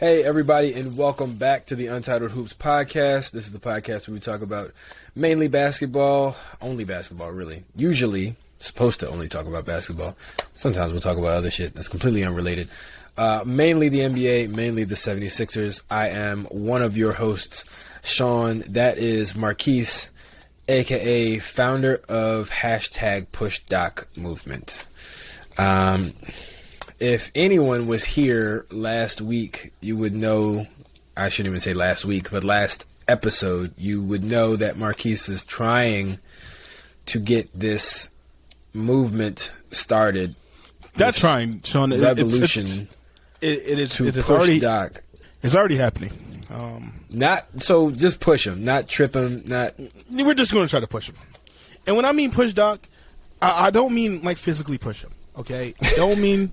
Hey, everybody, and welcome back to the Untitled Hoops podcast. This is the podcast where we talk about mainly basketball, only basketball, really. Usually, supposed to only talk about basketball. Sometimes we'll talk about other shit that's completely unrelated. Mainly the NBA, mainly the 76ers. I am one of your hosts, Sean. That is Marquise, a.k.a. founder of #PushDoc movement. If anyone was here last week, you would know, I shouldn't even say last week, but last episode, you would know that Marquise is trying to get this movement started. That's trying, Sean. Revolution. It is already Doc. It's already happening. Just push him, not trip him, not. We're just going to try to push him. And when I mean push Doc, I don't mean like physically push him. Okay, I don't mean.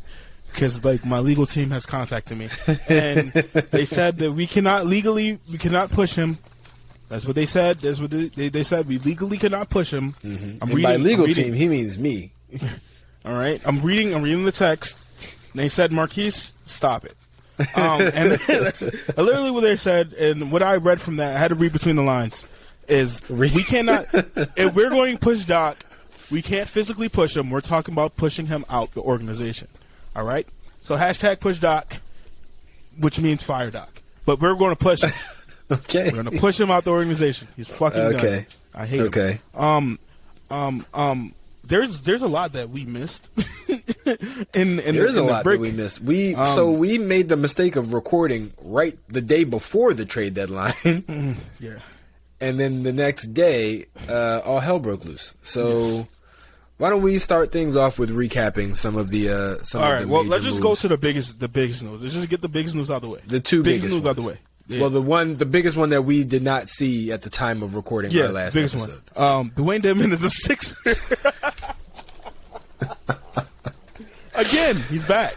Because like my legal team has contacted me, and they said that we cannot push him. That's what they said. That's what they said. We legally cannot push him. Mm-hmm. By legal team, he means me. All right, I'm reading the text. And they said, Marquise, stop it. And that's literally what they said. And what I read from that, I had to read between the lines. Is we cannot. If we're going to push Doc, we can't physically push him. We're talking about pushing him out the organization. All right, so #PushDoc, which means fire Doc. But we're going to push him. Okay, we're going to push him out the organization. He's fucking done. I hate him. There's a lot that we missed. There's a lot that we missed. We made the mistake of recording right the day before the trade deadline. Yeah, and then the next day, all hell broke loose. So. Yes. Why don't we start things off with recapping some of the All right. Well, let's just go to the biggest news. Let's just get the biggest news out of the way. The two biggest news out of the way. Yeah. Well, the biggest one that we did not see at the time of recording our last episode. One. Dwayne Dedmon is a Sixer. Again, he's back.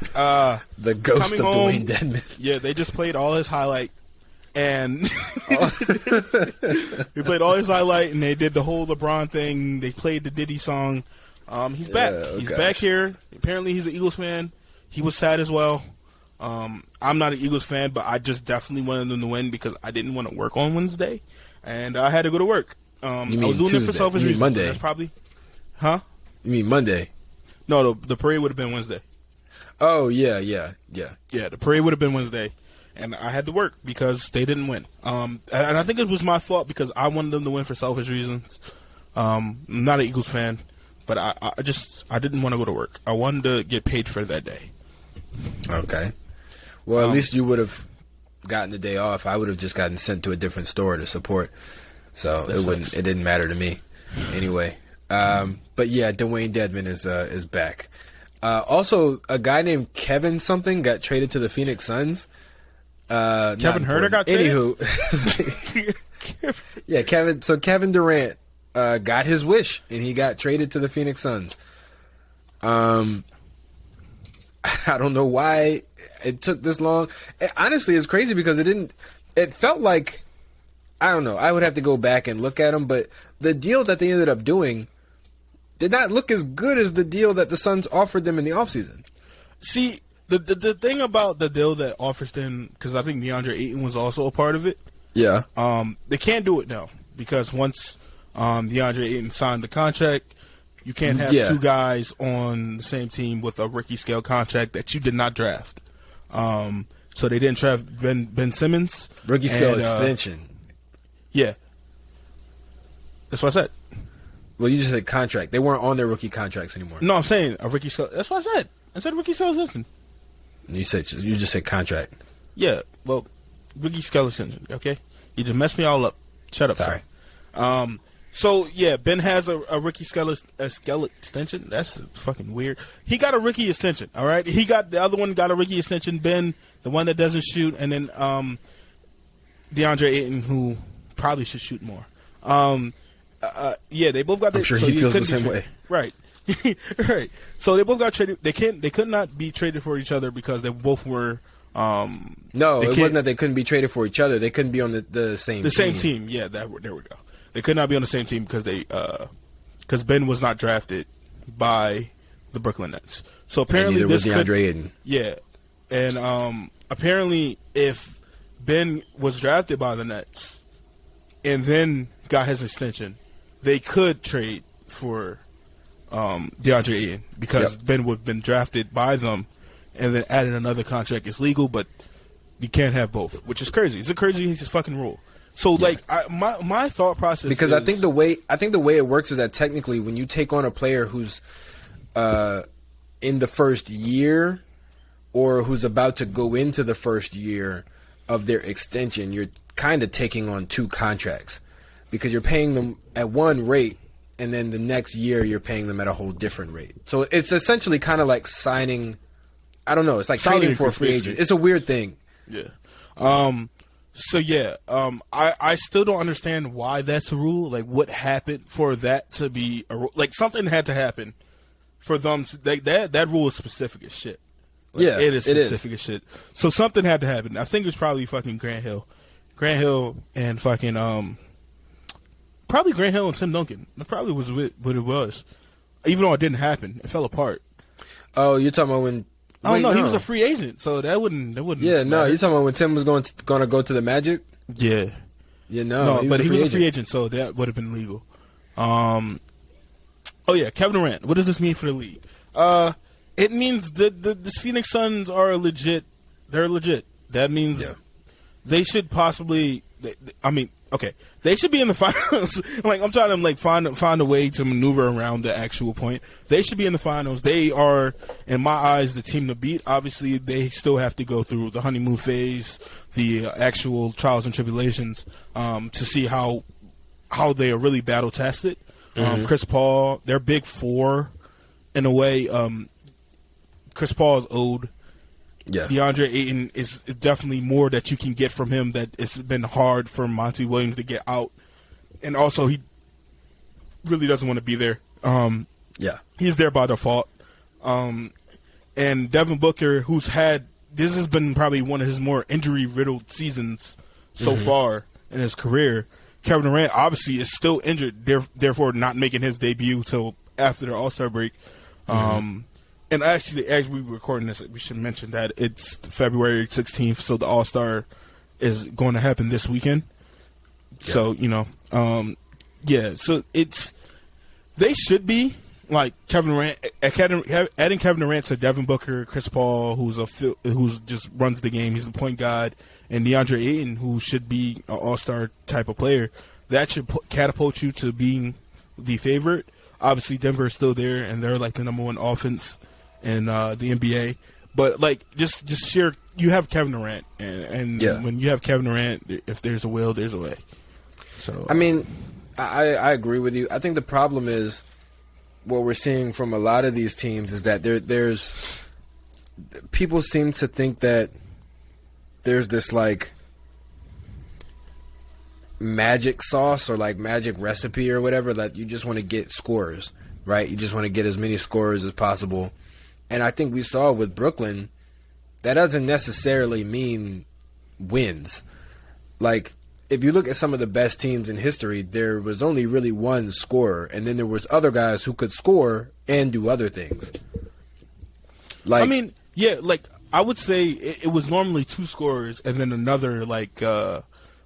The ghost of Dwayne Dedmon. Yeah, they just played all his highlight. And they played all his highlight, and they did the whole LeBron thing. They played the Diddy song. He's back. He's back here. Apparently, he's an Eagles fan. He was sad as well. I'm not an Eagles fan, but I just definitely wanted them to win because I didn't want to work on Wednesday, and I had to go to work. I was doing Tuesday. It for selfish reasons. Monday? That's probably, huh? You mean Monday? No, the parade would have been Wednesday. Oh yeah. The parade would have been Wednesday, and I had to work because they didn't win. And I think it was my fault because I wanted them to win for selfish reasons. I'm not an Eagles fan. But I didn't want to go to work. I wanted to get paid for that day. Okay. Well, at least you would have gotten the day off. I would have just gotten sent to a different store to support. So it didn't matter to me. Anyway. But yeah, Dwayne Dedmon is back. Also, a guy named Kevin something got traded to the Phoenix Suns. Kevin Huerter got traded? Anywho. Yeah, Kevin Durant. Got his wish, and he got traded to the Phoenix Suns. I don't know why it took this long. Honestly, it's crazy because it felt like, I don't know, I would have to go back and look at them, but the deal that they ended up doing did not look as good as the deal that the Suns offered them in the offseason. See, the thing about the deal that offers them, because I think DeAndre Ayton was also a part of it. Yeah. They can't do it now because once DeAndre Ayton signed the contract, you can't have two guys on the same team with a rookie scale contract that you did not draft. So they didn't draft Ben Simmons. Rookie scale extension. Yeah. That's what I said. Well, you just said contract. They weren't on their rookie contracts anymore. No, I'm saying a rookie scale. That's what I said. I said rookie scale extension. You just said contract. Yeah. Well, rookie scale extension. Okay. You just messed me all up. Shut up. Sorry. So, yeah, Ben has a rookie scale extension. That's fucking weird. He got a rookie extension, all right? The other one got a rookie extension. Ben, the one that doesn't shoot, and then DeAndre Ayton, who probably should shoot more. Yeah, they both got. I'm sure he feels the same way. Right, right. So they both got traded. They could not be traded for each other because they both were. No, it wasn't that they couldn't be traded for each other. They couldn't be on the same. The same team. Yeah, there we go. They could not be on the same team because Ben was not drafted by the Brooklyn Nets. So apparently and neither was DeAndre Ayton. Yeah, and apparently if Ben was drafted by the Nets and then got his extension, they could trade for DeAndre Ayton because Ben would have been drafted by them and then adding another contract is legal, but you can't have both, which is crazy. It's a crazy fucking rule. So, my thought process because is... I think the way it works is that technically when you take on a player who's in the first year or who's about to go into the first year of their extension, you're kind of taking on two contracts because you're paying them at one rate and then the next year you're paying them at a whole different rate. So it's essentially kind of like signing, I don't know, it's like trading for a free agent. It's a weird thing. Yeah. I still don't understand why that's a rule. Like, what happened for that to be a rule? Like, something had to happen for them to, that rule is specific as shit. Like, yeah, it is specific as shit. So something had to happen. I think it was probably fucking Grant Hill and fucking probably Grant Hill and Tim Duncan. That probably was what it was. Even though it didn't happen, it fell apart. Oh, you're talking about when? Oh no, he was a free agent, so that wouldn't. Yeah, no, you're talking about when Tim was going to go to the Magic. Yeah, no, but he was a free agent, so that would have been legal. Oh yeah, Kevin Durant. What does this mean for the league? It means that the Phoenix Suns are legit. They're legit. That means they should possibly. They should be in the finals. Like, I'm trying to find a way to maneuver around the actual point. They should be in the finals. They are, in my eyes, the team to beat. Obviously, they still have to go through the honeymoon phase, the actual trials and tribulations, to see how they are really battle tested. Chris Paul, they're big four in a way. Chris Paul is old. Yeah. DeAndre Ayton is definitely more that you can get from him that it's been hard for Monty Williams to get out. And also, he really doesn't want to be there. He's there by default. And Devin Booker, this has been probably one of his more injury-riddled seasons so far in his career. Kevin Durant, obviously, is still injured, therefore not making his debut till after the All-Star break. And actually, as we were recording this, we should mention that it's February 16th, so the All-Star is going to happen this weekend. Yeah. So, so they should be, like, Kevin Durant, adding Kevin Durant to Devin Booker, Chris Paul, who's just runs the game, he's the point guard, and DeAndre Ayton, who should be an All-Star type of player. That should catapult you to being the favorite. Obviously, Denver is still there, and they're, like, the number one offense in the NBA, but like just share. You have Kevin Durant, and when you have Kevin Durant, if there's a will, there's a way. So I mean, I agree with you. I think the problem is what we're seeing from a lot of these teams is that there's people seem to think that there's this like magic sauce or like magic recipe or whatever that you just want to get scores, right? You just want to get as many scores as possible. And I think we saw with Brooklyn, that doesn't necessarily mean wins. Like, if you look at some of the best teams in history, there was only really one scorer, and then there was other guys who could score and do other things. Like, I mean, I would say it was normally two scorers and then another I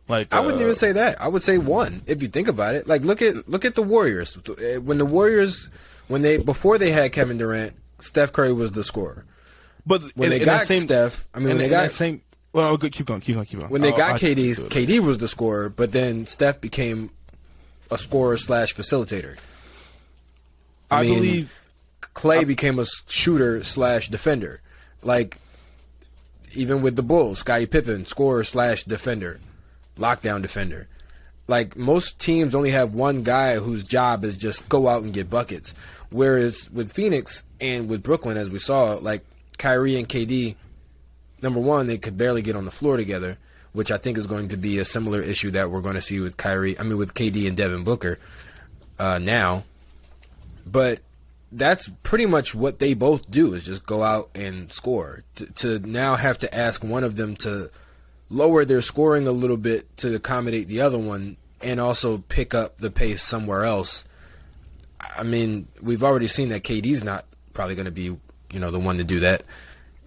wouldn't even say that. I would say one, if you think about it. Like, look at the Warriors. When the Warriors, before they had Kevin Durant, Steph Curry was the scorer. But when they got Steph, I mean, when they got well, keep going. When they got KD was the scorer, but then Steph became a scorer / facilitator. I mean, believe Clay became a shooter / defender. Like, even with the Bulls, Scottie Pippen, scorer / defender, lockdown defender. Like, most teams only have one guy whose job is just go out and get buckets. Whereas with Phoenix and with Brooklyn, as we saw, like Kyrie and KD, number one, they could barely get on the floor together, which I think is going to be a similar issue that we're going to see with with KD and Devin Booker now. But that's pretty much what they both do, is just go out and score. To now have to ask one of them to lower their scoring a little bit to accommodate the other one and also pick up the pace somewhere else. I mean, we've already seen that KD's not probably going to be, the one to do that.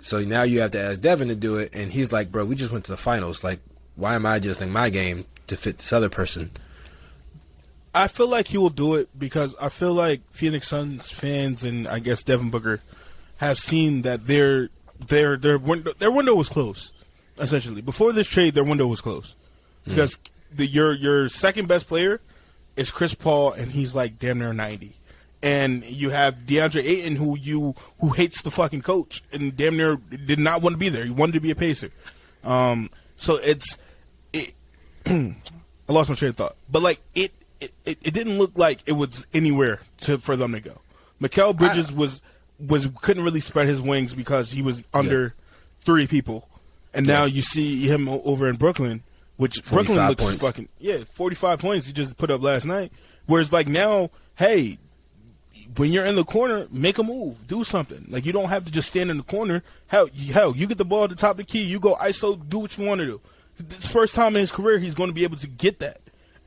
So now you have to ask Devin to do it, and he's like, bro, we just went to the finals. Like, why am I adjusting my game to fit this other person? I feel like he will do it because I feel like Phoenix Suns fans and I guess Devin Booker have seen that their window was closed. Essentially, before this trade, their window was closed because your second best player is Chris Paul, and he's like damn near 90. And you have DeAndre Ayton, who hates the fucking coach and damn near did not want to be there. He wanted to be a Pacer. So I lost my train of thought. But like it didn't look like it was anywhere for them to go. Mikal Bridges couldn't really spread his wings because he was under 3 people. And now you see him over in Brooklyn, which Brooklyn looks points. 45 points he just put up last night. Whereas like now, hey, when you're in the corner, make a move, do something. Like you don't have to just stand in the corner. Hell, you get the ball at the top of the key, you go ISO, do what you want to do. This first time in his career, he's going to be able to get that.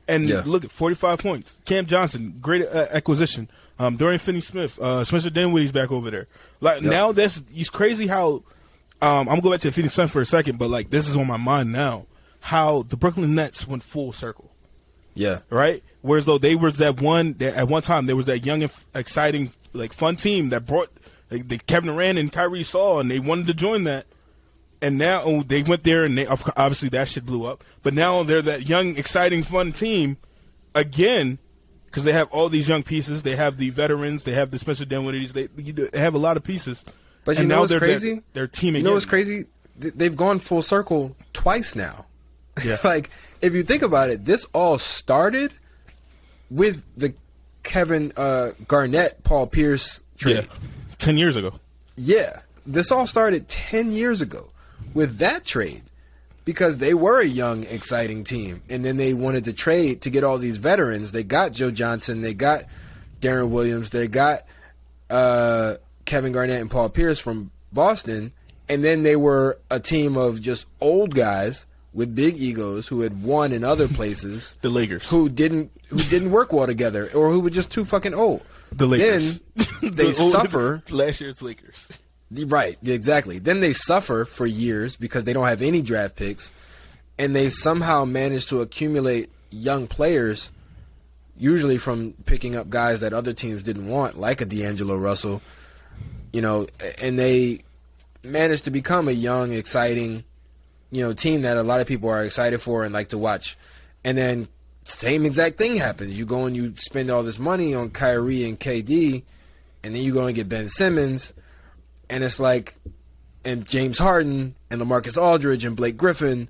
And look at 45 points. Cam Johnson, great acquisition. Dorian Finney-Smith, Spencer Dinwiddie's back over there. Like now, it's crazy how. I'm gonna go back to the Phoenix Suns for a second, but like this is on my mind now. How the Brooklyn Nets went full circle. Yeah. Right. Whereas though at one time there was that young, exciting, like fun team that brought the Kevin Durant and Kyrie saw, and they wanted to join that. And now they went there, and obviously that shit blew up. But now they're that young, exciting, fun team again because they have all these young pieces. They have the veterans. They have the Spencer Dinwiddies. They have a lot of pieces. But you know what's crazy? They're teaming. You know what's crazy? They've gone full circle twice now. Yeah. Like, if you think about it, this all started with the Kevin Garnett, Paul Pierce trade. Yeah. 10 years ago. Yeah. This all started 10 years ago with that trade because they were a young, exciting team. And then they wanted to trade to get all these veterans. They got Joe Johnson. They got Darren Williams. They got Kevin Garnett and Paul Pierce from Boston, and then they were a team of just old guys with big egos who had won in other places. The Lakers, who didn't work well together, or who were just too fucking old. The Lakers. Then they suffer. Last year's Lakers. Right, exactly. Then they suffer for years because they don't have any draft picks, and they somehow manage to accumulate young players, usually from picking up guys that other teams didn't want, like a D'Angelo Russell. You know, and they managed to become a young, exciting, team that a lot of people are excited for and like to watch. And then same exact thing happens. You go and you spend all this money on Kyrie and KD, and then you go and get Ben Simmons, and it's like, and James Harden and LaMarcus Aldridge and Blake Griffin,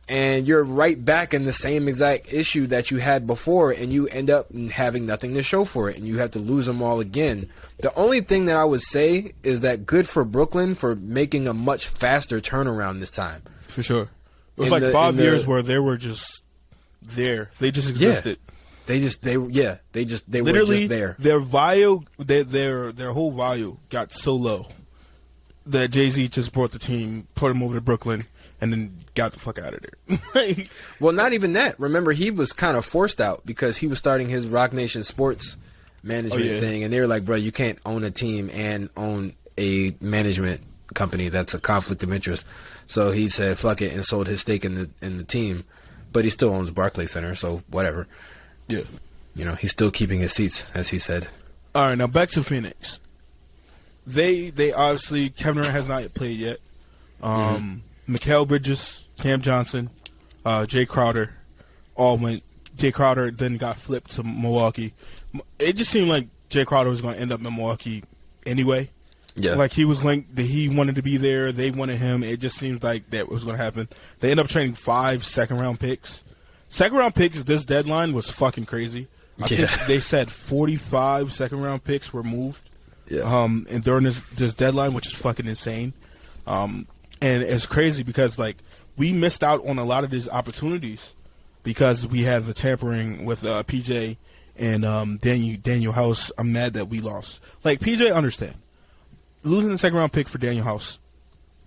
and you're right back in the same exact issue that you had before, and you end up having nothing to show for it, and you have to lose them all again. The only thing that I would say is that good for Brooklyn for making a much faster turnaround this time. For sure. It was like 5 years where they were just there. They just existed. They were just there. Their value, their whole value got so low that Jay-Z just brought the team, put them over to Brooklyn, and then got the fuck out of there. Well, not even that. Remember, he was kind of forced out because he was starting his Rock Nation Sports management thing, and they were like, bro, you can't own a team and own a management company. That's a conflict of interest. So he said, fuck it, and sold his stake in the team. But he still owns Barclays Center, so whatever. Yeah. He's still keeping his seats, as he said. All right, now back to Phoenix. They obviously, Kevin Durant has not yet played yet. Mikal Bridges, Cam Johnson, Jay Crowder, all went. Jay Crowder then got flipped to Milwaukee. It just seemed like Jay Crowder was going to end up in Milwaukee anyway. Yeah. Like he was linked, he wanted to be there, they wanted him. It just seems like that was going to happen. They ended up trading 5 second-round picks. Second-round picks, this deadline was fucking crazy. I think they said 45 second-round picks were moved. Yeah. And during this deadline, which is fucking insane. And it's crazy because, like, we missed out on a lot of these opportunities because we had the tampering with PJ and Daniel House. I'm mad that we lost. Like, PJ, understand. Losing the second-round pick for Daniel House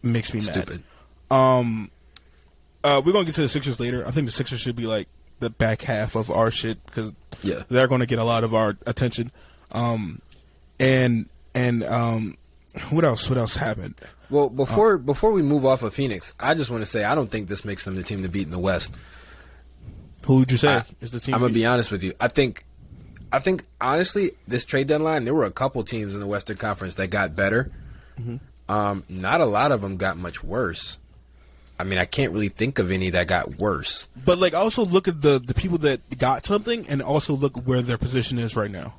makes me stupid. Mad. We're going to get to the Sixers later. I think the Sixers should be, like, the back half of our shit because they're going to get a lot of our attention. And what else happened? Well, before we move off of Phoenix, I just want to say I don't think this makes them the team to beat in the West. Who would you say is the team? I'm gonna be honest with you. I think honestly, this trade deadline, there were a couple teams in the Western Conference that got better. Mm-hmm. Not a lot of them got much worse. I mean, I can't really think of any that got worse. But like, also look at the people that got something, and also look where their position is right now.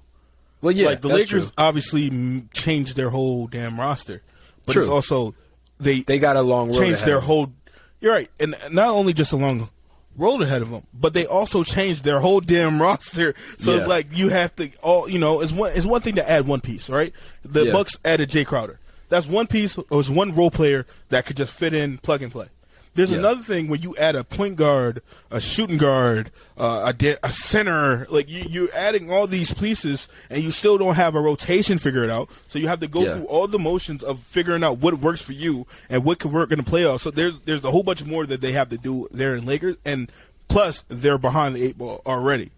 Well, yeah, like the Lakers obviously changed their whole damn roster, but true. It's also they got a long road changed ahead their of them. whole. You're right, and not only just a long road ahead of them, but they also changed their whole damn roster. So it's like you have to it's one thing to add one piece, right? The Bucks added Jay Crowder. That's one piece. It was one role player that could just fit in, plug and play. There's another thing when you add a point guard, a shooting guard, a center. Like you're adding all these pieces, and you still don't have a rotation figured out. So you have to go through all the motions of figuring out what works for you and what could work in the playoffs. So there's a whole bunch more that they have to do there in Lakers, and plus they're behind the 8 ball already.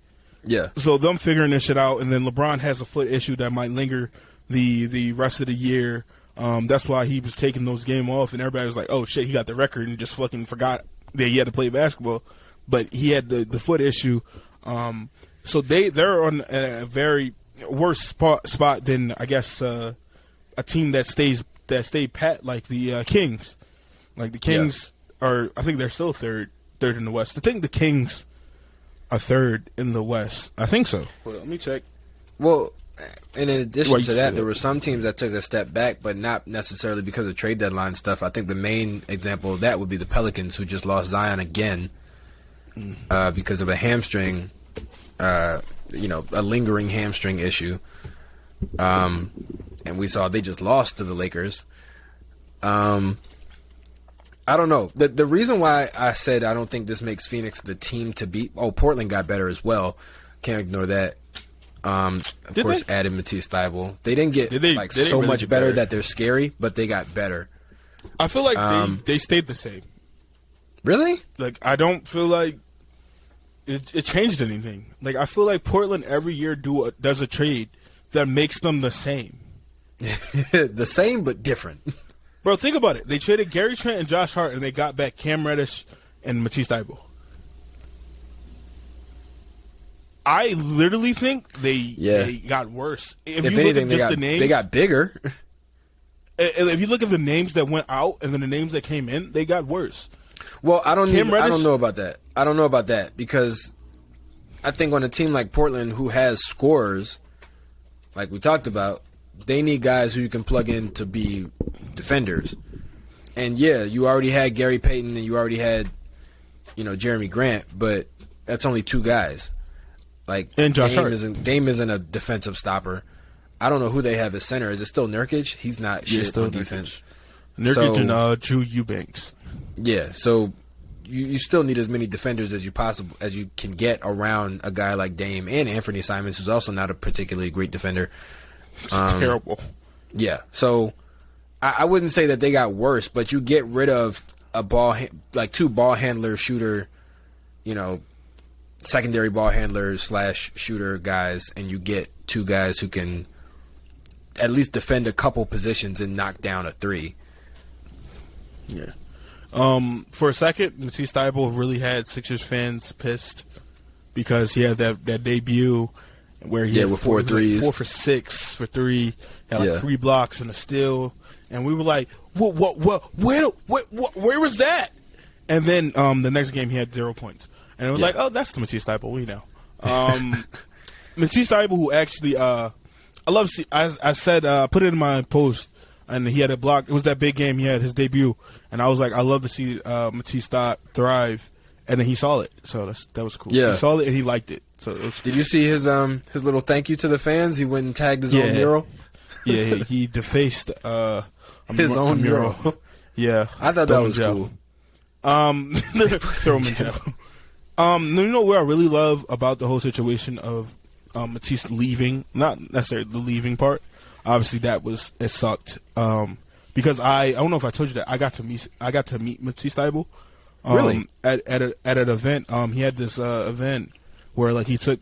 Yeah. So them figuring this shit out, and then LeBron has a foot issue that might linger the rest of the year. That's why he was taking those games off, and everybody was like, "Oh shit, he got the record," and just fucking forgot that he had to play basketball. But he had the foot issue, so they're on a very worse spot than I guess a team that stayed pat like the Kings. Like the Kings are, I think they're still third in the West. I think the Kings are third in the West. I think so. Hold on, let me check. Well. And in addition to that, there were some teams that took a step back, but not necessarily because of trade deadline stuff. I think the main example of that would be the Pelicans, who just lost Zion again because of a hamstring, a lingering hamstring issue. And we saw they just lost to the Lakers. I don't know. The reason why I said I don't think this makes Phoenix the team to beat. Oh, Portland got better as well. Can't ignore that. Of course, added Matisse Thybulle. They didn't get so much better that they're scary, but they got better. I feel like they stayed the same. Really? Like, I don't feel like it changed anything. Like, I feel like Portland every year does a trade that makes them the same. The same, but different. Bro, think about it. They traded Gary Trent and Josh Hart, and they got back Cam Reddish and Matisse Thybulle. I literally think they got worse. If you anything, look at the names, they got bigger. If you look at the names that went out and then the names that came in, they got worse. Well, I don't know about that. I don't know about that because I think on a team like Portland who has scorers, like we talked about, they need guys who you can plug in to be defenders. And yeah, you already had Gary Payton and you already had, Jeremy Grant, but that's only 2 guys. Like, and Josh Hart. Dame isn't a defensive stopper. I don't know who they have as center. Is it still Nurkic? He's not shit on defense. Nurkic and Drew Eubanks. Yeah, so you still need as many defenders as you can get around a guy like Dame and Anthony Simons, who's also not a particularly great defender. It's terrible. Yeah, so I wouldn't say that they got worse, but you get rid of like 2 ball handler shooter, secondary ball handlers / shooter guys, and you get 2 guys who can at least defend a couple positions and knock down a 3. Yeah. For a second, Matisse Thybulle really had Sixers fans pissed because he had that debut where he had with 4 threes. 4 for 6 for 3, had 3 blocks and a steal, and we were like, where was that? And then the next game he had 0 points. And it was like, oh, that's the Matisse Thybulle we know. Matisse Thybulle, who actually, I said, put it in my post, and he had a block. It was that big game. He had his debut, and I was like, I love to see Matisse thrive. And then he saw it, so that was cool. Yeah. He saw it and he liked it. So it was cool. Did you see his little thank you to the fans? He went and tagged his own mural. Yeah, he defaced his own mural. Yeah, I thought that was cool. Throw him in jail. What I really love about the whole situation of Matisse leaving, not necessarily the leaving part. Obviously, it sucked. Because I don't know if I told you that I got to meet Matisse Thybulle. Really? At an event. He had this event where he set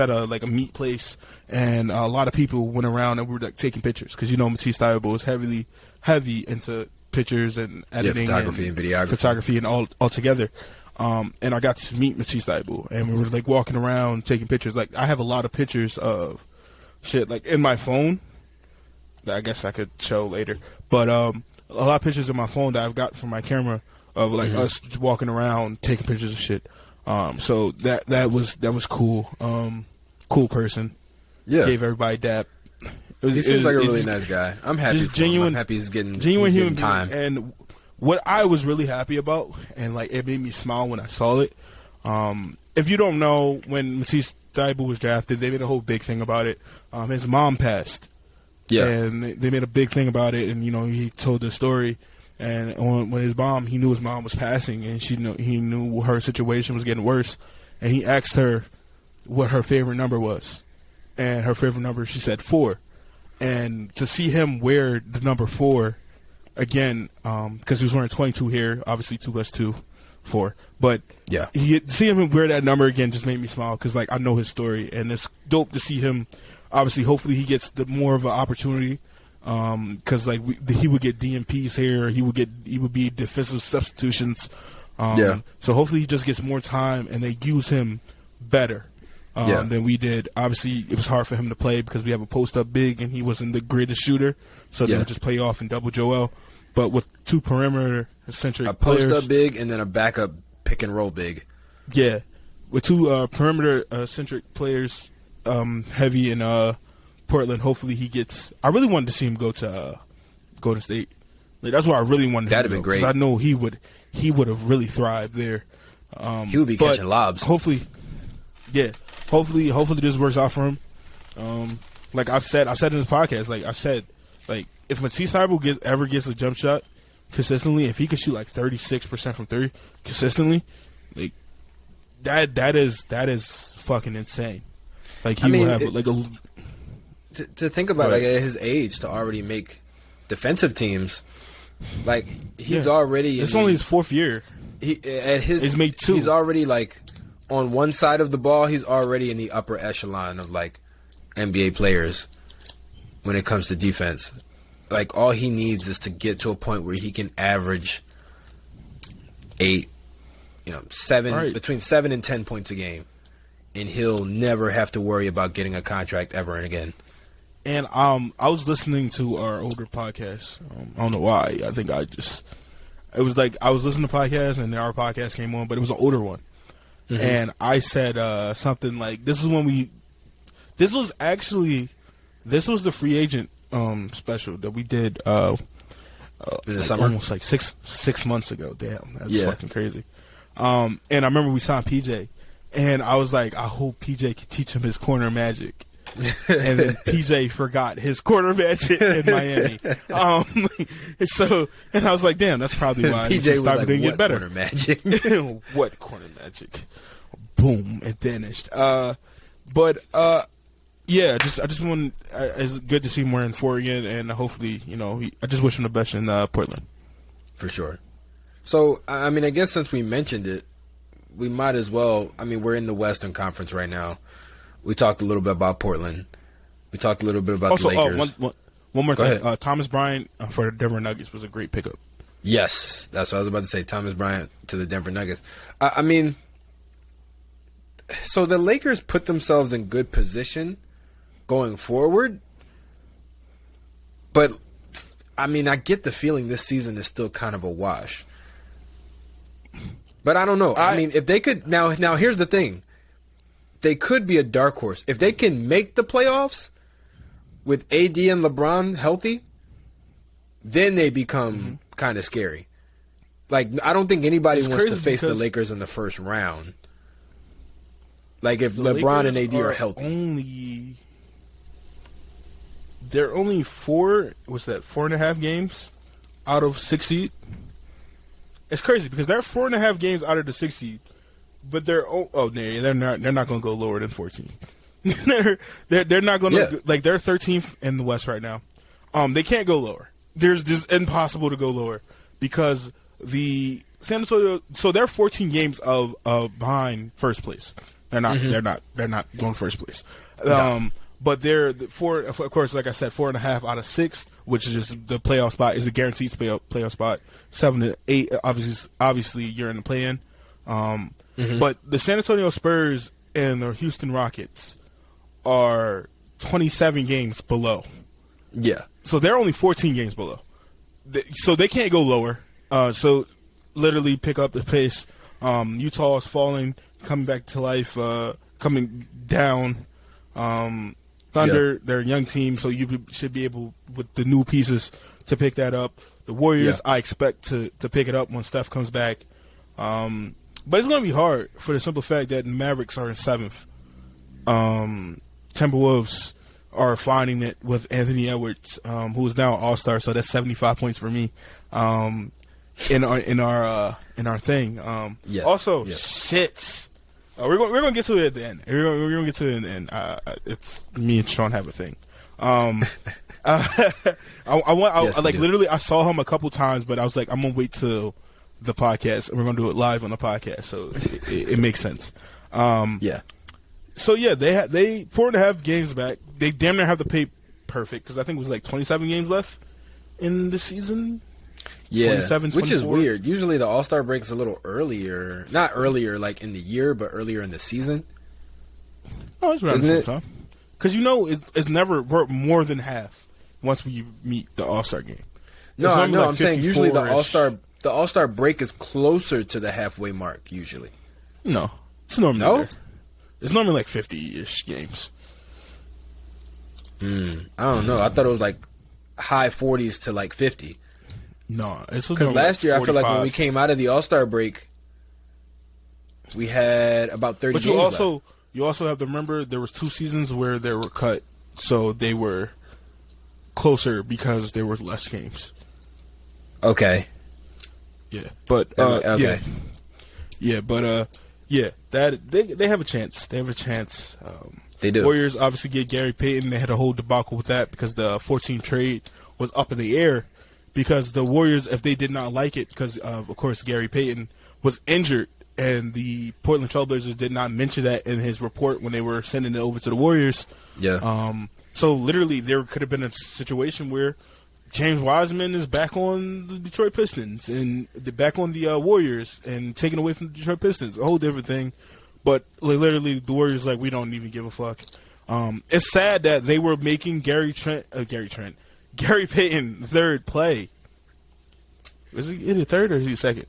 a meat place, and a lot of people went around and we were taking pictures because Matisse Thybulle was heavily heavy into pictures and editing, photography and videography, photography and all together. And I got to meet Matisse Thybulle, and we were like walking around taking pictures. Like I have a lot of pictures of shit like in my phone that I guess I could show later, but a lot of pictures in my phone that I've got from my camera of like us walking around taking pictures of shit. So that was cool. Cool person. Yeah, gave everybody dap. He seems like a really nice guy. I'm happy for him. I'm happy he's getting human time. And what I was really happy about, and like it made me smile when I saw it. If you don't know, when Matisse Thybulle was drafted, they made a whole big thing about it. His mom passed. Yeah, and they made a big thing about it, and he told the story. And when he knew his mom was passing, and he knew her situation was getting worse, and he asked her what her favorite number was, and her favorite number, she said 4. And to see him wear the number 4 again, because he was wearing 22 here, obviously 2 + 2, 4. But yeah, see him wear that number again just made me smile because like I know his story, and it's dope to see him. Obviously, hopefully he gets more of an opportunity. Because like he would get DMPs here, he would be defensive substitutions. So hopefully he just gets more time and they use him better than we did. Obviously, it was hard for him to play because we have a post up big and he wasn't the greatest shooter, so they would just play off and double Joel. But with 2 perimeter centric players, a post up big and then a backup pick and roll big. Yeah, with 2 perimeter centric players, heavy in Portland. Hopefully he gets. I really wanted to see him go to Golden State. Like, that's where I really wanted. That'd have been great. I know he would have really thrived there. He would be catching lobs. Hopefully, yeah. Hopefully this works out for him. Like I said in the podcast, like I said, like if Matisse Thybulle ever gets a jump shot consistently, if he could shoot like 36% from 3 consistently, like that is fucking insane. Like he will have like a. To think about like at his age to already make defensive teams, like he's already. It's only his 4th year. He's made 2. He's already like on one side of the ball. He's already in the upper echelon of like NBA players when it comes to defense. Like all he needs is to get to a point where he can average 8, 7 between 7 and 10 points a game, and he'll never have to worry about getting a contract ever and again. And I was listening to our older podcast. I don't know why. I think it was like I was listening to podcasts and our podcast came on, but it was an older one. Mm-hmm. And I said something like, this was the free agent special that we did in the summer? Almost like six months ago. Damn, that's fucking crazy. And I remember we signed PJ, and I was like, I hope PJ can teach him his corner magic. And then PJ forgot his corner magic in Miami. And I was like, damn, that's probably why PJ was like, didn't what get better. Corner magic? What corner magic? Boom, it vanished. Yeah, I just want. It's good to see him wearing 4 again, and hopefully, I just wish him the best in Portland. For sure. So, I mean, I guess since we mentioned it, we might as well. I mean, we're in the Western Conference right now. We talked a little bit about Portland. We talked a little bit about the Lakers. One more thing. Thomas Bryant for the Denver Nuggets was a great pickup. Yes, that's what I was about to say. Thomas Bryant to the Denver Nuggets. I mean, so the Lakers put themselves in good position going forward. But, I mean, I get the feeling this season is still kind of a wash. But I don't know. I mean, if they could... Now, here's the thing. They could be a dark horse. If they can make the playoffs with AD and LeBron healthy, then they become kind of scary. Like, I don't think anybody wants to face the Lakers in the first round. Like, if LeBron and AD are healthy. They're only 4.5 games out of 6 seed? It's crazy because they're 4.5 games out of the 6 seed. But they're not going to go lower than 14. they're not going to like they're 13th in the West right now. They can't go lower. There's just impossible to go lower because the San Antonio. So they're 14 games of behind first place. They're not. They're not going first place. But they're four, of course, like I said, 4.5 out of 6, which is just the playoff spot is a guaranteed playoff spot. 7 to 8, obviously you're in the play-in. But the San Antonio Spurs and the Houston Rockets are 27 games below. Yeah. So they're only 14 games below. So they can't go lower. So literally pick up the pace. Utah is falling, coming back to life, coming down. Thunder, they're a young team, so you should be able, with the new pieces, to pick that up. The Warriors, I expect to pick it up when Steph comes back. But it's going to be hard for the simple fact that the Mavericks are in 7th. Timberwolves are finding it with Anthony Edwards, who is now an All-Star, so that's 75 points for me in our thing. Yes. Also, shit. We're going to get to it at the end. We're going to get to it at the end. It's me and Sean have a thing. Literally, I saw him a couple times, but I was like, I'm going to wait till the podcast, and we're going to do it live on the podcast, so it makes sense. So, yeah, they 4.5 games back. They damn near have the pay perfect, because I think it was like 27 games left in the season. Yeah, 27, which is 24. weird. Usually the All-Star break is a little earlier. Not earlier like in the year, but earlier in the season. Oh, it's around the same time. Because it's never more than half once we meet the All-Star game. No, I know. I'm saying usually the 54-ish. All-Star break is closer to the halfway mark, usually. No. It's normally No? there. It's normally like 50-ish games. I don't know. I thought it was like high 40s to like 50. No, it's because last year 45. I feel like when we came out of the All-Star break, we had about 30 But games left. you also have to remember there was 2 seasons where they were cut, so they were closer because there were less games. Okay. Yeah, but okay. that they have a chance. They have a chance. They do. Warriors obviously get Gary Payton. They had a whole debacle with that because the 14 trade was up in the air. Because the Warriors, if they did not like it, because of course Gary Payton was injured, and the Portland Trailblazers did not mention that in his report when they were sending it over to the Warriors. Yeah. So literally, there could have been a situation where James Wiseman is back on the Detroit Pistons and back on the Warriors and taken away from the Detroit Pistons, a whole different thing. But literally, the Warriors we don't even give a fuck. It's sad that they were making Gary Payton third play. Was he the third or is he second?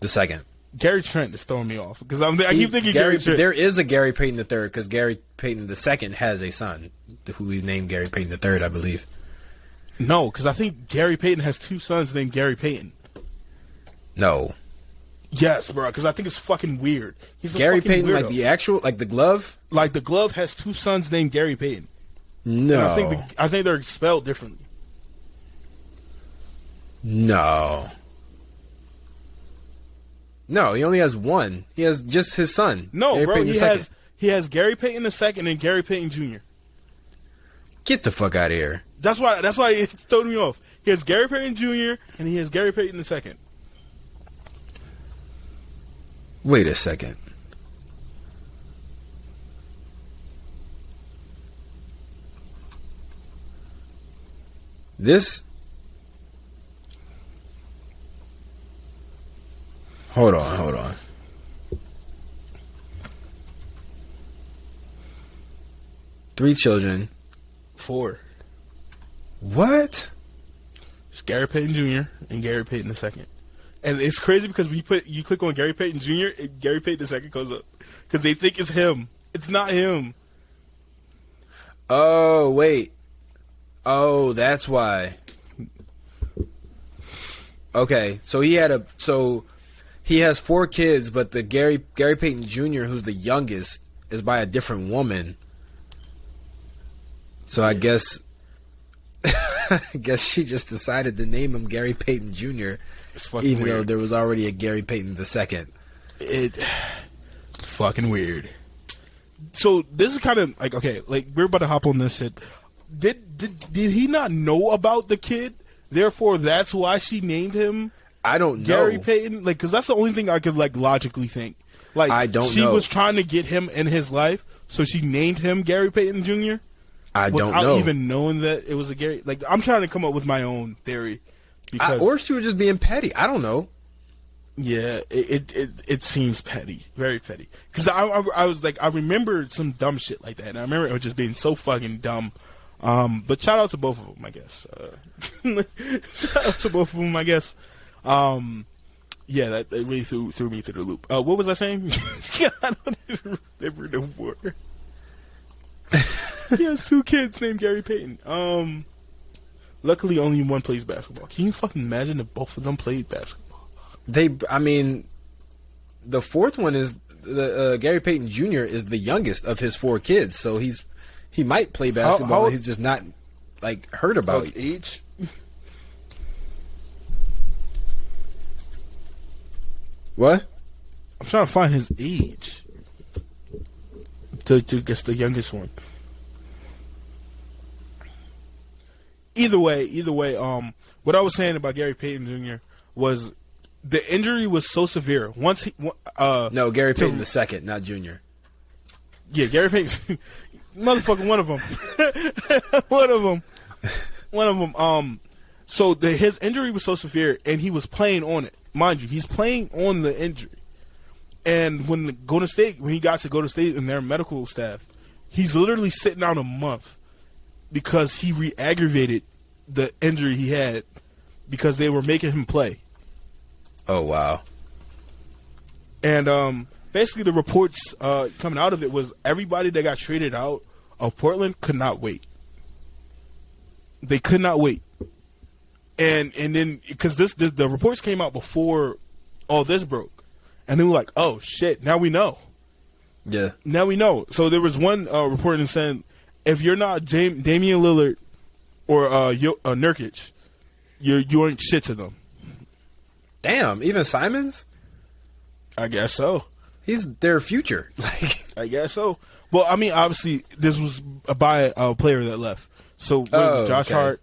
The second. Gary Trent is throwing me off because I keep thinking Gary Trent. There is a Gary Payton the third because Gary Payton the second has a son who he named Gary Payton the third, I believe. No, because I think Gary Payton has 2 sons named Gary Payton. No. Yes, bro. Because I think it's fucking weird. He's a Gary fucking Payton, weirdo. like the actual, like the glove. Like the glove has 2 sons named Gary Payton. No. And I think they're spelled differently. No. No, he only has one. He has just his son. No, Gary bro. Payton He has Gary Payton the second and Gary Payton Jr. Get the fuck out of here. That's why it threw me off. He has Gary Payton Jr. and he has Gary Payton the second. Wait a second. This. Hold on. 3 children. 4. What? It's Gary Payton Jr. and Gary Payton II. And it's crazy because when you click on Gary Payton Jr., Gary Payton II goes up because they think it's him. It's not him. Oh, wait. Oh, that's why. Okay, so he has 4 kids, but the Gary Payton Jr., who's the youngest, is by a different woman. So I guess she just decided to name him Gary Payton Jr., even weird. though there was already a Gary Payton II. It's fucking weird. So this is kind of we're about to hop on this shit. Did he not know about the kid? Therefore, that's why she named him. I don't know. Gary Payton, because that's the only thing I could logically think. I don't know. She was trying to get him in his life, so she named him Gary Payton Jr. I don't know. Without even knowing that it was a Gary. Like, I'm trying to come up with my own theory. Because, or she was just being petty. I don't know. Yeah, it seems petty, very petty. Because I was like, I remembered some dumb shit like that, and I remember it just being so fucking dumb. But shout out to both of them, I guess. Shout out to both of them, I guess. Yeah, that really threw me through the loop. What was I saying? I don't even remember no more. He has 2 kids named Gary Payton. Luckily, only one plays basketball. Can you fucking imagine if both of them played basketball? I mean, the fourth one is Gary Payton Jr. is the youngest of his 4 kids, so he might play basketball. How he's just not like heard about age. What? I'm trying to find his age to guess the youngest one. Either way, what I was saying about Gary Payton Jr. was the injury was so severe. Once he, no, Gary Payton the second, not Junior. Yeah, Gary Payton, motherfucker, one of them, one of them. So his injury was so severe, and he was playing on it. Mind you, he's playing on the injury. And when he got to Golden State and their medical staff, he's literally sitting out a month because he re-aggravated the injury he had because they were making him play. Oh, wow. And basically the reports coming out of it was everybody that got traded out of Portland could not wait. They could not wait. And then, because the reports came out before all this broke. And they were like, oh, shit, now we know. Yeah. Now we know. So there was one report that said, if you're not Damian Lillard or Nurkic, you ain't shit to them. Damn, even Simons? I guess so. He's their future. I guess so. Well, I mean, obviously, this was by a player that left. So Josh Hart.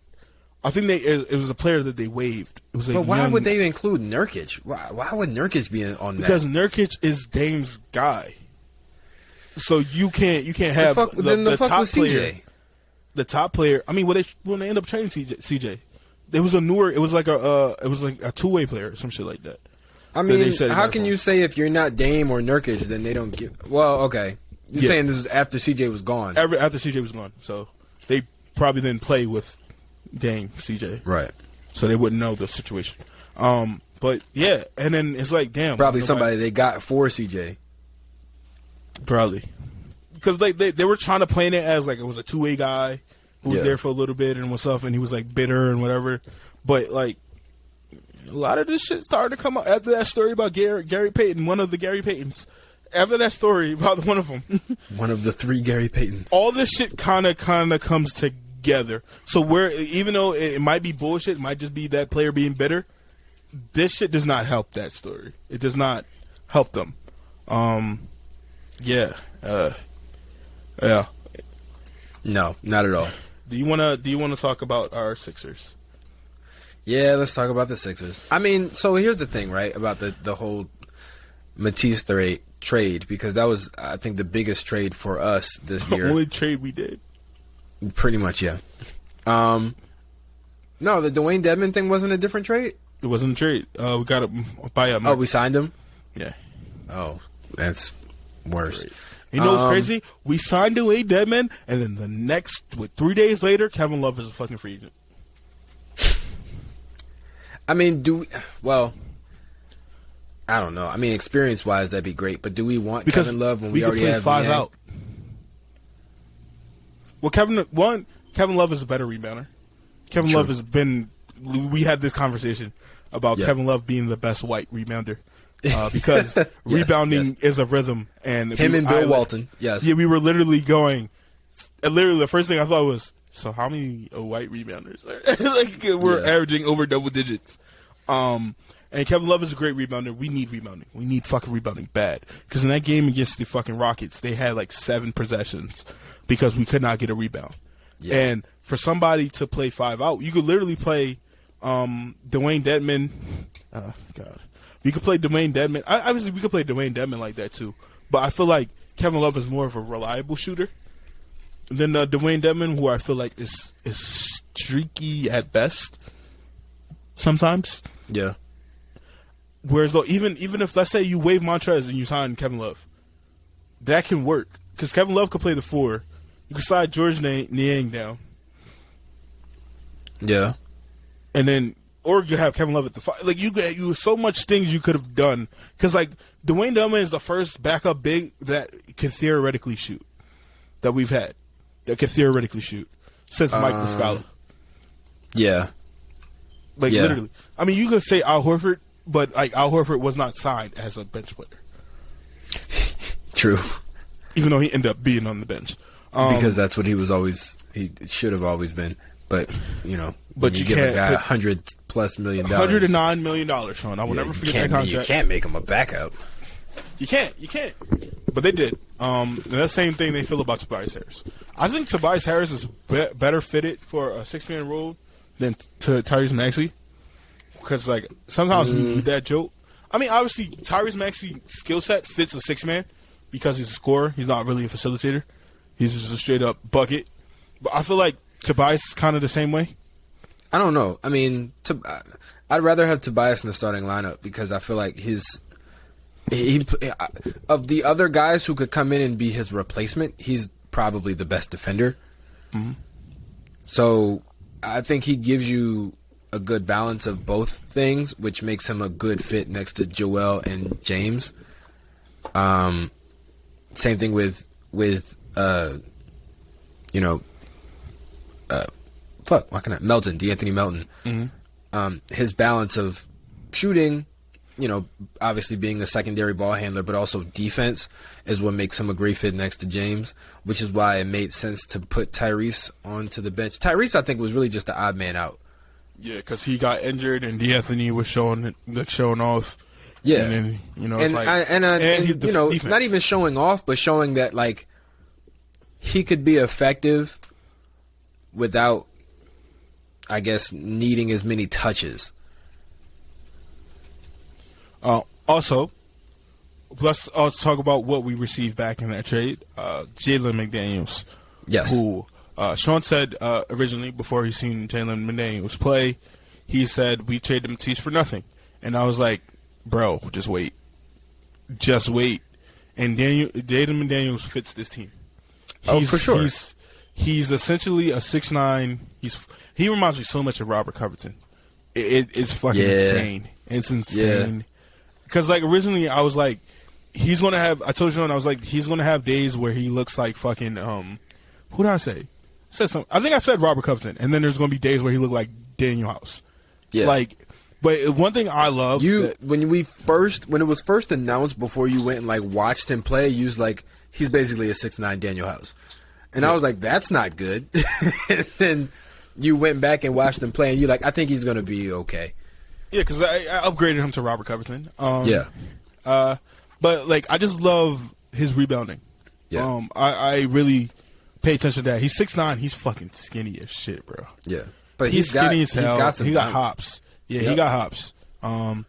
I think it was a player that they waived. It was. But why would they include Nurkic? Why would Nurkic be on that? Because Nurkic is Dame's guy. So you can't have the top player. CJ? The top player. I mean, when they end up trading CJ, it was like a 2-way player or some shit like that. I mean, how can you say if you're not Dame or Nurkic, then they don't give? Well, okay, you're saying this is after CJ was gone. After CJ was gone, so they probably didn't play with Dame, CJ, right? So they wouldn't know the situation. But yeah, and then it's like, damn, probably somebody they got for CJ, probably because they were trying to plan it as like it was a 2-way guy who was there for a little bit and stuff, and he was like bitter and whatever. But like a lot of this shit started to come out after that story about Gary Payton, one of the Gary Paytons. After that story about one of them, one of the 3 Gary Paytons, all this shit kind of comes together. So even though it might be bullshit, it might just be that player being bitter. This shit does not help that story. It does not help them. Yeah. No, not at all. Do you wanna talk about our Sixers? Yeah, let's talk about the Sixers. I mean, so here's the thing, right, about the whole Matisse trade, because that was, I think, the biggest trade for us this year. The only trade we did. Pretty much, yeah. No, the Dwayne Dedmon thing wasn't a different trade? It wasn't a trade. We got him by a. Oh, we signed him? Yeah. Oh, that's worse. Great. You know what's crazy? We signed Dwayne Dedmon, and then 3 days later, Kevin Love is a fucking free agent. I mean, I don't know. I mean, experience-wise, that'd be great. But do we want Kevin Love when we already have 5 out? Well, Kevin Love is a better rebounder. Kevin Love has been. We had this conversation about Kevin Love being the best white rebounder because rebounding is a rhythm. And him and Bill Walton, yes. Yeah, we were literally going. Literally, the first thing I thought was, so how many white rebounders? Like we're averaging over double digits. And Kevin Love is a great rebounder. We need rebounding. We need fucking rebounding bad. Because in that game against the fucking Rockets, they had like 7 possessions because we could not get a rebound. Yeah. And for somebody to play 5 out, you could literally play Dwayne Dedmon. Oh, God. You could play Dwayne Dedmon. Obviously, we could play Dwayne Dedmon like that too. But I feel like Kevin Love is more of a reliable shooter. Then Dwayne Dedman, who I feel like is streaky at best sometimes. Yeah. Whereas though, even if let's say you waive Montrez and you sign Kevin Love, that can work because Kevin Love could play the 4. You can slide George Niang down. Yeah. And then, or you have Kevin Love at the 5. Like you so much things you could have done because like Dwayne Dedman is the first backup big that could theoretically shoot that we've had that could theoretically shoot since Mike Muscala. Yeah. Like literally, I mean, you could say Al Horford. But like Al Horford was not signed as a bench player. True. Even though he ended up being on the bench. Because that's what he should have always been. But, but you give can't a guy $100+ million. $109 million, Sean. I will never forget that contract. You can't make him a backup. You can't. But they did. And that same thing they feel about Tobias Harris. I think Tobias Harris is better fitted for a 6-man role than to Tyrese Maxey. Because, like, sometimes we do that joke. I mean, obviously, Tyrese Maxey's skill set fits a 6-man because he's a scorer. He's not really a facilitator. He's just a straight-up bucket. But I feel like Tobias is kind of the same way. I don't know. I mean, I'd rather have Tobias in the starting lineup because I feel like of the other guys who could come in and be his replacement, he's probably the best defender. Mm-hmm. So I think he gives you a good balance of both things, which makes him a good fit next to Joel and James. Same thing with Melton, D'Anthony Melton. Mm-hmm. His balance of shooting, obviously being a secondary ball handler, but also defense is what makes him a great fit next to James, which is why it made sense to put Tyrese onto the bench. Tyrese, I think, was really just the odd man out. Yeah, because he got injured and D'Anthony was showing off. Yeah, and then it's like, not even showing off, but showing that like he could be effective without, I guess, needing as many touches. Also, let's talk about what we received back in that trade. Jalen McDaniels, yes, who. Sean said originally, before he seen Jalen McDaniels play, he said, we traded Matisse for nothing. And I was like, bro, just wait. Just wait. And Jalen McDaniels fits this team. For sure. He's essentially a 6'9". He reminds me so much of Robert Covington. It's fucking insane. It's insane. Because, like, originally I was like, he's going to have, I told Sean, I was like, he's going to have days where he looks like fucking, who did I say? I think I said Robert Covington, and then there's going to be days where he looked like Daniel House. Yeah. Like, but one thing I love when it was first announced before you went and like watched him play, you was like, he's basically a 6'9" Daniel House, and I was like, that's not good. And then you went back and watched him play, and you're like, I think he's going to be okay. Yeah, because I upgraded him to Robert Covington. But like, I just love his rebounding. Yeah. I really pay attention to that. He's 6'9". He's fucking skinny as shit, bro. Yeah. But he's skinny as hell. He got hops. Yeah, he got hops. And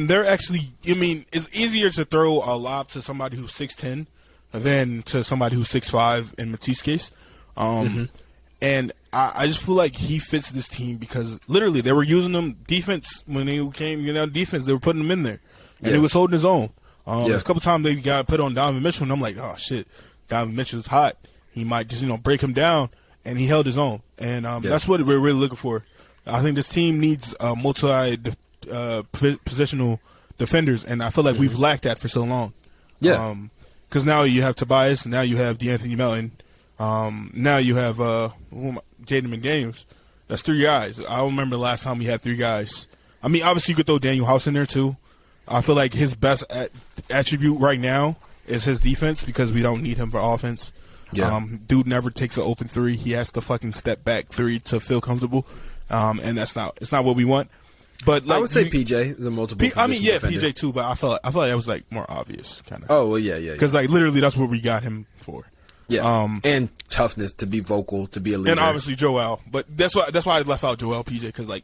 they're actually, I mean, it's easier to throw a lob to somebody who's 6'10" than to somebody who's 6'5" in Matisse's case. And I just feel like he fits this team because literally they were using him defense when they came defense. They were putting him in there. And he was holding his own. There's a couple times they got put on Donovan Mitchell, and I'm like, oh, shit, Donovan Mitchell's hot. He might just, break him down, and he held his own. And that's what we're really looking for. I think this team needs multi-positional defenders, and I feel like we've lacked that for so long. Yeah. Because now you have Tobias, now you have D'Anthony Melton, now you have Jaden McDaniels. That's 3 guys. I don't remember the last time we had 3 guys. I mean, obviously you could throw Daniel House in there too. I feel like his best attribute right now is his defense because we don't need him for offense. Yeah. Dude never takes an open 3. He has to fucking step back 3 to feel comfortable, and it's not what we want. But like, I would say PJ is a multiple. I mean, yeah, defender. PJ too. But I felt like that was like more obvious, kind of. Oh well, yeah. Because like literally, that's what we got him for. Yeah. And toughness to be vocal, to be a leader, and obviously Joel. But that's why I left out Joel PJ because like,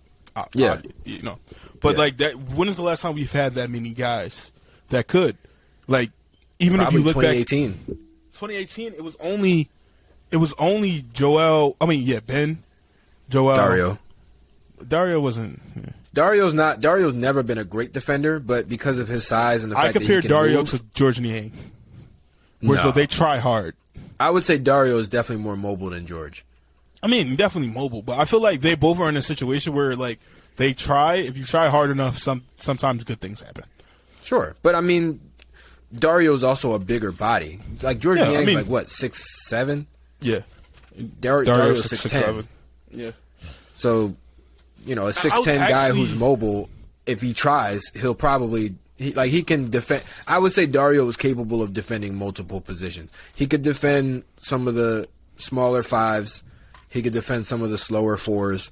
But like that. When is the last time we've had that many guys that could, like, even probably if you look 2018. back, 2018, it was only it was only Ben, Joel. Dario wasn't. Yeah. Dario's never been a great defender, but because of his size and the fact that he can Dario move, to George Niang. So they try hard. I would say Dario is definitely more mobile than George. I mean, definitely mobile, but I feel like they both are in a situation where, like, they try. If you try hard enough, sometimes good things happen. Sure, but I mean, Dario's also a bigger body. Like George Niang's like what, 6'7"? Yeah, Dario's 6'10". Yeah. So, a 6'10" guy who's mobile, if he tries, he'll probably he can defend. I would say Dario is capable of defending multiple positions. He could defend some of the smaller fives. He could defend some of the slower fours,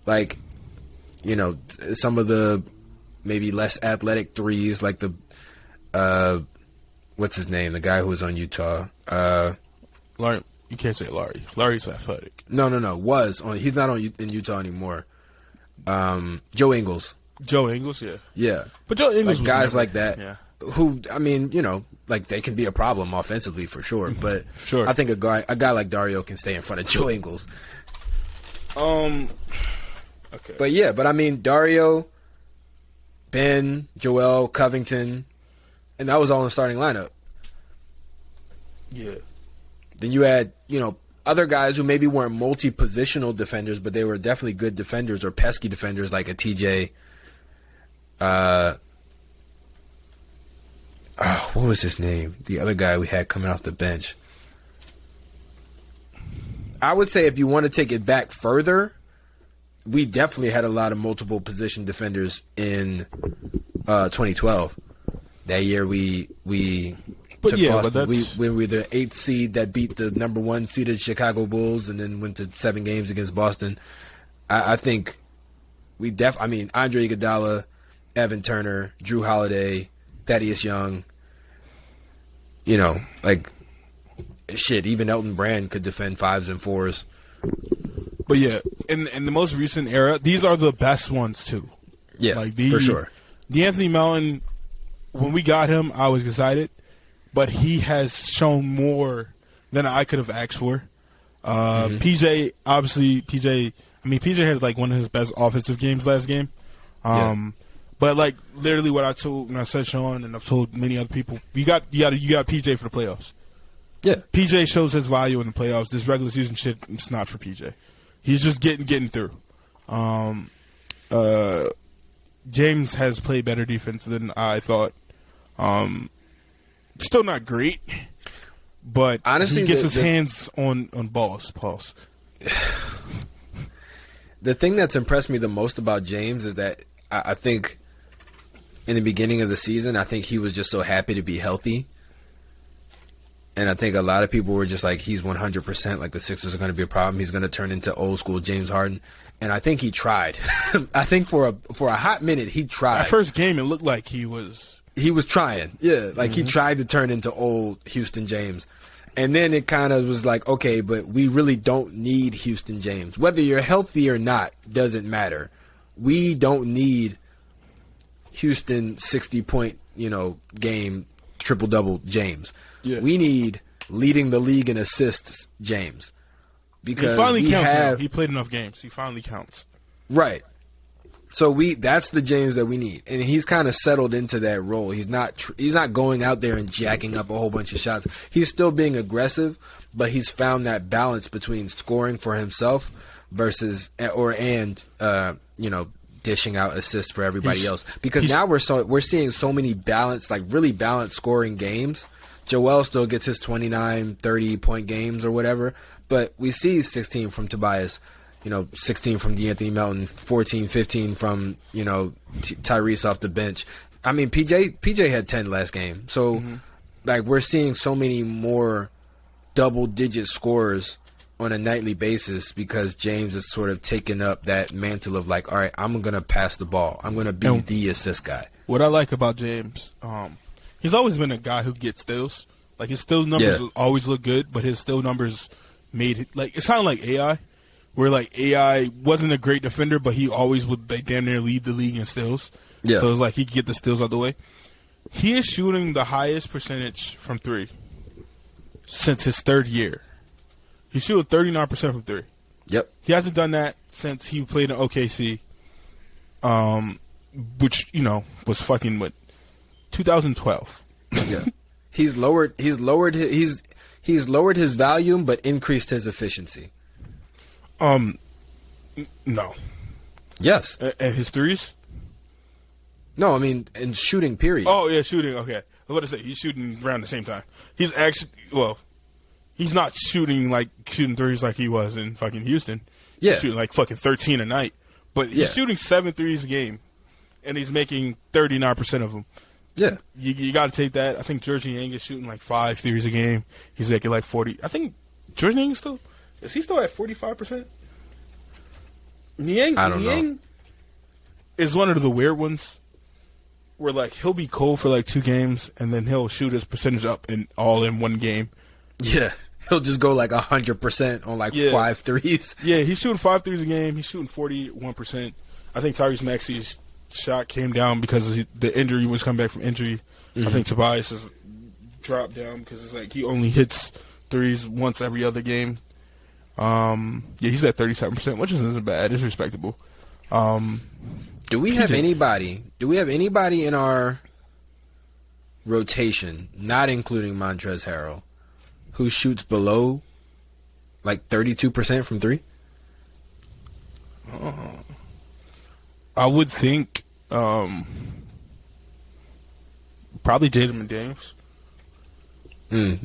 like, some of the maybe less athletic threes, like the what's his name, the guy who was on Utah. Larry, you can't say Larry. Larry's athletic. No. He's not in Utah anymore. Joe Ingles. Joe Ingles, yeah. Yeah. But Joe Ingles was guys never, like that, yeah. who, I mean, like they can be a problem offensively for sure, but sure. I think a guy like Dario can stay in front of Joe Ingles. Okay. But I mean, Dario, Ben, Joel, Covington, and that was all in the starting lineup. Yeah. Then you had, other guys who maybe weren't multi-positional defenders, but they were definitely good defenders or pesky defenders, like a TJ. What was his name? The other guy we had coming off the bench. I would say if you want to take it back further, we definitely had a lot of multiple position defenders in 2012. That year we took Boston. We were the 8th seed that beat the number 1 seeded Chicago Bulls and then went to 7 games against Boston. I think we Andre Iguodala, Evan Turner, Drew Holiday, Thaddeus Young. Even Elton Brand could defend 5s and 4s. But yeah, in the most recent era, these are the best ones too. Yeah, for sure. D'Anthony Melton, when we got him, I was excited, but he has shown more than I could have asked for. PJ had like one of his best offensive games last game. But like literally what I told when I said Sean and I've told many other people, you got PJ for the playoffs. Yeah, PJ shows his value in the playoffs. This regular season shit, it's not for PJ. He's just getting through. James has played better defense than I thought. Still not great, but honestly, he gets his hands on balls. Pulse. The thing that's impressed me the most about James is that I think in the beginning of the season, I think he was just so happy to be healthy. And I think a lot of people were just like, he's 100%, like the Sixers are going to be a problem. He's going to turn into old school James Harden. And I think he tried. I think for a hot minute, he tried. That first game, it looked like he was trying. Yeah, like he tried to turn into old Houston James. And then it kind of was like, okay, but we really don't need Houston James. Whether you're healthy or not doesn't matter. We don't need Houston 60-point, game, triple-double James. Yeah. We need leading the league in assists James. Because he finally counts. He played enough games. He finally counts. Right. So that's the James that we need, and he's kind of settled into that role. He's not going out there and jacking up a whole bunch of shots. He's still being aggressive, but he's found that balance between scoring for himself versus dishing out assists for everybody else. Because now we're seeing so many balanced, like really balanced scoring games. Joel still gets his 29, 30-point games or whatever, but we see 16 from Tobias, 16 from D'Anthony Melton, 14, 15 from, Tyrese off the bench. I mean, PJ had 10 last game. So, like, we're seeing so many more double-digit scores on a nightly basis because James is sort of taking up that mantle of, like, all right, I'm going to pass the ball. I'm going to be the assist guy. What I like about James, he's always been a guy who gets steals. Like, his steal numbers always look good, but his steal numbers it's kind of like AI, where, like, AI wasn't a great defender, but he always would damn near lead the league in steals. Yeah. So it's like he could get the steals out the way. He is shooting the highest percentage from 3 since his 3rd year. He's shooting 39% from three. Yep. He hasn't done that since he played in OKC, which was fucking 2012. Yeah. He's lowered his volume but increased his efficiency. No. Yes. And his threes? No, I mean in shooting period. Oh yeah, shooting. Okay, I was about to say he's shooting around the same time. He's actually he's not shooting threes like he was in fucking Houston. Yeah, he's shooting like fucking 13 a night, but he's shooting 7 threes a game, and he's making 39% of them. Yeah, you got to take that. I think George Niang is shooting like 5 threes a game. He's making like 40. I think George Niang is he still at 45%? I don't know. Is one of the weird ones where like he'll be cold for like 2 games and then he'll shoot his percentage up all in one game. Yeah, he'll just go like 100% on 5 threes. Yeah, he's shooting 5 threes a game. He's shooting 41%. I think Tyrese Maxey's shot came down because the injury was coming back from injury. Mm-hmm. I think Tobias has dropped down because it's like he only hits threes once every other game. He's at 37%, which isn't bad. It's respectable. Do we have anybody in our rotation, not including Montrezl Harrell, who shoots below 32% from three? I would think probably Jaden McDaniels.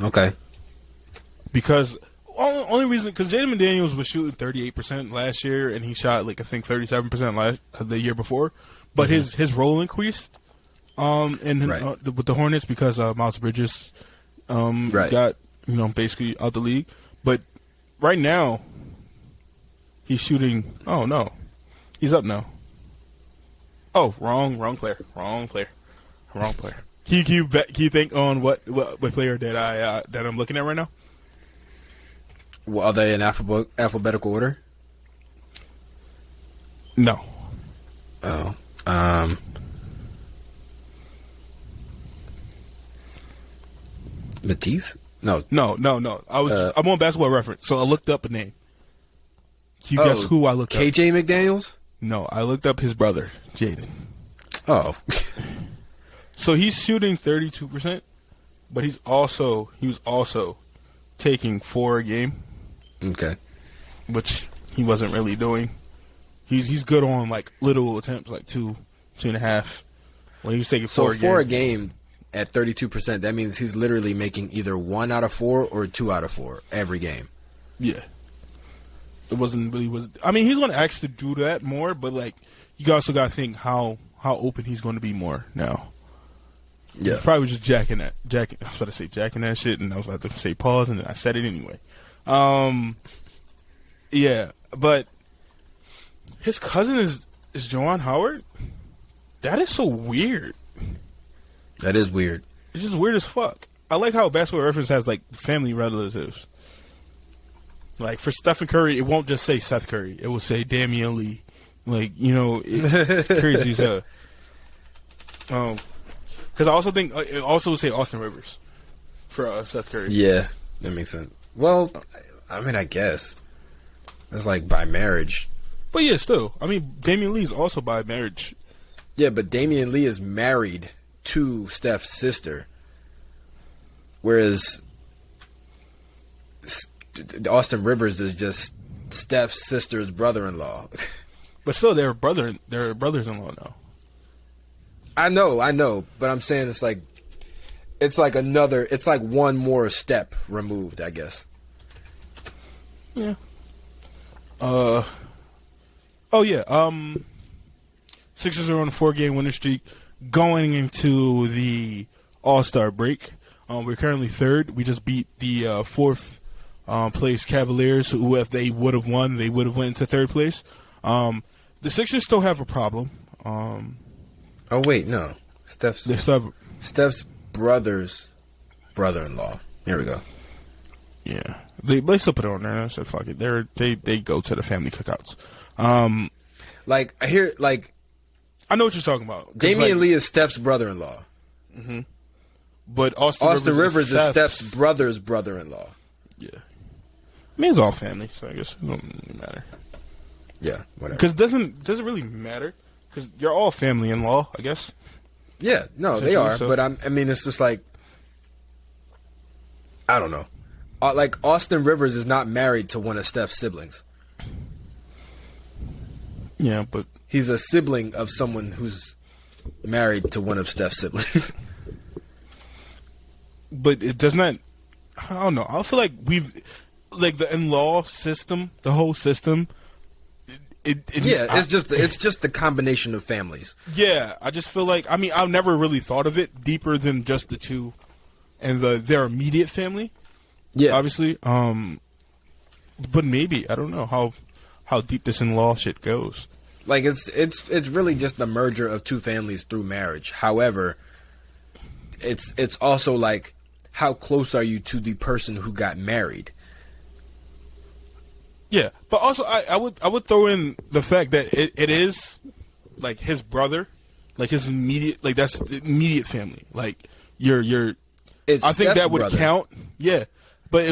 Okay. Because only reason because Jaden McDaniels was shooting 38% last year, and he shot I think 37% the year before. But his role increased with the Hornets because Miles Bridges got basically out the league. But right now he's shooting. Oh no, he's up now. Oh, wrong player. Can you think on what player that I'm looking at right now? Well, are they in alphabetical order? No. Oh. Matisse? No. I'm on Basketball Reference, so I looked up a name. Can you guess who I looked up? KJ McDaniels? No, I looked up his brother, Jaden. Oh. So he's shooting 32%, but he was also taking 4 a game. Okay. Which he wasn't really doing. He's good on little attempts, 2.5. When he was taking 4 a game. So 4 a game at 32%, that means he's literally making either 1 out of 4 or 2 out of 4 every game. Yeah. It wasn't really I mean, he's going to actually do that more, but you also got to think how open he's going to be more now. Yeah. He probably was just jacking that shit, and I was about to say pause, and I said it anyway. Yeah, but his cousin is Juwan Howard. That is so weird. That is weird. It's just weird as fuck. I like how Basketball Reference has family relatives. For Stephen Curry, it won't just say Seth Curry. It will say Damian Lee. It's crazy as hell. Because I also think it also would say Austin Rivers for Seth Curry. Yeah, that makes sense. Well, I mean, I guess it's by marriage. But yeah, still, I mean, Damian Lee is also by marriage. Yeah, but Damian Lee is married to Steph's sister, whereas Austin Rivers is just Steph's sister's brother-in-law. But still, they're brothers-in-law now. I know, but I'm saying it's one more step removed, I guess. Yeah. Oh yeah. Sixers are on a 4-game winning streak going into the All-Star break. We're currently 3rd. We just beat the 4th place Cavaliers, who if they would have won, they would have went into 3rd place. The Sixers still have a problem. Oh wait, no. Steph's brother's brother-in-law. Here we go. Yeah, they still put it on there. I said, "Fuck it." They go to the family cookouts. I know what you're talking about. Damian Lee is Steph's brother-in-law. Mm-hmm. But Austin Rivers is Steph's brother's brother-in-law. Yeah. I mean, it's all family, so I guess it don't really matter. Yeah, whatever. Because it doesn't really matter. Because you're all family-in-law, I guess. Yeah, no, they are. So. But I mean, it's just like, I don't know. Like, Austin Rivers is not married to one of Steph's siblings. Yeah, but he's a sibling of someone who's married to one of Steph's siblings. But it does not. I don't know. I feel like like the in-law system, the whole system. It's just the combination of families. Yeah, I just feel like, I mean, I've never really thought of it deeper than just the two and their immediate family. Yeah, obviously. But maybe I don't know how deep this in-law shit goes. Like it's really just the merger of two families through marriage. However, it's also like, how close are you to the person who got married? Yeah, but also I would throw in the fact that it is like his brother, like his immediate, like that's the immediate family. Like your it's I think Steph's that would brother. count. Yeah, but it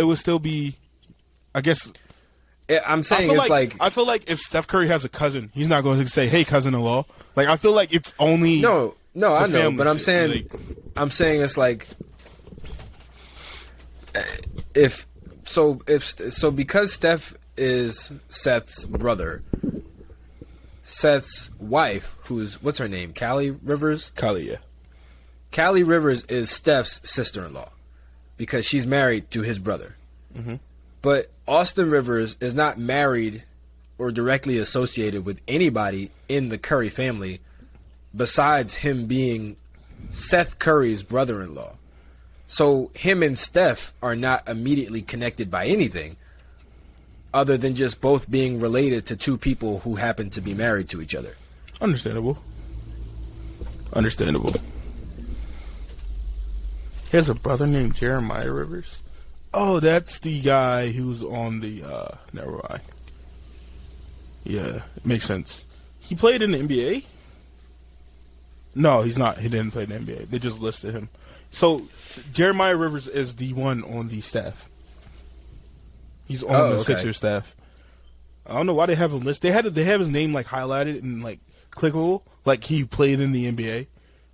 would still be, I guess. I'm saying it's like I feel like if Steph Curry has a cousin, he's not going to say, "Hey, cousin-in-law." Like I feel like it's only no, I know, but I'm shit. saying it's like because Steph is Seth's brother, Seth's wife, what's her name, Callie Rivers? Callie, yeah. Callie Rivers is Steph's sister-in-law because she's married to his brother. Mm-hmm. But Austin Rivers is not married or directly associated with anybody in the Curry family besides him being Seth Curry's brother-in-law. So him and Steph are not immediately connected by anything other than just both being related to two people who happen to be married to each other. Understandable. He has a brother named Jeremiah Rivers. Oh, that's the guy who's on the never mind. Yeah, it makes sense. He played in the NBA? No, he's not. He didn't play in the NBA. They just listed him. So Jeremiah Rivers is the one on the staff. He's on the Sixers staff. I don't know why they have him listed. They have his name like highlighted and like clickable, like he played in the NBA.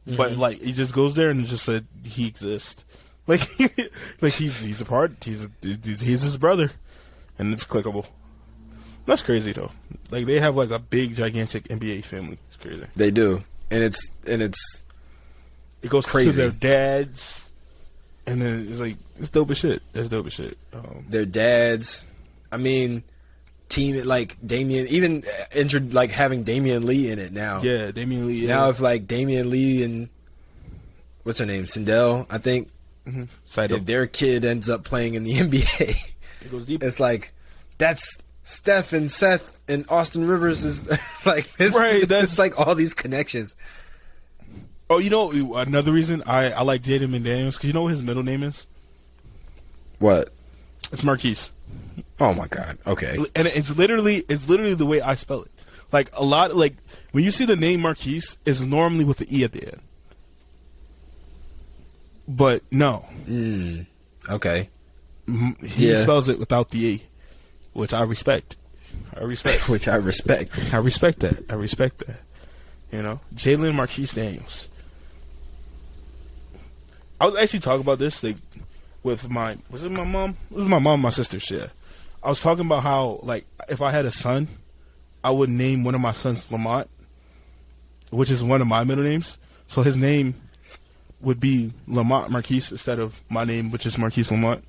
Mm-hmm. But like he just goes there and it just said he exists. Like he's a part. He's his brother, and it's clickable. That's crazy though. Like they have like a big gigantic NBA family. It's crazy. They do, and it goes crazy. To their dads, and then it's like it's dope as shit. It's dope as shit. Their dads. I mean, team like Damian, even entered like having Damian Lee in it now. Yeah, Damian Lee. Now if like Damian Lee and what's her name, Sindel, I think. Mm-hmm. If their kid ends up playing in the NBA, it goes deep. It's like that's Steph and Seth and Austin Rivers is like right. It's like all these connections. Oh, you know another reason I like Jaden McDaniels, because you know what his middle name is? What? It's Marquise. Oh my god. Okay. And it's literally the way I spell it. Like a lot, like when you see the name Marquise, it's normally with the E at the end. But no. Okay. He spells it without the E, which I respect. Which I respect. I respect that. You know, Jalen Marquise Daniels. I was actually talking about this like with my mom? It was my mom, my sister. Shit. I was talking about how like if I had a son, I would name one of my sons Lamont, which is one of my middle names. So his name would be Lamont Marquise instead of my name, which is Marquise Lamont.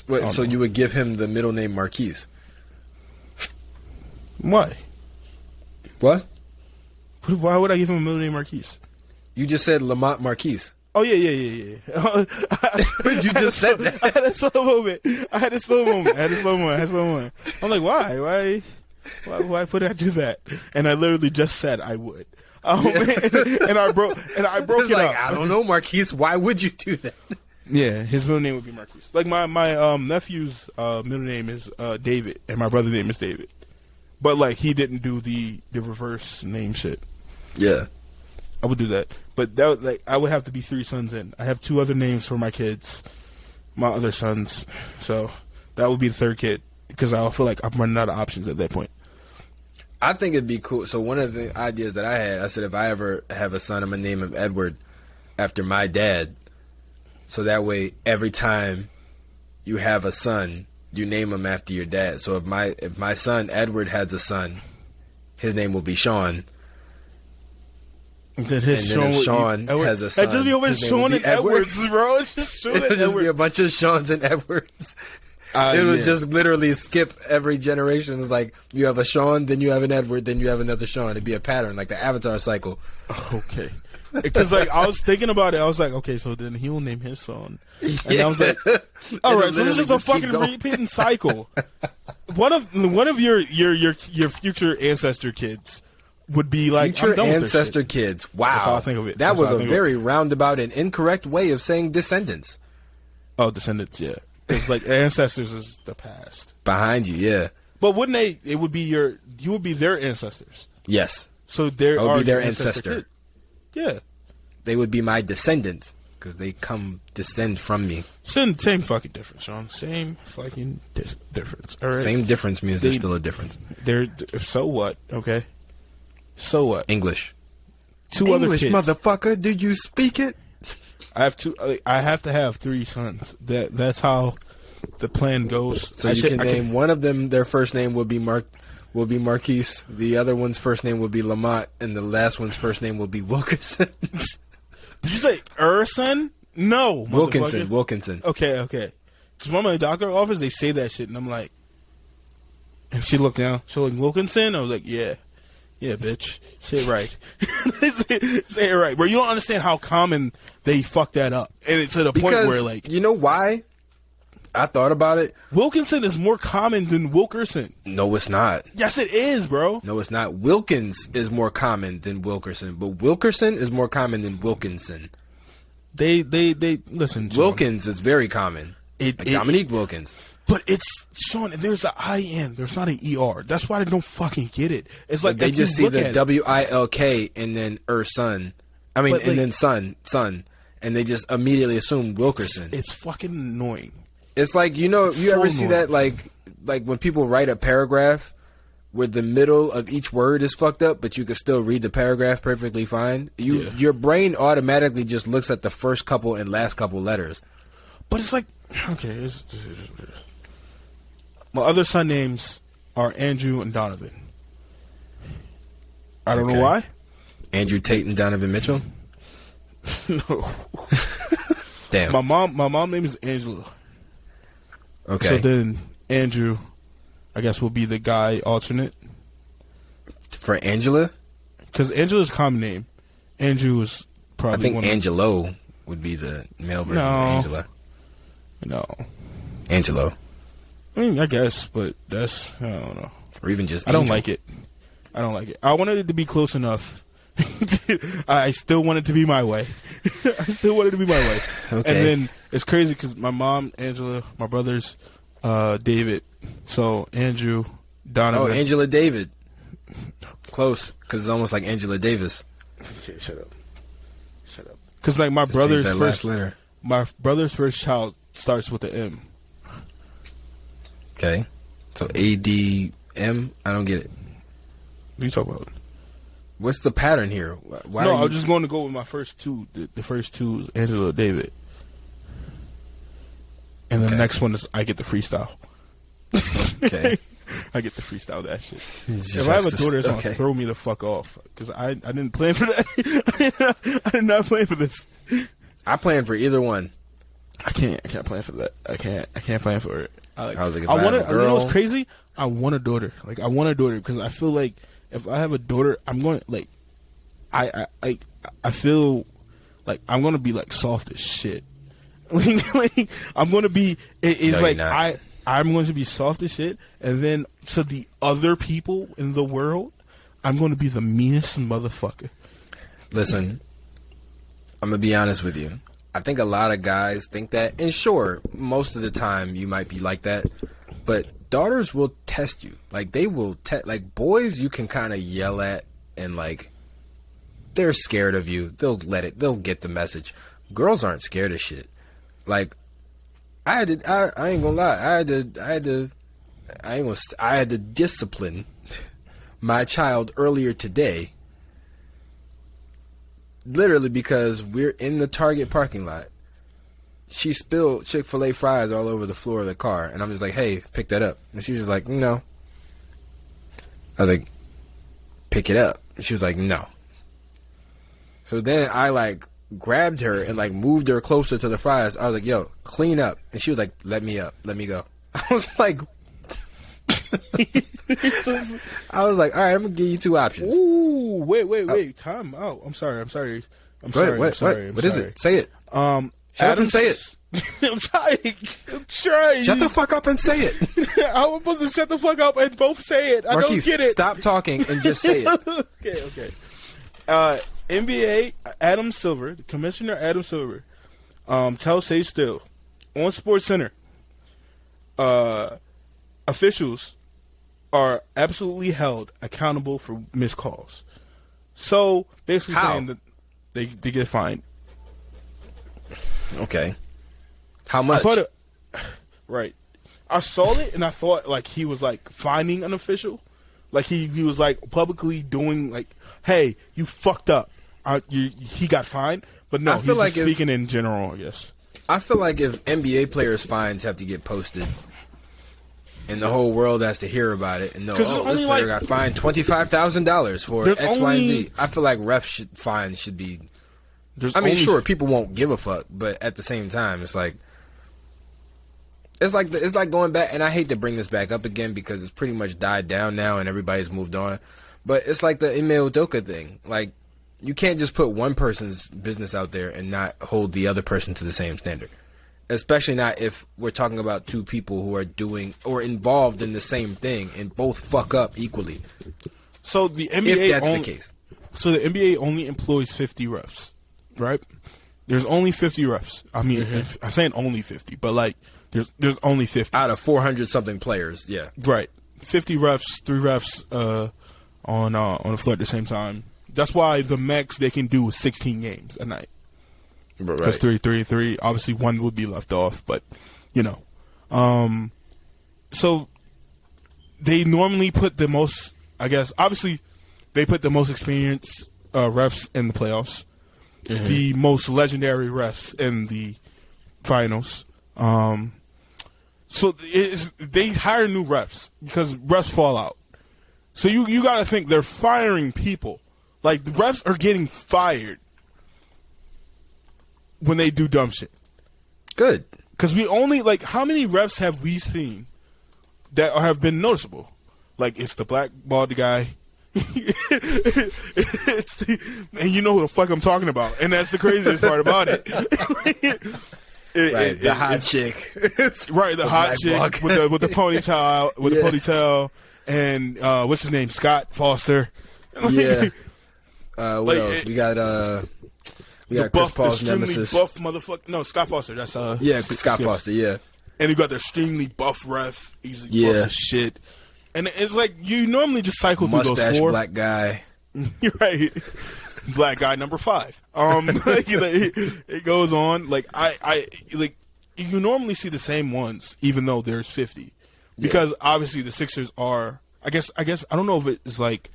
Wait, so you would give him the middle name Marquise? Why? What? Why would I give him a middle name Marquise? You just said Lamont Marquise. Oh, yeah. You just said that. I had a slow moment. I'm like, why? Why would I do that? And I literally just said I would. And I broke it like, up. I don't know, Marquise. Why would you do that? Yeah, his middle name would be Marquise. Like my nephew's middle name is David, and my brother's name is David. But like he didn't do the reverse name shit. Yeah, I would do that. But that would, like I would have to be 3 sons in. I have 2 other names for my kids, my other sons. So That would be the third kid because I feel like I'm running out of options at that point. I think it'd be cool. So one of the ideas that I had, I said if I ever have a son, I'm gonna name him Edward after my dad. So that way, every time you have a son, you name him after your dad. So if my son Edward has a son, his name will be Sean. Then if Sean has a son, that just be always Sean and Edwards, bro. It's just Sean and Edwards. It'll just be a bunch of Seans and Edwards. It would just literally skip every generation. It's like you have a Sean, then you have an Edward, then you have another Sean. It'd be a pattern, like the Avatar cycle. Okay. Because like I was thinking about it, I was like, okay, so then he will name his son, and I was like, all right, so this is a fucking repeating cycle. One of your future ancestor kids would be like future ancestor kids. Wow, that's how I think of it. That was a very roundabout and incorrect way of saying descendants. Oh, descendants, yeah. It's like ancestors is the past behind you, yeah. But wouldn't they? It would be you would be their ancestors. Yes. So there would are be their ancestor. Yeah. They would be my descendants because they descend from me. Same fucking difference, Sean. Same fucking difference. All right. Same difference means there's still a difference. So what? Okay. So what? English. Two other kids. English, motherfucker. Did you speak it? I have two. I have to have 3 sons. That's how the plan goes. So you can name one of them. Their first name will be Marquise. The other one's first name will be Lamont, and the last one's first name will be Wilkerson. Did you say son? No, Wilkinson. Okay. Because when I'm in the doctor's office, they say that shit, and I'm like, and she looked down. She like Wilkinson. I was like, yeah, bitch, say it right. say it right. Where you don't understand how common they fuck that up, and it's to the point where like, you know why? I thought about it. Wilkinson is more common than Wilkerson. No, it's not. Yes, it is, bro. No, it's not. Wilkins is more common than Wilkerson, but Wilkerson is more common than Wilkinson. They listen. Sean. Wilkins is very common. Dominique Wilkins. But it's Sean. There's an IN. There's not an ER. That's why they don't fucking get it. It's like they just see the WILK and then son. I mean, and then son, and they just immediately assume Wilkerson. It's fucking annoying. It's like, you ever see that, like when people write a paragraph where the middle of each word is fucked up, but you can still read the paragraph perfectly fine? Your brain automatically just looks at the first couple and last couple letters. But it's like, okay. My other son names are Andrew and Donovan. I don't know why. Andrew Tate and Donovan Mitchell? No. Damn. My mom name is Angela. Okay. So then Andrew, I guess, will be the guy alternate. For Angela? Because Angela's a common name. Andrew is probably I think Angelo would be the male version of Angela. No. Angelo. I mean, I guess, but that's, I don't know. Or even just Angel. I don't like it. I wanted it to be close enough. I still want it to be my way. Okay. And then it's crazy because my mom, Angela, my brothers, David. So Andrew, Donovan. Oh, Angela David. Close, because it's almost like Angela Davis. Okay, shut up. Because like my brother's first child starts with the M. Okay, so ADM. I don't get it. What are you talking about? What's the pattern here? Why I was just going to go with my first two. The first two is Angela David. And then the next one is I get the freestyle. Okay. I get to freestyle that shit. If I have a daughter, it's going to throw me the fuck off. Because I didn't plan for that. I did not plan for this. I planned for either one. I can't plan for that. I can't plan for it. I was like, if I want a girl, you know what's crazy? I want a daughter. Like, I want a daughter because I feel like if I have a daughter, I'm going to, like, I feel like I'm going to be, like, soft as shit. Like, I'm going to be, it's like, I'm going to be soft as shit, and then to the other people in the world, I'm going to be the meanest motherfucker. Listen, I'm going to be honest with you. I think a lot of guys think that, and sure, most of the time you might be like that, but daughters will test you. Like, they will like, boys you can kind of yell at, and, like, they're scared of you. They'll get the message. Girls aren't scared of shit. Like, I ain't gonna lie. I had to discipline my child earlier today. Literally because we're in the Target parking lot. She spilled Chick-fil-A fries all over the floor of the car, and I'm just like, "Hey, pick that up." And she was just like, "No." I was like, "Pick it up." And she was like, "No." So then I like grabbed her and like moved her closer to the fries. I was like, "Yo, clean up." And she was like, "Let me up. Let me go." I was like, "All right, I'm gonna give you two options." Ooh, wait, time out. I'm sorry. What is it? Say it. Shut up and say it. I'm trying. Shut the fuck up and say it. I was supposed to shut the fuck up and both say it. I Marquise, don't get it. Stop talking and just say it. Okay. NBA Adam Silver, the Commissioner Adam Silver, tells Say Still on Sports Center, officials are absolutely held accountable for missed calls. So basically saying that they get fined. Okay. How much? Right. I saw it and I thought like he was like fining an official, like he was like publicly doing like, "Hey, you fucked up." He got fined, but no, he's like just speaking in general. Yes. I feel like if NBA players' fines have to get posted, and the whole world has to hear about it and know, this player got fined $25,000 for X, Y, and Z. I feel like fines should be. Sure, people won't give a fuck, but at the same time, it's like going back, and I hate to bring this back up again because it's pretty much died down now and everybody's moved on. But it's like the Ime Udoka thing. Like, you can't just put one person's business out there and not hold the other person to the same standard. Especially not if we're talking about two people who are doing or involved in the same thing and both fuck up equally. So the NBA, if that's the case. So the NBA only employs 50 refs. Right? There's only 50 refs. I mean, I'm saying only 50, but like there's only 50 out of 400 something players. Yeah, right. 50 refs, 3 refs on the floor at the same time. That's why the max they can do is 16 games a night. Because 3, obviously one would be left off, but you know, so they normally put the most. I guess obviously they put the most experienced refs in the playoffs. The most legendary refs in the finals. So they hire new refs because refs fall out. So you got to think they're firing people. Like, the refs are getting fired when they do dumb shit. Good. Because we only, like, how many refs have we seen that have been noticeable? Like, it's the black bald guy. And you know who the fuck I'm talking about, and that's the craziest part about it. The hot chick, right? The hot chick with the ponytail, the ponytail, and what's his name? Scott Foster. Yeah. What else? We got Chris Paul's nemesis. Buff motherfucker. No, Scott Foster. That's Scott Foster. Yeah. And you got the extremely buff ref. He's buff as shit. And it's like you normally just cycle through those 4. Mustache black guy. You're right. Black guy number 5. It goes on. Like I like you normally see the same ones, even though there's 50, because obviously the Sixers are. I guess I don't know if it's like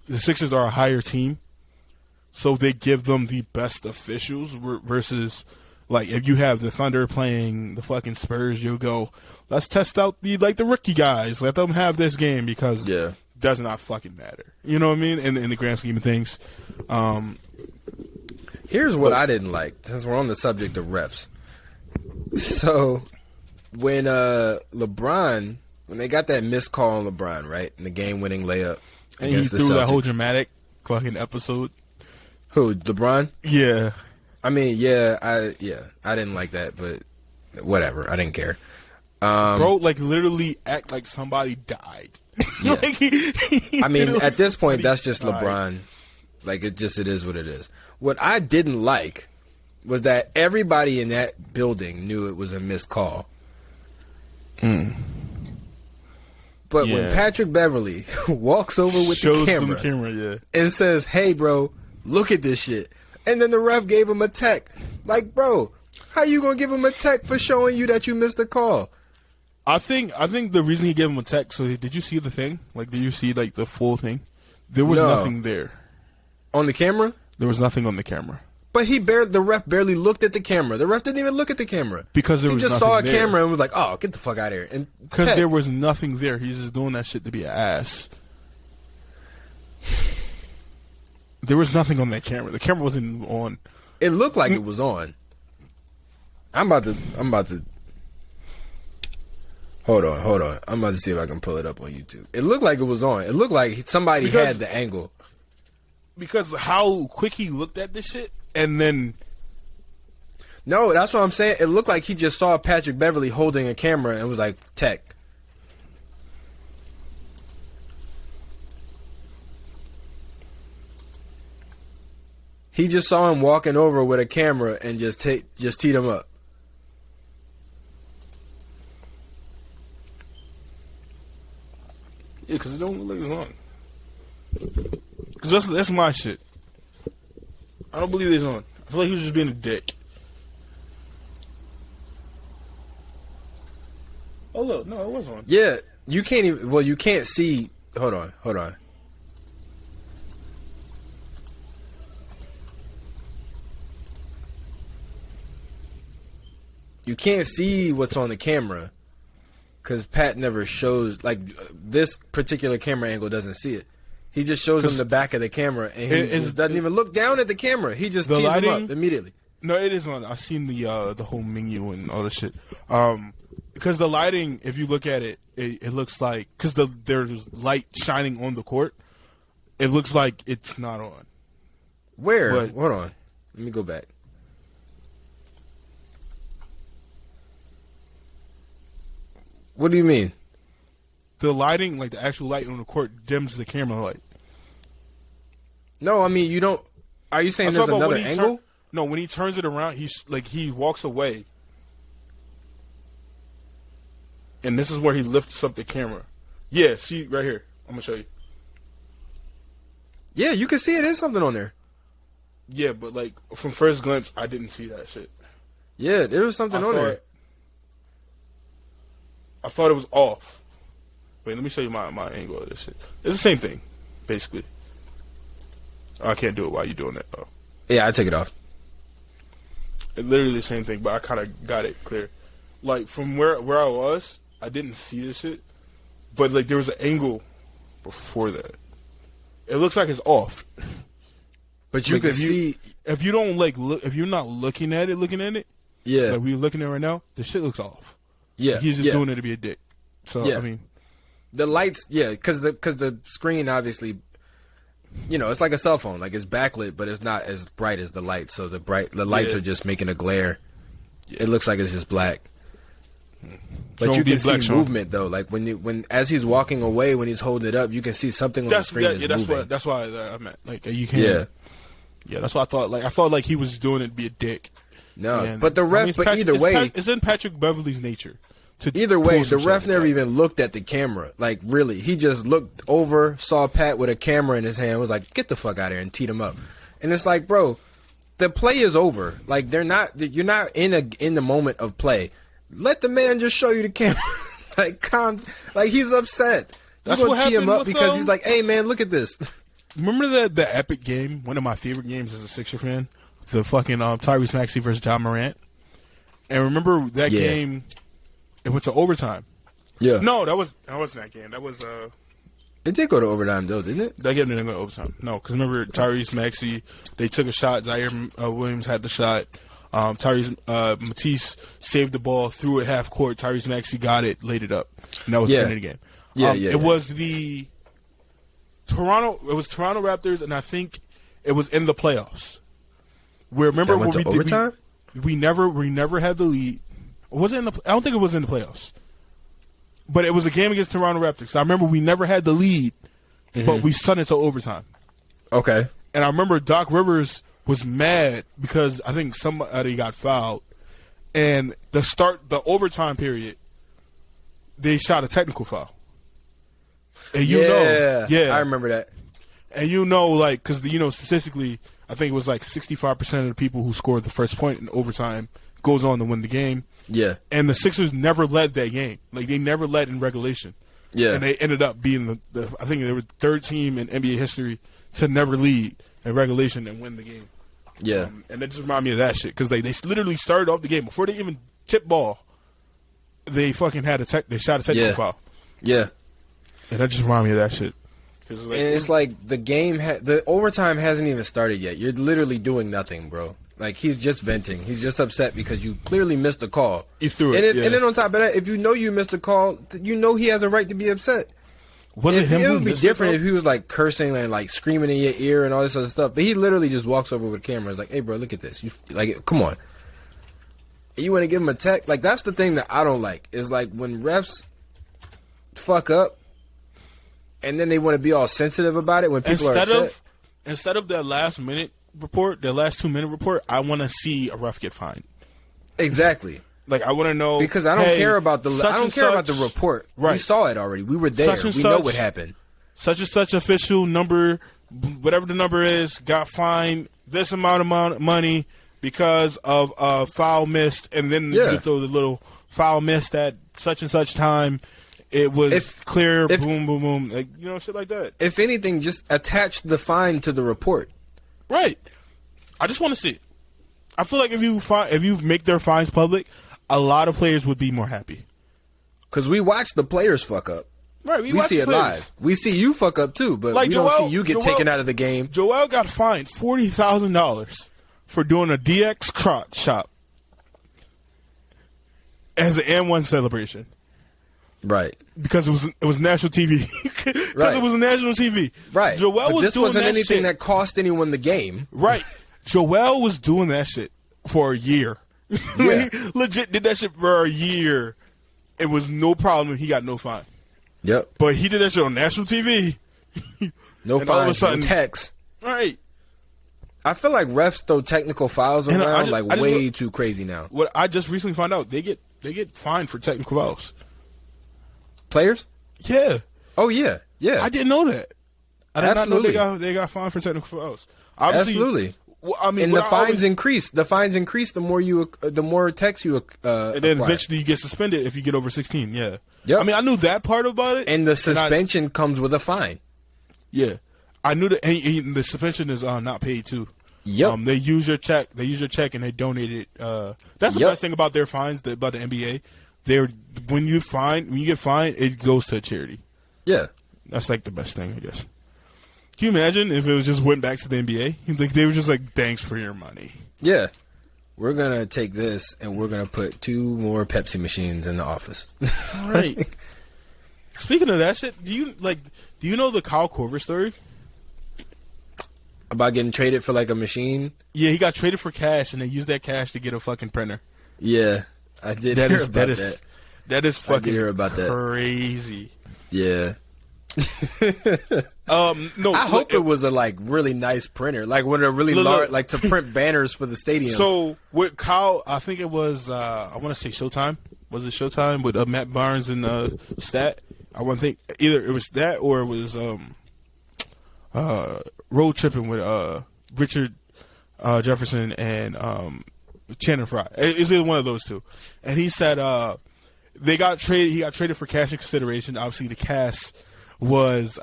the Sixers are a higher team, so they give them the best officials versus. Like, if you have the Thunder playing the fucking Spurs, you'll go, let's test out the rookie guys. Let them have this game because it does not fucking matter. You know what I mean? In the grand scheme of things. Here's what I didn't like, since we're on the subject of refs. So, when LeBron, when they got that missed call on LeBron, right? In the game-winning layup and he threw that whole dramatic fucking episode. Who, LeBron? Yeah. I mean, I didn't like that, but whatever. I didn't care. Bro, like, literally act like somebody died. Yeah. I mean, at this point, that's just LeBron. Like, it is what it is. What I didn't like was that everybody in that building knew it was a missed call. But when Patrick Beverly walks over with the camera and says, "Hey, bro, look at this shit," and then the ref gave him a tech. Like, bro, How you gonna give him a tech for showing you that you missed a call? I think the reason he gave him a text. So did you see the thing? Like, did you see like the full thing? There was nothing there on the camera. There was nothing on the camera. But the ref barely looked at the camera. The ref didn't even look at the camera because he just saw a camera and was like, "Oh, get the fuck out of here!" And because there was nothing there, he's just doing that shit to be an ass. There was nothing on that camera. The camera wasn't on. It looked like it was on. I'm about to. Hold on. I'm about to see if I can pull it up on YouTube. It looked like it was on. It looked like somebody had the angle. Because how quick he looked at this shit, and then... No, that's what I'm saying. It looked like he just saw Patrick Beverley holding a camera and was like, tech. He just saw him walking over with a camera and just teed him up. Yeah, because it don't look like it's on. Because that's my shit. I don't believe it's on. I feel like he was just being a dick. Oh, look. No, it was on. Yeah, you can't even... Well, you can't see... Hold on. You can't see what's on the camera because Pat never shows... Like, this particular camera angle doesn't see it. He just shows him the back of the camera, and he just doesn't even look down at the camera. He just tees him up immediately. No, it is on. I've seen the whole menu and all the shit. Because the lighting, if you look at it, it looks like... Because there's light shining on the court, it looks like it's not on. Where? Hold on. Let me go back. What do you mean? The lighting, like the actual light on the court, dims the camera light. No, I mean, you don't... Are you saying there's another angle? No, when he turns it around, he walks away. And this is where he lifts up the camera. Yeah, see, right here. I'm going to show you. Yeah, you can see it is something on there. Yeah, but like, from first glimpse, I didn't see that shit. Yeah, there was something on there. I thought it was off. Wait, let me show you my angle of this shit. It's the same thing, basically. I can't do it while you're doing that, though. Yeah, I take it off. It's literally the same thing, but I kind of got it clear. Like, from where I was, I didn't see this shit, but, like, there was an angle before that. It looks like it's off. But you can see... If you don't, like, look... If you're not looking at it... Yeah. Like, we're looking at it right now, the shit looks off. Yeah. He's just doing it to be a dick. So, yeah. I mean... The lights, yeah, because the screen obviously, you know, it's like a cell phone. Like, it's backlit, but it's not as bright as the lights. So the lights are just making a glare. Yeah. It looks like it's just black. But you can see movement though. Like when as he's walking away, when he's holding it up, you can see something on the screen is moving. That's why I meant. Like you can. Yeah, that's what I thought. Like I thought like he was doing it to be a dick. No, and, but the ref. But either way, it's in Patrick Beverley's nature. Either way, the ref never even looked at the camera. Like, really. He just looked over, saw Pat with a camera in his hand, was like, get the fuck out of here, and teed him up. And it's like, bro, the play is over. Like, you're not in the moment of play. Let the man just show you the camera. Like, he's upset. That's You're what gonna tee him up with, because he's like, hey, man, look at this. Remember the epic game, one of my favorite games as a Sixer fan? The fucking Tyrese Maxey versus John Morant? And remember that game... It went to overtime. Yeah. No, that wasn't that game. That was It did go to overtime though, didn't it? That game didn't go to overtime. No, because remember Tyrese Maxey, they took a shot. Zaire Williams had the shot. Tyrese Matisse saved the ball, threw it half court. Tyrese Maxey got it, laid it up, and that was the end of the game. It was the Toronto. It was Toronto Raptors, and I think it was in the playoffs. Where remember when we overtime? We never had the lead. Was it in the? I don't think it was in the playoffs, but it was a game against Toronto Raptors. I remember we never had the lead, but we sent it to overtime. Okay. And I remember Doc Rivers was mad because I think somebody got fouled, and the overtime period, they shot a technical foul. And I remember that. And like, because statistically, I think it was like 65% of the people who scored the first point in overtime goes on to win the game. Yeah. And the Sixers never led that game. Like, they never led in regulation. Yeah. And they ended up being I think they were the third team in NBA history to never lead in regulation and win the game. Yeah. And that just reminded me of that shit because they literally started off the game before they even tipped ball. They fucking had they shot a technical foul. Yeah. And that just reminded me of that shit. And it's like the game, the overtime hasn't even started yet. You're literally doing nothing, bro. Like, he's just venting. He's just upset because you clearly missed a call. You threw it, and then on top of that, if you know you missed a call, you know he has a right to be upset. Was it him? It would be different if he was like cursing and like screaming in your ear and all this other stuff. But he literally just walks over with a camera. It's like, hey, bro, look at this. You like, come on. You want to give him a tech? Like, that's the thing that I don't like. Is like when refs fuck up, and then they want to be all sensitive about it when people are upset. Instead of that last 2 minute report, I want to see a ref get fined. Exactly. Like, I want to know, because I don't care about the about the report. Right. We saw it already. We were there. We know what happened. Such and such official number, whatever the number is, got fined this amount of money because of a foul missed, and then you throw the little foul missed at such and such time. It was clear. Boom, boom, boom. Like, you know, shit like that. If anything, just attach the fine to the report. Right. I just want to see it. I feel like if you make their fines public, a lot of players would be more happy. Because we watch the players fuck up. Right, we see it live. We see you fuck up too, but like we don't see you get taken out of the game. Joel got fined $40,000 for doing a DX crotch shot as an N1 celebration. Right. Because it was national TV. Because it was national TV. Right. Joel but was this doing wasn't that anything shit. that cost anyone the game. Right. Joel was doing that shit for a year. Yeah. He legit did that shit for a year. It was no problem. He got no fine. Yep. But he did that shit on national TV. No and fine. all of a sudden, no text. Right. I feel like refs throw technical fouls around way too crazy now. What I just recently found out, they get fined for technical fouls. Players? Yeah. Oh yeah. Yeah. I didn't know that. I did not know they got fined for technical fouls. Obviously, absolutely. Well, I mean, and the fines increase. The fines increase the more texts you and then eventually you get suspended if you get over 16. Yeah. Yep. I mean, I knew that part about it. And the suspension comes with a fine. Yeah. I knew that. And the suspension is not paid too. Yep. They use your check. They use your check and they donate it. That's the best thing about their fines. About the NBA, when you get fined, it goes to a charity. Yeah. That's like the best thing, I guess. Can you imagine if it was just went back to the NBA? Like they were just like, "Thanks for your money." Yeah, we're gonna take this and we're gonna put 2 more Pepsi machines in the office. Right. Speaking of that shit, do you know the Kyle Korver story about getting traded for like a machine? Yeah, he got traded for cash and they used that cash to get a fucking printer. Yeah, I did. That is fucking. I did hear about that. Crazy. Yeah. No, I hope it was a like really nice printer, like one of the really large, like to print banners for the stadium. So with Kyle, I think it was I want to say Showtime. Was it Showtime with Matt Barnes and Stat? I want to think either it was that or it was Road Tripping with Richard Jefferson and Channing Frye. It's either one of those two. And he said they got traded. He got traded for cash in consideration. Obviously, the cash was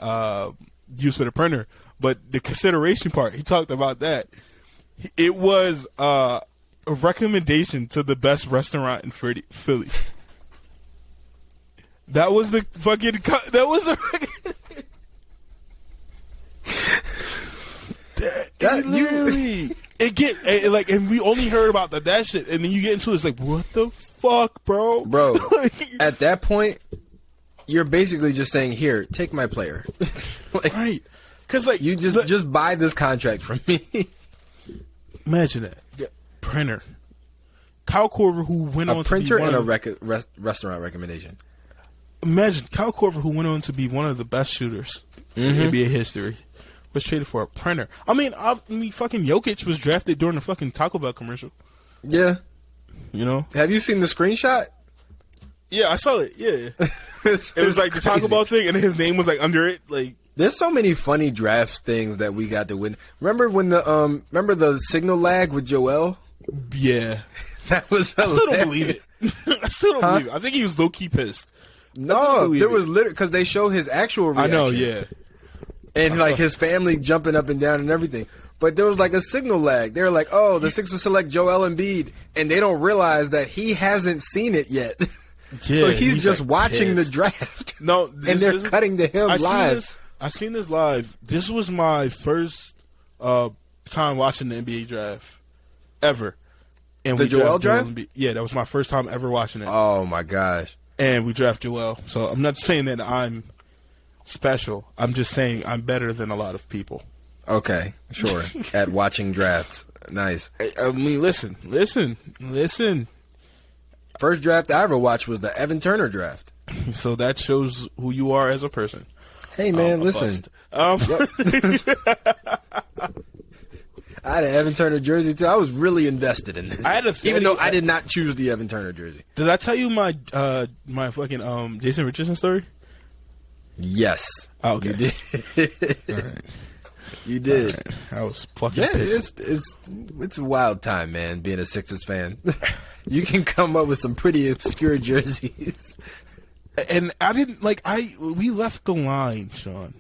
used for the printer, but the consideration part, he talked about that. It was a recommendation to the best restaurant in Philly. That was the fucking. That was the. That literally. And we only heard about that shit, and then you get into it, it's like, what the fuck, bro? Bro, at that point, you're basically just saying, here, take my player. Like, right. Because, like, you just buy this contract from me. Imagine that. Yeah. Printer. Kyle Korver, who went on to be printer and a restaurant recommendation. Imagine Kyle Korver, who went on to be one of the best shooters in NBA history, was traded for a printer. I mean, fucking Jokic was drafted during the fucking Taco Bell commercial. Yeah. You know? Have you seen the screenshot? Yeah, I saw it. Yeah. It was like the Taco Bell thing, and his name was like under it. Like, There's so many funny draft things that we got to win. Remember when the signal lag with Joel? Yeah. That was I hilarious. still don't believe it. I still don't believe it. I think he was low-key pissed. No, there was literally, because they show his actual reaction. I know, yeah. And like his family jumping up and down and everything. But there was like a signal lag. They were like, oh, the Sixers select Joel Embiid. And they don't realize that he hasn't seen it yet. Yeah, so he's just like watching pissed. the draft. No, and they're cutting to him live. I seen this live. This was my first time watching the NBA draft ever. And the Joel draft? Yeah, that was my first time ever watching it. Oh, my gosh. And we draft Joel. So I'm not saying that I'm special. I'm just saying I'm better than a lot of people. Okay, sure. At watching drafts. Nice. I mean, listen. First draft I ever watched was the Evan Turner draft. So that shows who you are as a person. Hey, man, listen. I had an Evan Turner jersey, too. I was really invested in this. Even though I did not choose the Evan Turner jersey. Did I tell you my my fucking Jason Richardson story? Yes. Oh, okay. You did. All right. You did. Right. I was fucking pissed. It's a wild time, man, being a Sixers fan. You can come up with some pretty obscure jerseys. And I didn't we left the line, Sean.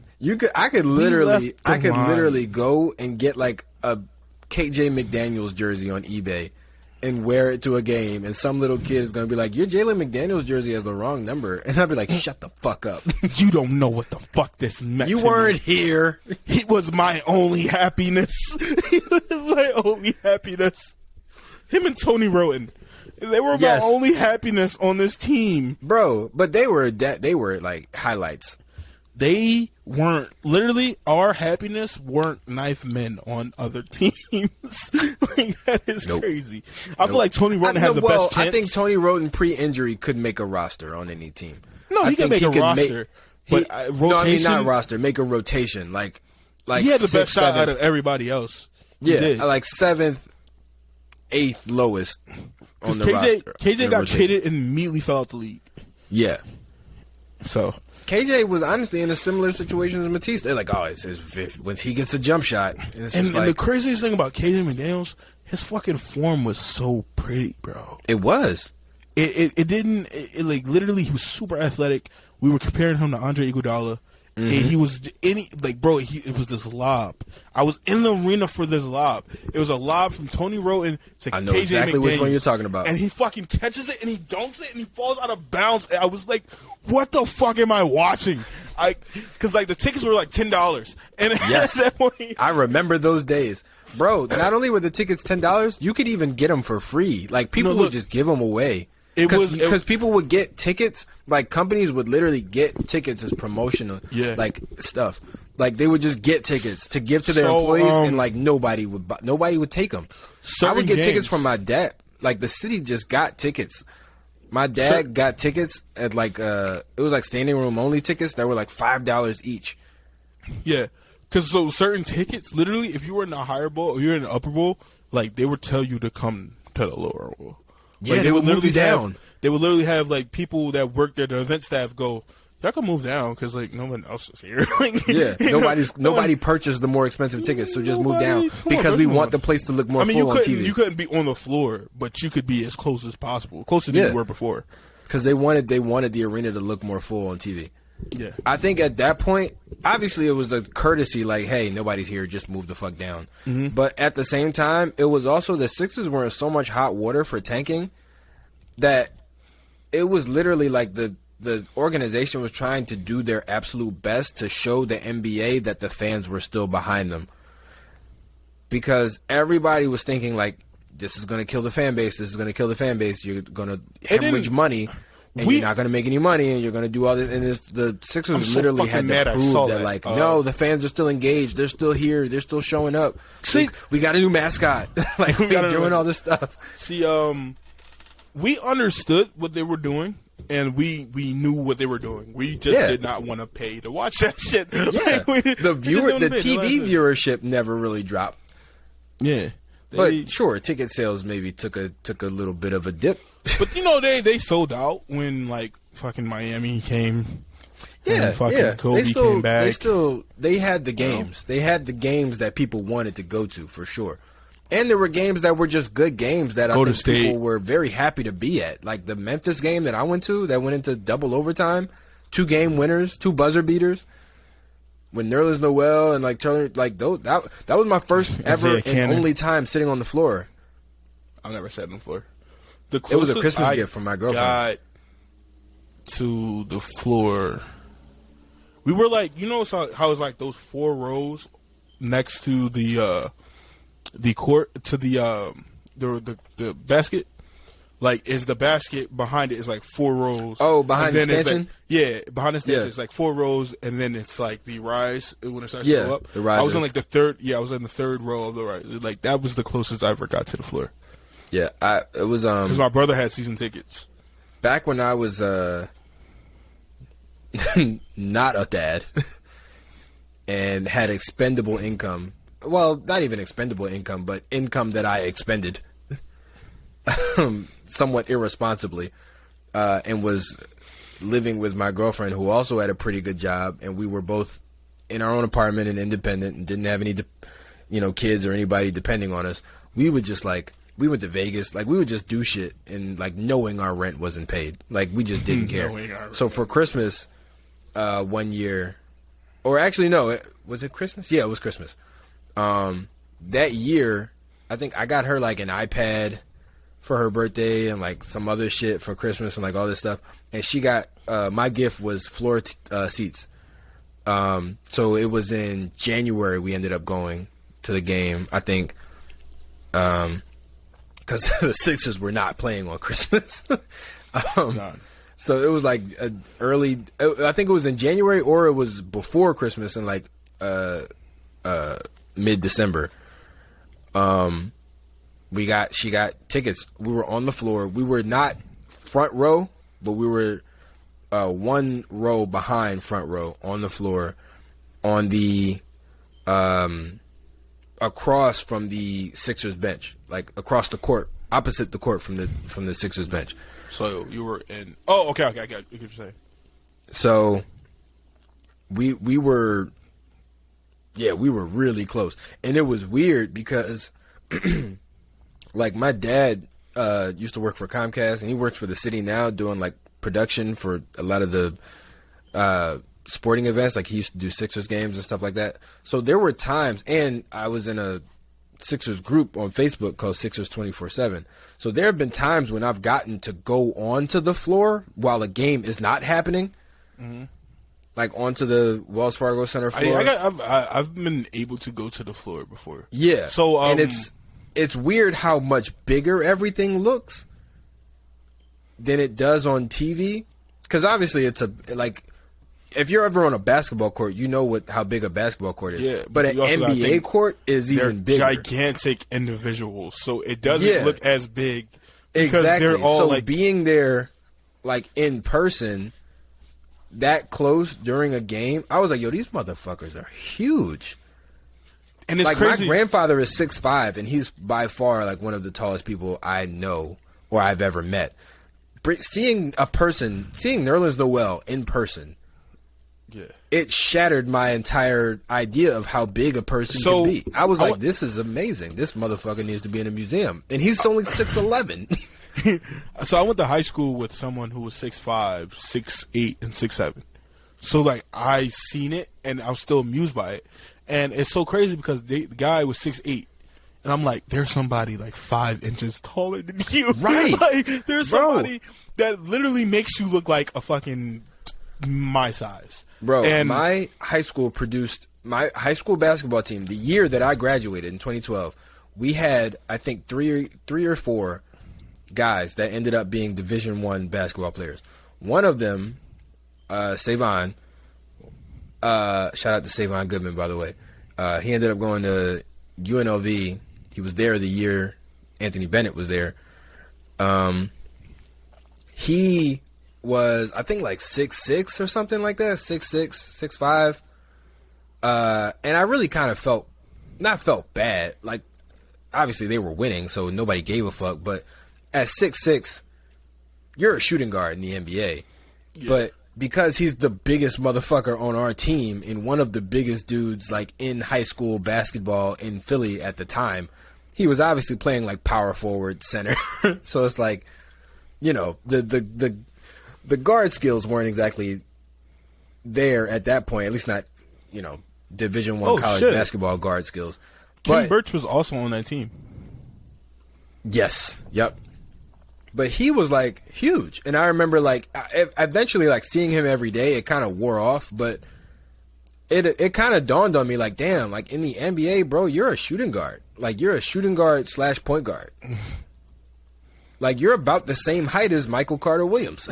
I could literally go and get like a KJ McDaniels jersey on eBay and wear it to a game, and some little kid is gonna be like, "Your Jalen McDaniels jersey has the wrong number," and I'd be like, "Shut the fuck up! You don't know what the fuck this meant. You weren't here. He was my only happiness. He was my only happiness. Him and Tony Roten, they were my only happiness on this team, bro. But they were like highlights. They weren't, literally, our happiness weren't knife men on other teams. Like, that is crazy. I feel like Tony Roten had the best chance. I think Tony Roten pre-injury could make a roster on any team. No, he can make a roster. Rotation, no, I mean not roster. Make a rotation. Like he had the best shot out of everybody else. Yeah, like 7th, 8th lowest on the roster. KJ got traded and immediately fell out the league. Yeah. So KJ was honestly in a similar situation as Matisse. They're like, oh, it's his fifth. When he gets a jump shot. And the craziest thing about KJ McDaniels, his fucking form was so pretty, bro. It was. It didn't, like, literally, he was super athletic. We were comparing him to Andre Iguodala. Mm-hmm. And he was, it was this lob. I was in the arena for this lob. It was a lob from Tony Roten to KJ McDaniels. I know exactly which one you're talking about. And he fucking catches it and he dunks it and he falls out of bounds. And I was like, what the fuck am I watching? Because the tickets were like $10. And yes, at that point, I remember those days, bro. Not only were the tickets $10, you could even get them for free. Like people would just give them away. Because people would get tickets, like companies would literally get tickets as promotional, like stuff. Like they would just get tickets to give to their employees, and like nobody would take them. I would get tickets from my dad. Like the city just got tickets. My dad got tickets at like it was like standing room only tickets that were like $5 each. Yeah, because certain tickets, literally, if you were in the higher bowl or you're in the upper bowl, like they would tell you to come to the lower bowl. Yeah, like, they would move you down. They would literally have like people that work there, the event staff, go, y'all can move down because like no one else is here. Like, nobody purchased the more expensive tickets, so just move down because we want the place to look more full on TV. You couldn't be on the floor, but you could be as close as possible, closer than you were before. Because they wanted the arena to look more full on TV. Yeah, I think at that point, obviously it was a courtesy, like, hey, nobody's here, just move the fuck down. Mm-hmm. But at the same time, it was also the Sixers were in so much hot water for tanking that it was literally like the organization was trying to do their absolute best to show the NBA that the fans were still behind them. Because everybody was thinking, like, this is going to kill the fan base, this is going to kill the fan base, you're going to hemorrhage money, and you're not going to make any money, and you're going to do all this. And the Sixers literally had to prove that, like, no, the fans are still engaged, they're still here, they're still showing up. See, we got a new mascot. Like, we're doing all this stuff. See, we understood what they were doing, and we knew what they were doing. We just did not want to pay to watch that shit. Yeah, like, the TV viewership never really dropped. Yeah, but sure, ticket sales maybe took a little bit of a dip. But they sold out when like fucking Miami came. Yeah, and fucking yeah. Kobe came back. They had the games. They had the games that people wanted to go to for sure. And there were games that were just good games that I think people were very happy to be at. Like the Memphis game that I went to that went into double overtime, 2-game winners, 2 buzzer beaters. When Nerlens Noel and like Turner, like that was my first ever and only time sitting on the floor. I've never sat on the floor. It was a Christmas gift from my girlfriend. Got to the floor. We were like, you know how it's like those 4 rows next to the court to the basket. Like, is the basket behind it is like 4 rows. Oh, behind the stanchion? Behind the stanchion. It's like 4 rows, and then it's like the rise when it starts to go up. The rise. I was in like the third. Yeah, I was in the 3rd row of the rise. Like that was the closest I ever got to the floor. Yeah, it was because my brother had season tickets. Back when I was not a dad and had expendable income. Well, not even expendable income, but income that I expended. Somewhat irresponsibly, and was living with my girlfriend who also had a pretty good job, and we were both in our own apartment and independent and didn't have any kids or anybody depending on us. We would just we went to Vegas, we would just do shit and knowing our rent wasn't paid, we just didn't care. So for Christmas one year, or actually no, was it Christmas? Yeah, it was Christmas. That year I think I got her an iPad for her birthday and some other shit for Christmas and all this stuff. And she got my gift was floor seats. So it was in January we ended up going to the game. I think because the Sixers were not playing on Christmas. So it was early. I think it was in January or it was before Christmas in mid-December. She got tickets. We were on the floor. We were not front row, but we were 1 row behind front row on the floor, on the across from the Sixers bench, across the court, opposite the court from the Sixers bench. So you were in. Oh, okay, I got what you're saying. So we were, we were really close, and it was weird because. My dad used to work for Comcast, and he works for the city now doing production for a lot of the sporting events. He used to do Sixers games and stuff like that. So there were times, and I was in a Sixers group on Facebook called Sixers 24/7. So there have been times when I've gotten to go onto the floor while a game is not happening. Mm-hmm. Onto the Wells Fargo Center floor. I've been able to go to the floor before. Yeah. So and it's weird how much bigger everything looks than it does on TV. Because obviously it's if you're ever on a basketball court, you know how big a basketball court is. Yeah, but an NBA court is even bigger. Gigantic individuals, so it doesn't look as big. Exactly. They're all being there, in person, that close during a game, I was yo, these motherfuckers are huge. And it's crazy. My grandfather is 6'5", and he's by far one of the tallest people I know or I've ever met. Seeing Nerlens Noel in person, it shattered my entire idea of how big a person can be. I was this is amazing. This motherfucker needs to be in a museum, and he's only 6'11". So I went to high school with someone who was 6'5", 6'8", and 6'7". So I seen it, and I was still amused by it. And it's so crazy because the guy was 6'8", and I'm there's somebody 5 inches taller than you. Right. There's somebody that literally makes you look like a fucking my size. Bro, and my high school basketball team, the year that I graduated in 2012, we had, I think, three or four guys that ended up being Division I basketball players. One of them, Savon, shout out to Savon Goodman, by the way. He ended up going to UNLV. He was there the year Anthony Bennett was there. He was, I think, 6'6" or something like that, 6'6", 6'5". And I really kind of not felt bad. Obviously they were winning, so nobody gave a fuck. But at 6'6", you're a shooting guard in the NBA. Yeah. But because he's the biggest motherfucker on our team and one of the biggest dudes like in high school basketball in Philly at the time, he was obviously playing like power forward, center. So it's like, you know, the guard skills weren't exactly there at that point, at least not, you know, Division I college basketball guard skills. Ken Birch was also on that team. Yes. Yep. But he was like huge, and I remember like eventually like seeing him every day. It kind of wore off, but it kind of dawned on me like, damn, like in the NBA, bro, you're a shooting guard. Like you're a shooting guard / point guard. Like you're about the same height as Michael Carter Williams.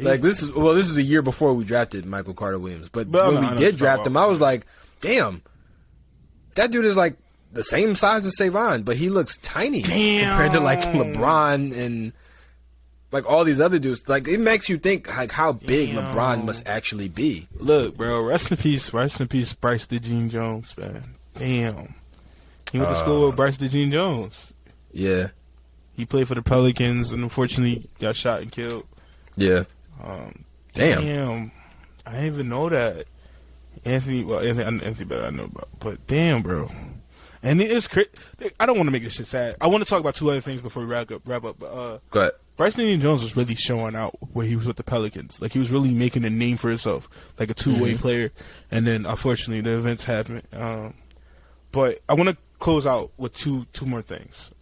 like this is a year before we drafted Michael Carter Williams, but when we did draft him, I was like, damn, that dude is like the same size as Savon, but he looks tiny compared to like LeBron and like all these other dudes. Like it makes you think like how big LeBron must actually be. Look, bro, rest in peace, Bryce DeJean Jones, man. Damn, he went to school with Bryce DeJean Jones. Yeah, he played for the Pelicans and unfortunately got shot and killed. Yeah. Damn, I didn't even know that. Anthony, better I know about, but damn, bro. And it's I don't want to make this shit sad. I want to talk about two other things before we wrap up. Go ahead. Bryce Jones was really showing out where he was with the Pelicans. Like he was really making a name for himself, like a two-way player. And then unfortunately the events happened. But I want to close out with two more things.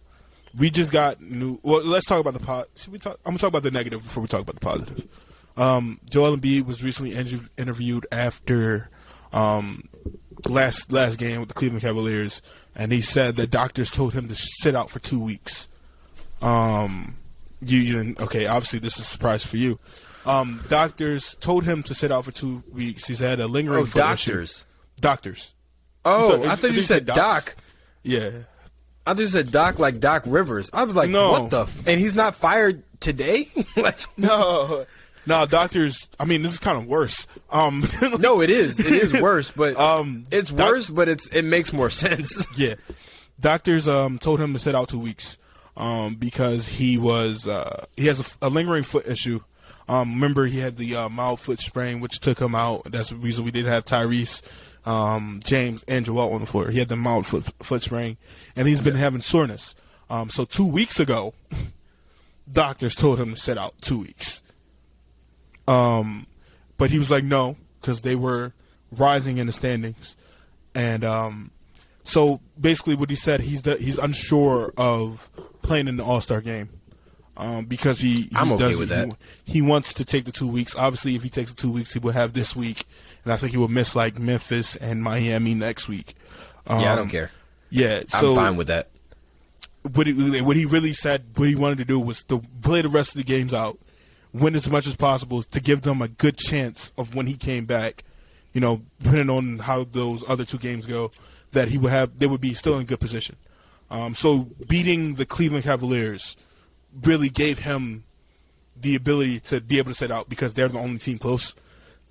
We just got new. Well, let's talk about the I'm gonna talk about the negative before we talk about the positive. Joel Embiid was recently interviewed after last game with the Cleveland Cavaliers, and he said that doctors told him to sit out for 2 weeks. Okay, obviously this is a surprise for you. Doctors told him to sit out for 2 weeks. He's had a lingering foot issue. Doctors. Oh, I thought you said Doc. Yeah. I just said Doc like Doc Rivers. I was like, no. What the? And he's not fired today? Like, no. No, doctors. I mean, this is kind of worse. No, it is. It is worse, but it's worse, but it makes more sense. Yeah, doctors told him to sit out 2 weeks because he has a lingering foot issue. Remember, he had the mild foot sprain, which took him out. That's the reason we didn't have Tyrese, James, and Joel on the floor. He had the mild foot sprain, and he's been having soreness. So 2 weeks ago, doctors told him to sit out 2 weeks. But he was like, no, because they were rising in the standings. And so basically what he said, he's unsure of playing in the All-Star game because I'm okay with that. He wants to take the 2 weeks. Obviously, if he takes the 2 weeks, he will have this week. And I think he will miss like Memphis and Miami next week. Yeah, I don't care. Yeah, so I'm fine with that. What he really said, what he wanted to do was to play the rest of the games out, win as much as possible to give them a good chance of when he came back, you know, depending on how those other two games go, that they would be still in good position. So beating the Cleveland Cavaliers really gave him the ability to be able to sit out because they're the only team close.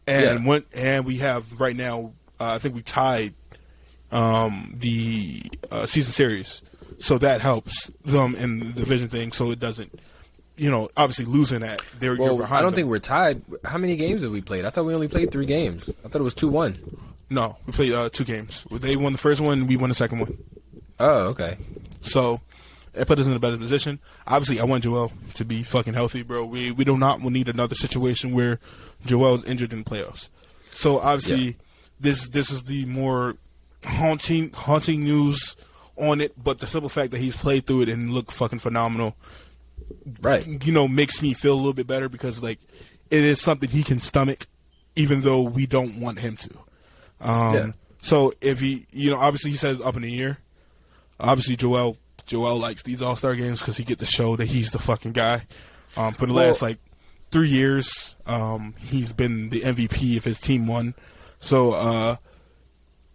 And and we have right now, I think we tied the season series. So that helps them in the division thing so it doesn't, you know, obviously losing that. You're behind I don't think we're tied. How many games have we played? I thought we only played 3 games. I thought it was 2-1. No, we played 2 games. They won the first one, we won the second one. Oh, okay. So it put us in a better position. Obviously, I want Joel to be fucking healthy, bro. We do not need another situation where Joel's injured in the playoffs. So obviously, this is the more haunting news on it, but the simple fact that he's played through it and looked fucking phenomenal, right? You know, makes me feel a little bit better because like it is something he can stomach, even though we don't want him to. So if he, you know, obviously he says up in the year. Obviously, Joel likes these All-Star games because he get to show that he's the fucking guy. For the last like 3 years, he's been the MVP if his team won. So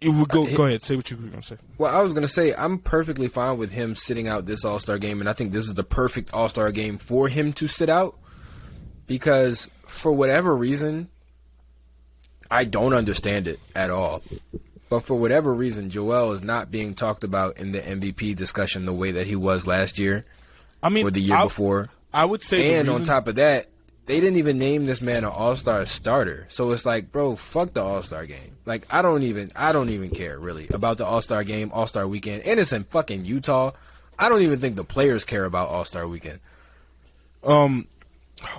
it would go ahead, say what you were gonna say. Well, I was gonna say I'm perfectly fine with him sitting out this All-Star game, and I think this is the perfect All-Star game for him to sit out because for whatever reason, I don't understand it at all. But for whatever reason, Joel is not being talked about in the MVP discussion the way that he was last year. I mean, or the year before. I would say, and on top of that, they didn't even name this man an All-Star starter. So it's like, bro, fuck the All-Star game. Like, I don't even care really about the All-Star game, All-Star weekend, and it's in fucking Utah. I don't even think the players care about All-Star weekend. What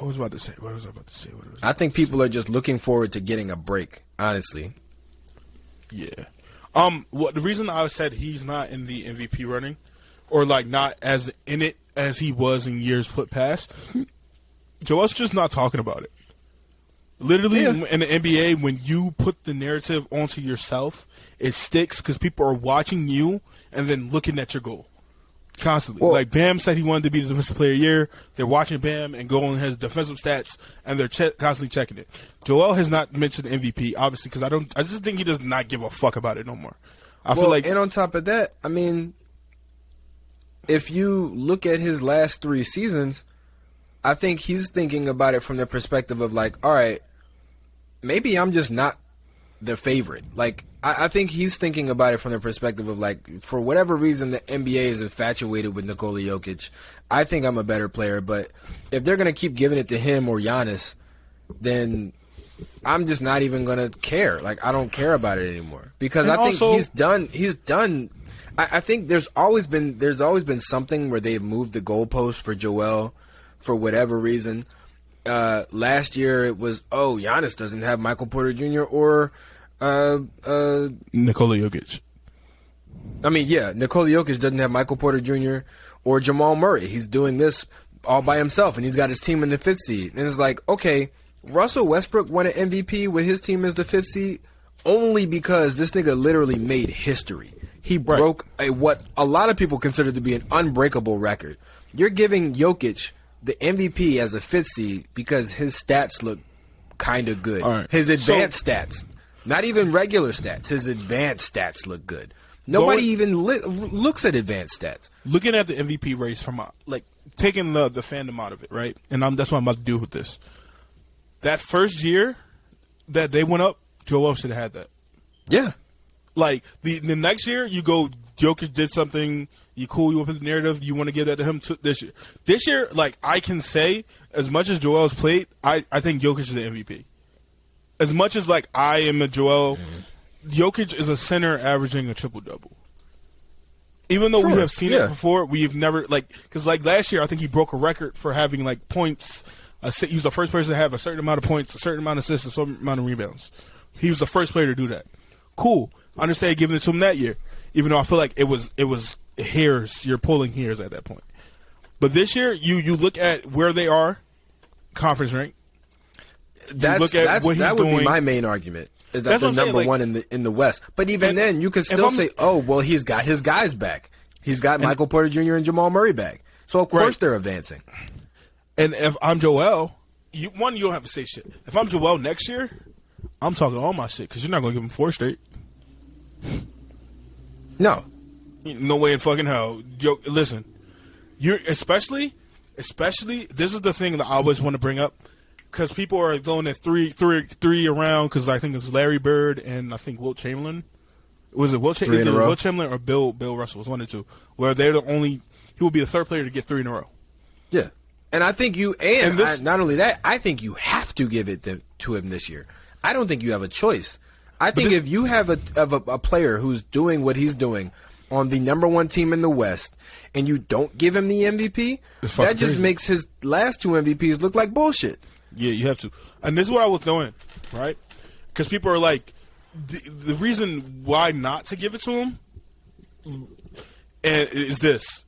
was I about to say? I think people are just looking forward to getting a break, honestly. Yeah. Well, the reason I said he's not in the MVP running, or like not as in it as he was in years put past, Joel's just not talking about it. Literally, in the NBA, when you put the narrative onto yourself, it sticks because people are watching you and then looking at your goal constantly. Well, like Bam said he wanted to be the defensive player of the year. They're watching Bam and going his defensive stats, and they're constantly checking it. Joel has not mentioned MVP, obviously, because I just think he does not give a fuck about it no more. I feel like, and on top of that, I mean, if you look at his last 3 seasons, I think he's thinking about it from the perspective of like, all right, maybe I'm just not the favorite. Like, I think he's thinking about it from the perspective of like, for whatever reason, the NBA is infatuated with Nikola Jokic. I think I'm a better player, but if they're going to keep giving it to him or Giannis, then I'm just not even going to care. Like, I don't care about it anymore because I think he's done. I think there's always been something where they've moved the goalpost for Joel for whatever reason. Last year it was, Giannis doesn't have Michael Porter Jr. or Nikola Jokic. I mean, yeah, Nikola Jokic doesn't have Michael Porter Jr. or Jamal Murray. He's doing this all by himself, and he's got his team in the 5th seed. And it's like, okay, Russell Westbrook won an MVP with his team as the 5th seed only because this nigga literally made history. He broke what a lot of people consider to be an unbreakable record. You're giving Jokic the MVP as a 5th seed because his stats look kind of good. Right. His advanced stats, not even regular stats, his advanced stats look good. Nobody even looks at advanced stats. Looking at the MVP race from like taking the fandom out of it, right? And that's what I'm about to do with this. That first year that they went up, Joel should have had that. Yeah. Like the next year, you go, Jokic did something. You cool. You want to put the narrative. You want to give that to him this year. This year, like I can say, as much as Joel's played, I think Jokic is the MVP. As much as like I am a Joel, Jokic is a center averaging a triple-double. Even though we have seen it before, we've never because like last year I think he broke a record for having like points. He was the first person to have a certain amount of points, a certain amount of assists, a certain amount of rebounds. He was the first player to do that. Cool. I understand giving it to him that year, even though I feel like it was hairs. You're pulling hairs at that point. But this year, you look at where they are, conference rank. That would be my main argument. Is that they're number one in the West? But even then, you could still say, he's got his guys back. He's got Michael Porter Jr. and Jamal Murray back. So of course they're advancing. And if I'm Joel, you don't have to say shit. If I'm Joel next year, I'm talking all my shit because you're not going to give him 4 straight. No way in fucking hell. Listen, you're especially this is the thing that I always want to bring up because people are going at three around because I think it's Larry Bird and I think Wilt Chamberlain. Was it Wilt Chamberlain or Bill Russell? It was 1 or 2. Where they're the only. He will be the 3rd player to get 3 in a row. Yeah, and I think not only that, I think you have to give it to him this year. I don't think you have a choice. I think if you have a player who's doing what he's doing on the number 1 team in the West, and you don't give him the MVP, that just makes his last 2 MVPs look like bullshit. Yeah, you have to. And this is what I was doing, right? Because people are like, the reason why not to give it to him is this.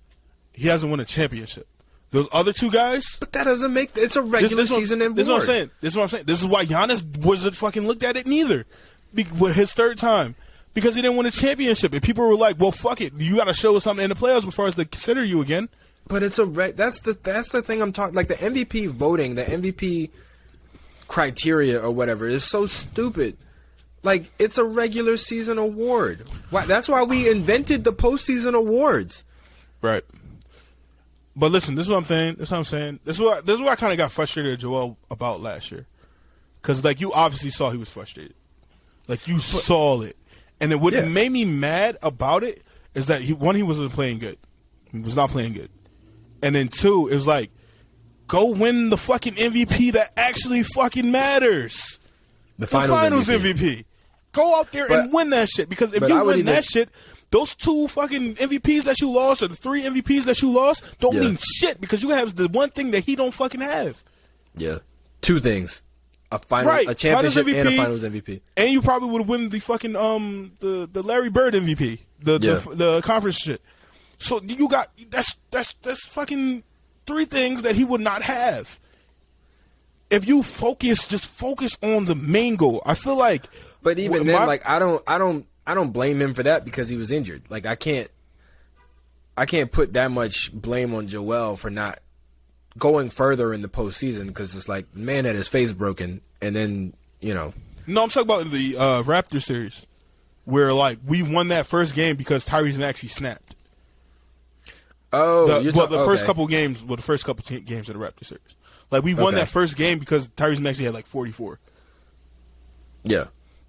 He hasn't won a championship. Those other 2 guys. But that doesn't make it's a regular season award. This is what I'm saying. This is why Giannis wasn't fucking looked at it neither. With his 3rd time. Because he didn't win a championship. And people were like, well, fuck it. You got to show us something in the playoffs before us to consider you again. But it's that's the thing I'm talking. Like the MVP voting, the MVP criteria or whatever is so stupid. Like it's a regular season award. That's why we invented the postseason awards. Right. But listen, this is what I'm saying. This is what I kind of got frustrated at Joel about last year. Because like you obviously saw he was frustrated. Like you saw it. And what made me mad about it is that he wasn't playing good. He was not playing good. And then 2, it was like go win the fucking MVP that actually fucking matters. The finals MVP. Go out there and win that shit. Because if you win that shit, those 2 fucking MVPs that you lost or the 3 MVPs that you lost don't mean shit because you have the one thing that he don't fucking have. Yeah. 2 things. A championship MVP, and a finals MVP. And you probably would win the fucking the Larry Bird MVP. The conference shit. So you got that's fucking 3 things that he would not have. If you just focus on the main goal. I feel like but even then, like I don't blame him for that because he was injured. Like I can't put that much blame on Joel for not going further in the postseason because it's like the man had his face broken and then No, I'm talking about in the Raptors series where like we won that first game because Tyrese Maxey snapped. Oh, the first couple games, the first couple games of the Raptors series, like we won that first game because Tyrese Maxey had like 44. Yeah.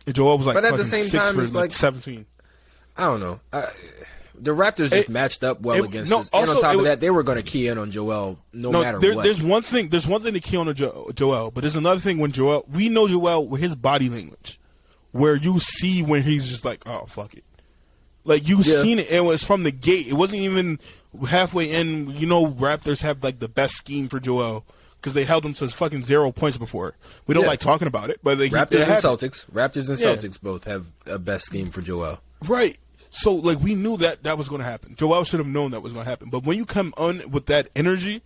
And Joel was like, but at the same time, it's like 17. I don't know. The Raptors just matched up well against us. And on top of that, they were going to key in on Joel no matter what. There's one thing to key on Joel, but there's another thing when we know Joel with his body language, where you see when he's just like, oh, fuck it. Like, you've seen it. It was from the gate. It wasn't even halfway in. Raptors have, like, the best scheme for Joel. Because they held him to fucking 0 points before. We don't like talking about it, but Raptors and Celtics both have a best scheme for Joel. Right. So like we knew that was going to happen. Joel should have known that was going to happen. But when you come on with that energy,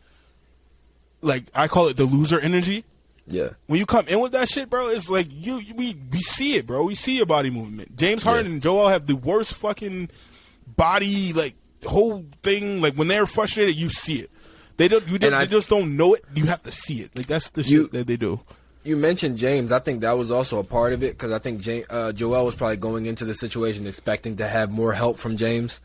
like I call it the loser energy. Yeah. When you come in with that shit, bro, it's like we see it, bro. We see your body movement. James Harden and Joel have the worst fucking body, like whole thing. Like when they're frustrated, you see it. They just don't know it. You have to see it. Like that's the shit that they do. You mentioned James. I think that was also a part of it because I think Joel was probably going into the situation expecting to have more help from James.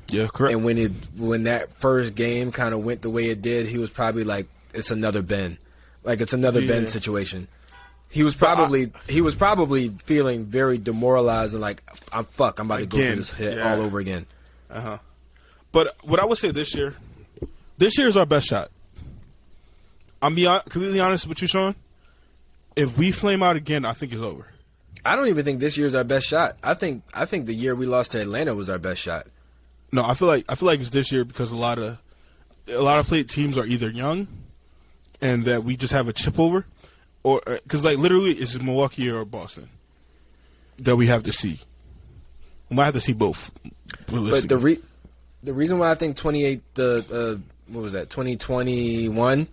Yeah, correct. And when that first game kind of went the way it did, he was probably like, "It's another Ben, like it's another Ben situation." He was probably feeling very demoralized and like, I'm about to go through this hit all over again. But what I would say this year is our best shot. I'm being completely honest with you, Sean. If we flame out again, I think it's over. I don't even think this year's our best shot. I think the year we lost to Atlanta was our best shot. No, I feel like it's this year because a lot of teams are either young, and that we just have a chip over, or because like literally it's Milwaukee or Boston that we have to see. We might have to see both. But the reason why I think 2021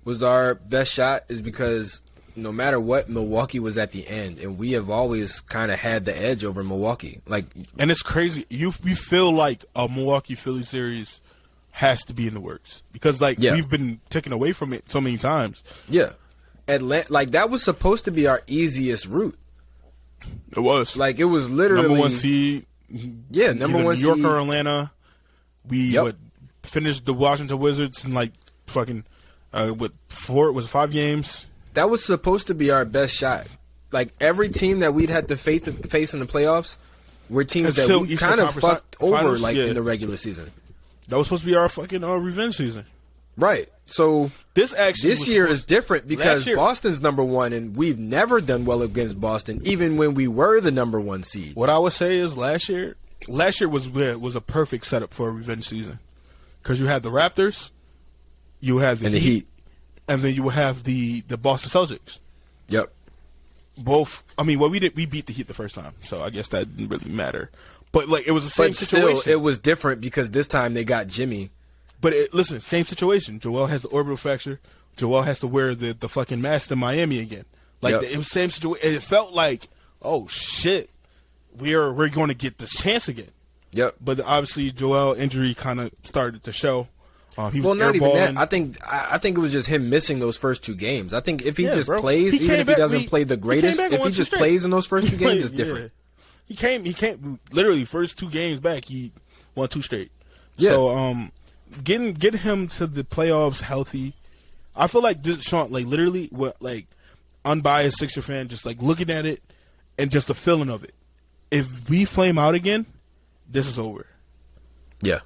was our best shot is because no matter what, Milwaukee was at the end, and we have always kind of had the edge over Milwaukee. And it's crazy. We feel like a Milwaukee-Philly series has to be in the works because we've been taken away from it so many times. Yeah, Atlanta, that was supposed to be our easiest route. It was it was literally number 1 seed. Yeah, number 1 seed. New York seed. or Atlanta. We finished the Washington Wizards in fucking. With 5 games. That was supposed to be our best shot. Every team that we'd had to face in the playoffs were teams that we kind of fucked over in the regular season. That was supposed to be our fucking revenge season. Right. So this year is different because Boston's number 1 and we've never done well against Boston even when we were the number 1 seed. What I would say is last year was a perfect setup for a revenge season because you had the Raptors. You have the Heat, and then you will have the Boston Celtics. Yep. Both. I mean, we beat the Heat the first time, so I guess that didn't really matter. But it was the same situation. Still, it was different because this time they got Jimmy. But listen, same situation. Joel has the orbital fracture. Joel has to wear the fucking mask in Miami again. It was the same situation. It felt like, oh shit, we're going to get this chance again. Yep. But obviously, Joel injury kind of started to show. He was not even that. I think it was just him missing those first 2 games. I think if he plays, even if he doesn't play the greatest, if he just plays in those first 2 games, it's different. He came literally first 2 games back. He won 2 straight. Yeah. So getting him to the playoffs healthy, I feel like this, Sean, literally, unbiased Sixer fan, just looking at it and just the feeling of it. If we flame out again, this is over. Yeah.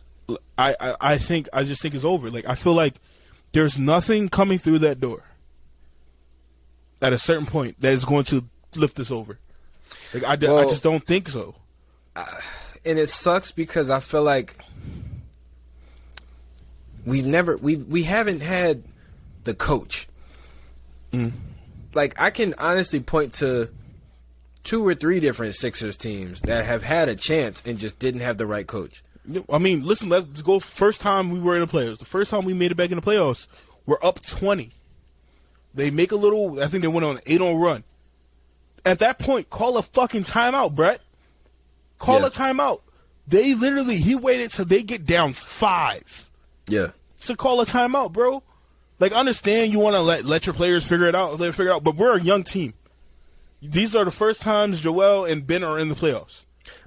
I just think it's over. I feel like there's nothing coming through that door at a certain point that is going to lift us over. Like I just don't think so. And it sucks because I feel like we haven't had the coach. Like I can honestly point to 2 or 3 different Sixers teams that have had a chance and just didn't have the right coach. I mean, listen, let's go. First time we were in the playoffs. The first time we made it back in the playoffs, we're up 20. They make a little, I think they went on an 8-0 run. At that point, call a fucking timeout, Brett. Call a timeout. He waited till they get down 5. Yeah. To call a timeout, bro. Like, I understand you want to let your players figure it out, but we're a young team. These are the first times Joel and Ben are in the playoffs.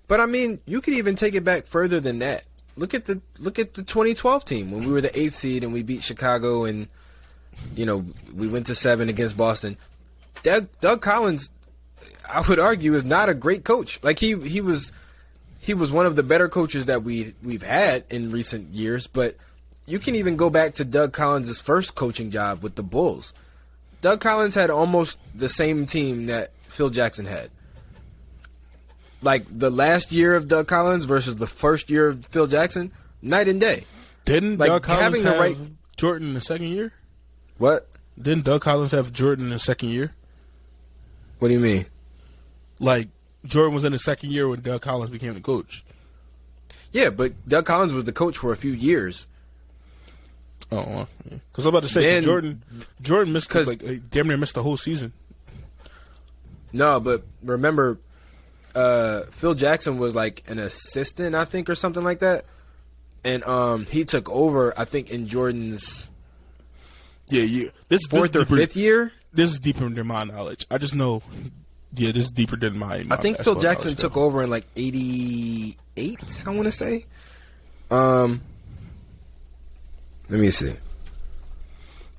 But I mean, you could even take it back further than that. Look at the 2012 team when we were the 8th seed and we beat Chicago and we went to 7 against Boston. Doug Collins, I would argue, is not a great coach. Like he was one of the better coaches that we've had in recent years, but you can even go back to Doug Collins' first coaching job with the Bulls. Doug Collins had almost the same team that Phil Jackson had. Like the last year of Doug Collins versus the first year of Phil Jackson, night and day. Didn't Doug Collins have Jordan in the second year? What? Didn't Doug Collins have Jordan in the second year? What do you mean? Like, Jordan was in the second year when Doug Collins became the coach. Yeah, but Doug Collins was the coach for a few years. Oh, because I'm about to say Jordan missed damn near missed the whole season. No, but remember, Phil Jackson was like an assistant, I think, or something like that, and he took over, I think, in Jordan's this 4th or 5th year. This is deeper than my knowledge. I just know. Yeah, this is deeper than my I think Phil Jackson took over in like 88, I want to say. Let me see.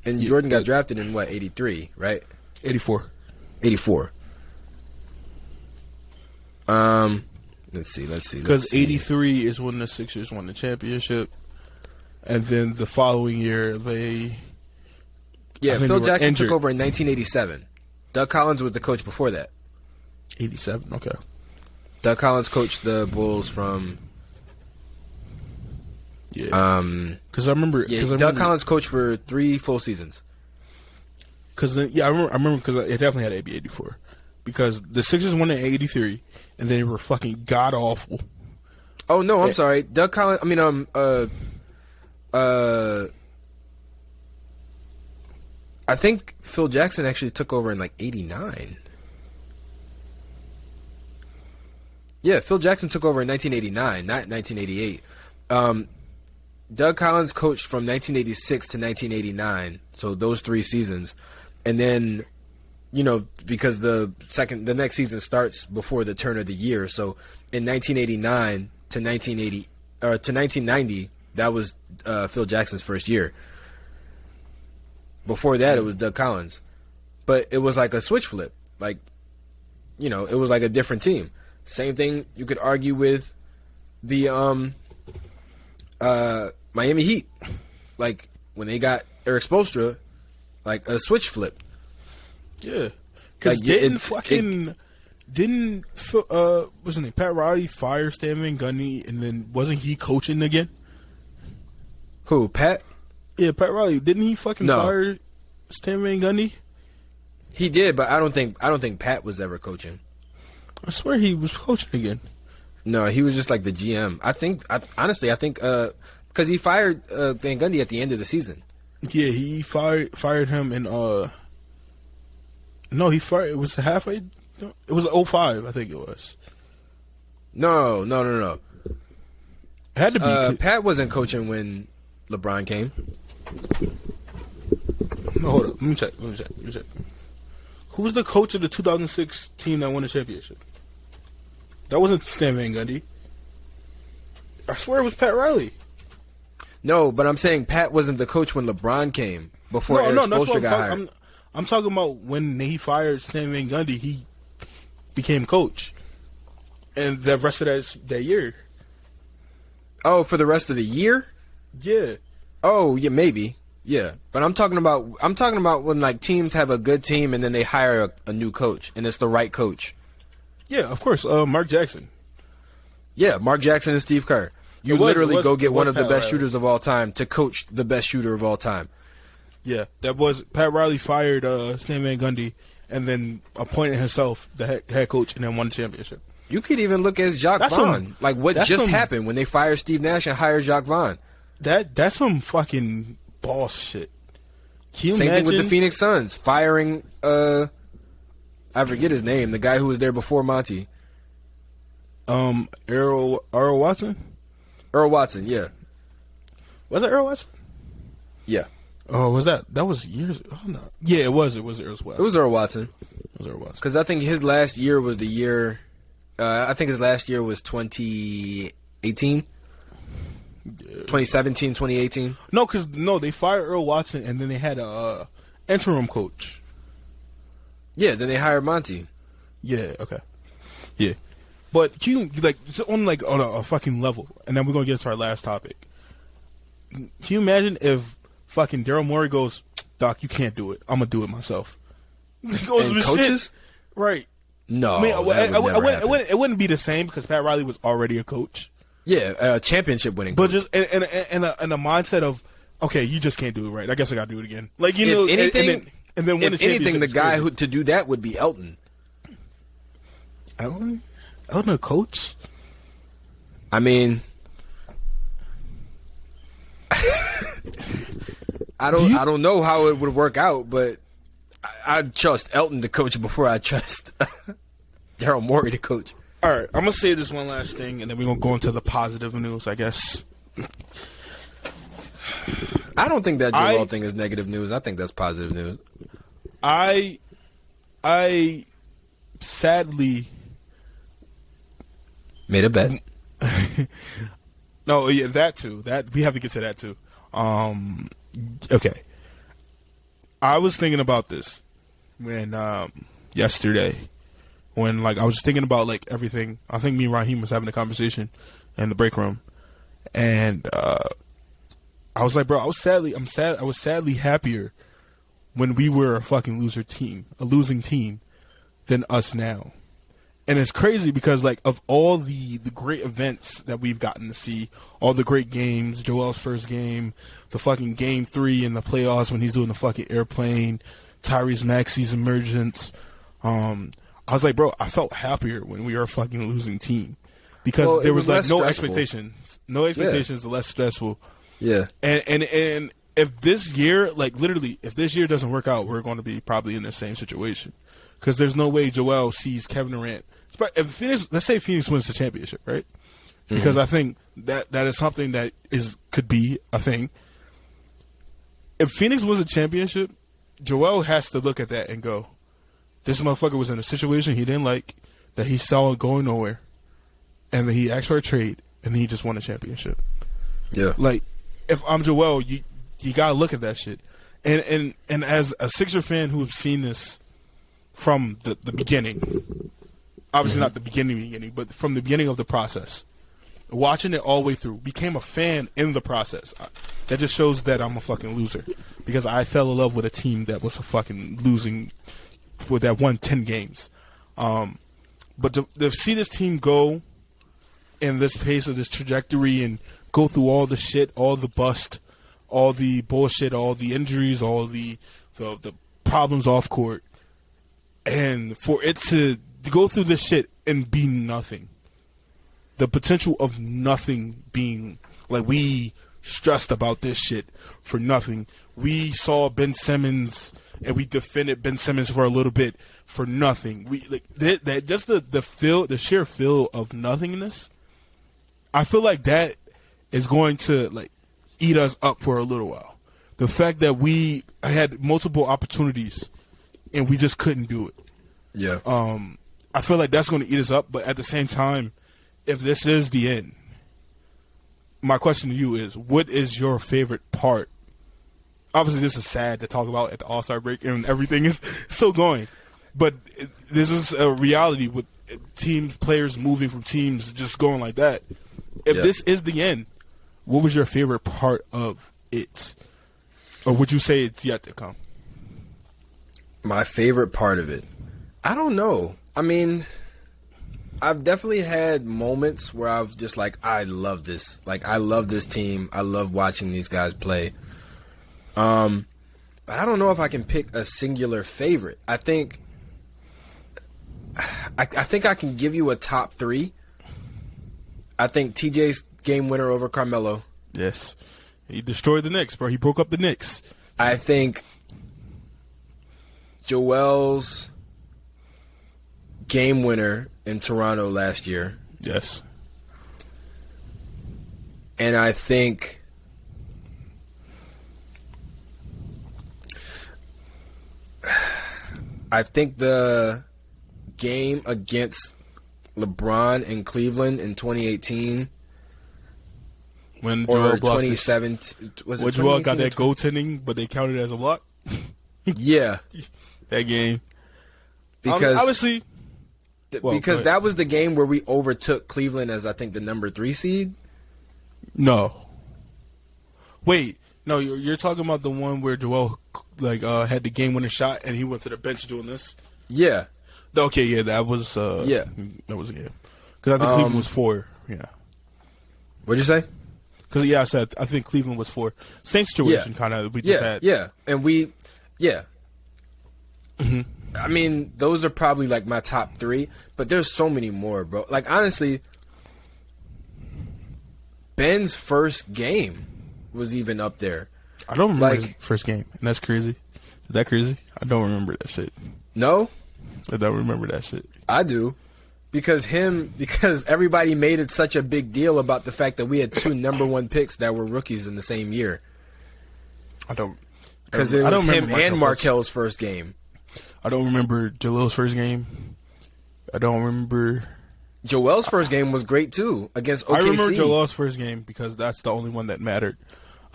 And Jordan got drafted in what, 83, right? 84. 84. Let's see. Because 83 is when the Sixers won the championship. And then the following year, Phil Jackson took over in 1987. Doug Collins was the coach before that. 87, okay. Doug Collins coached the Bulls from... Yeah. Because I remember... Doug Collins coached for 3 full seasons. I remember because it definitely had to be 84. Because the Sixers won in 83, and they were fucking god-awful. Oh, no, I'm sorry. Doug Collins... I think Phil Jackson actually took over in like 89. Yeah, Phil Jackson took over in 1989, not 1988. Doug Collins coached from 1986 to 1989, so those 3 seasons. And then, because the next season starts before the turn of the year, so in 1989 to 1990, that was Phil Jackson's first year. Before that, it was Doug Collins. But it was like a switch flip. Like, it was like a different team. Same thing you could argue with the Miami Heat. Like, when they got Eric Spoelstra, like a switch flip. Yeah. Because what's his name? Pat Riley fire Stan Van Gundy, and then wasn't he coaching again? Who, Pat? Yeah, Pat Riley. Didn't he fire Stan Van Gundy? He did, but I don't think Pat was ever coaching. I swear he was coaching again. No, he was just like the GM. Honestly, I think because he fired Van Gundy at the end of the season. Yeah, he fired him in no, he fired. It was halfway. It was 05, I think it was. No. It had to be. Pat wasn't coaching when LeBron came. No, hold up. Let me check. Who was the coach of the 2006 team that won the championship? That wasn't Stan Van Gundy. I swear it was Pat Riley. No, but I'm saying Pat wasn't the coach when LeBron came. Before Eric Spoelstra got hired. I'm talking about when he fired Stan Van Gundy, he became coach. And the rest of that year. Oh, for the rest of the year? Yeah. Oh, yeah, maybe. Yeah, but I'm talking about when like teams have a good team and then they hire a new coach and it's the right coach. Yeah, of course. Mark Jackson. Yeah, Mark Jackson and Steve Kerr. You literally go get one of the best shooters of all time to coach the best shooter of all time. Yeah, that was Pat Riley fired Stan Van Gundy and then appointed himself the head coach and then won the championship. You could even look at Jacques Vaughn. Like what just happened when they fired Steve Nash and hired Jacques Vaughn. That's some fucking boss shit. Same thing with the Phoenix Suns firing I forget his name, the guy who was there before Monty. Earl Watson? Earl Watson, yeah. Was it Earl Watson? Yeah. Oh, was that was years? Oh, no. Yeah, it was. It was Earl Watson. It was Earl Watson. It was Earl Watson. Because I think his last year was the year. I think his last year was 2018. 2017, 2018. No, they fired Earl Watson and then they had a interim coach. Yeah, then they hired Monty. Yeah. Okay. Yeah, but you like on a fucking level, and then we're gonna get to our last topic. Can you imagine if fucking Daryl Morey goes, Doc, you can't do it. I'm gonna do it myself. And coaches, shit. Right? No, I mean, it wouldn't be the same because Pat Riley was already a coach. Yeah, a championship winning but coach. Just in a mindset of, okay, you just can't do it right. I guess I gotta do it again. Like if anything, and then win if anything, the guy who to do that would be Elton. Elton a coach? I mean, I don't know how it would work out, but I'd trust Elton to coach before I trust Daryl Morey to coach. All right, I'm gonna say this one last thing, and then we're gonna go into the positive news, I guess. I don't think that Joel thing is negative news. I think that's positive news. I sadly made a bet. No, yeah, that too. That we have to get to that too. Okay. I was thinking about this when yesterday. When I was thinking about everything, I think me and Raheem was having a conversation in the break room, and I was like, bro, I was sadly happier when we were a fucking a losing team, than us now. And it's crazy because of all the great events that we've gotten to see, all the great games, Joel's first game, the fucking game 3 in the playoffs when he's doing the fucking airplane, Tyrese Maxey's emergence. I was like, bro, I felt happier when we were a fucking losing team because there was no stressful. Expectations. No expectations, less stressful. Yeah. And if this year, literally, if this year doesn't work out, we're going to be probably in the same situation because there's no way Joel sees Kevin Durant. If let's say Phoenix wins the championship, right? Because I think that is something that could be a thing. If Phoenix wins a championship, Joel has to look at that and go, this motherfucker was in a situation he didn't like, that he saw going nowhere, and then he asked for a trade, and then he just won a championship. Yeah. If I'm Joel, you gotta look at that shit. And as a Sixer fan who has seen this from the beginning, obviously not the beginning, but from the beginning of the process, watching it all the way through, became a fan in the process. That just shows that I'm a fucking loser because I fell in love with a team that was a fucking losing. With that won 10 games. But to see this team go in this pace of this trajectory and go through all the shit, all the bust, all the bullshit, all the injuries, all the problems off court, and for it to go through this shit and be nothing. The potential of nothing being we stressed about this shit for nothing. We saw Ben Simmons and we defended Ben Simmons for a little bit for nothing. We that just the sheer feel of nothingness. I feel like that is going to eat us up for a little while. The fact that we had multiple opportunities and we just couldn't do it. Yeah. I feel like that's going to eat us up. But at the same time, if this is the end, my question to you is, what is your favorite part? Obviously, this is sad to talk about at the All-Star break, and everything is still going. But this is a reality with players moving from teams, just going like that. If this is the end, what was your favorite part of it? Or would you say it's yet to come? My favorite part of it, I don't know. I mean, I've definitely had moments where I've just like, I love this. Like, I love this team. I love watching these guys play. But I don't know if I can pick a singular favorite. I think I can give you a top 3. I think TJ's game winner over Carmelo. Yes. He destroyed the Knicks, bro. He broke up the Knicks. I think Joel's game winner in Toronto last year. Yes. And I think the game against LeBron in Cleveland in 2018 when or Joel 2017 was it when Joel got that goaltending, but they counted it as a block. Yeah, that game because obviously because that was the game where we overtook Cleveland as I think the number 3 seed. No, wait, no, you're talking about the one where Joel had the game winning shot and he went to the bench doing this. Yeah. Okay, yeah, that was a game because I think Cleveland was 4. Yeah. What'd you say? Because I think Cleveland was 4. Same situation, kind of. We just had. Yeah, and we, yeah. Mm-hmm. I mean, those are probably like my top 3, but there's so many more, bro. Like honestly, Ben's first game was even up there. I don't remember his first game, and that's crazy. Is that crazy? I don't remember that shit. No, I don't remember that shit. I do. Because everybody made it such a big deal about the fact that we had 2 number 1 picks that were rookies in the same year. Because it was him and Markel's first game. I don't remember Joel's first game. I don't remember. Joel's first game was great too against OKC. I remember Joel's first game because that's the only one that mattered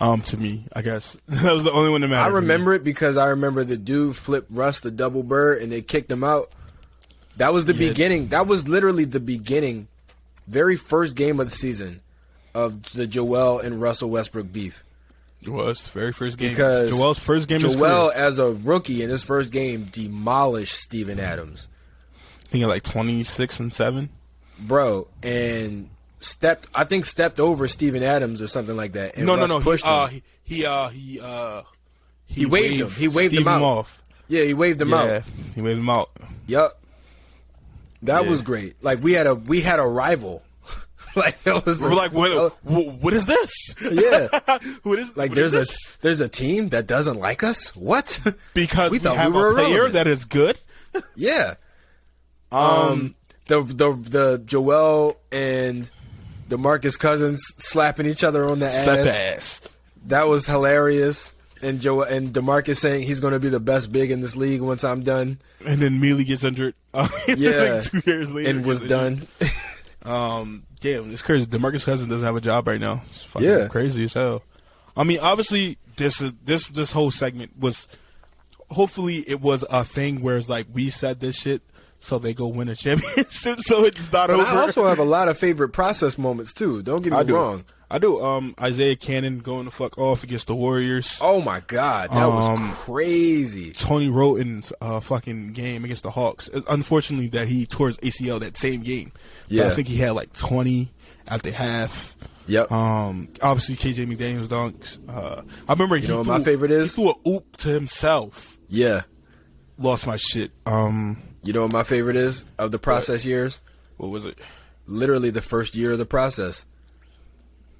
to me. I guess that was the only one that mattered. I remember it because I remember the dude flipped Russ the double bird and they kicked him out. That was the beginning. That was literally the beginning, very first game of the season of the Joel and Russell Westbrook beef. It was the very first game. Because Joel's first game. Joel, as a rookie in his first game, demolished Steven Adams. I think like 26 and 7, bro, and stepped over Steven Adams or something like that. And no. Pushed him. He waved him. He waved him off. Yeah, he waved him out. Yeah, he waved him out. Yup. That was great. Like we had a rival. Like it was. We're like, what is this? Yeah. What is like? What There's is this? there's a team that doesn't like us. What? Because we thought we were a player irrelevant. that is good. Yeah. The Joel and DeMarcus Cousins slapping each other on the ass. That was hilarious. And Joel and DeMarcus saying he's going to be the best big in this league once I'm done. And then Mealy gets injured. Yeah. like 2 years later. And was done. Damn, it's crazy. DeMarcus Cousins doesn't have a job right now. It's fucking crazy as hell. I mean, obviously, this whole segment was. Hopefully, it was a thing where it's like we said this shit, so they go win a championship, so it's not over. I also have a lot of favorite process moments too. Don't get me wrong. I do. Isaiah Cannon going the fuck off against the Warriors. Oh my god, that was crazy. Tony Roten's fucking game against the Hawks. Unfortunately, that he tore his ACL that same game. Yeah, but I think he had like 20 at the half. Yep. Obviously KJ McDaniels dunks. I remember you know what my favorite is? He threw a oop to himself. Yeah. Lost my shit. You know what my favorite is of the process years? What was it? Literally the first year of the process.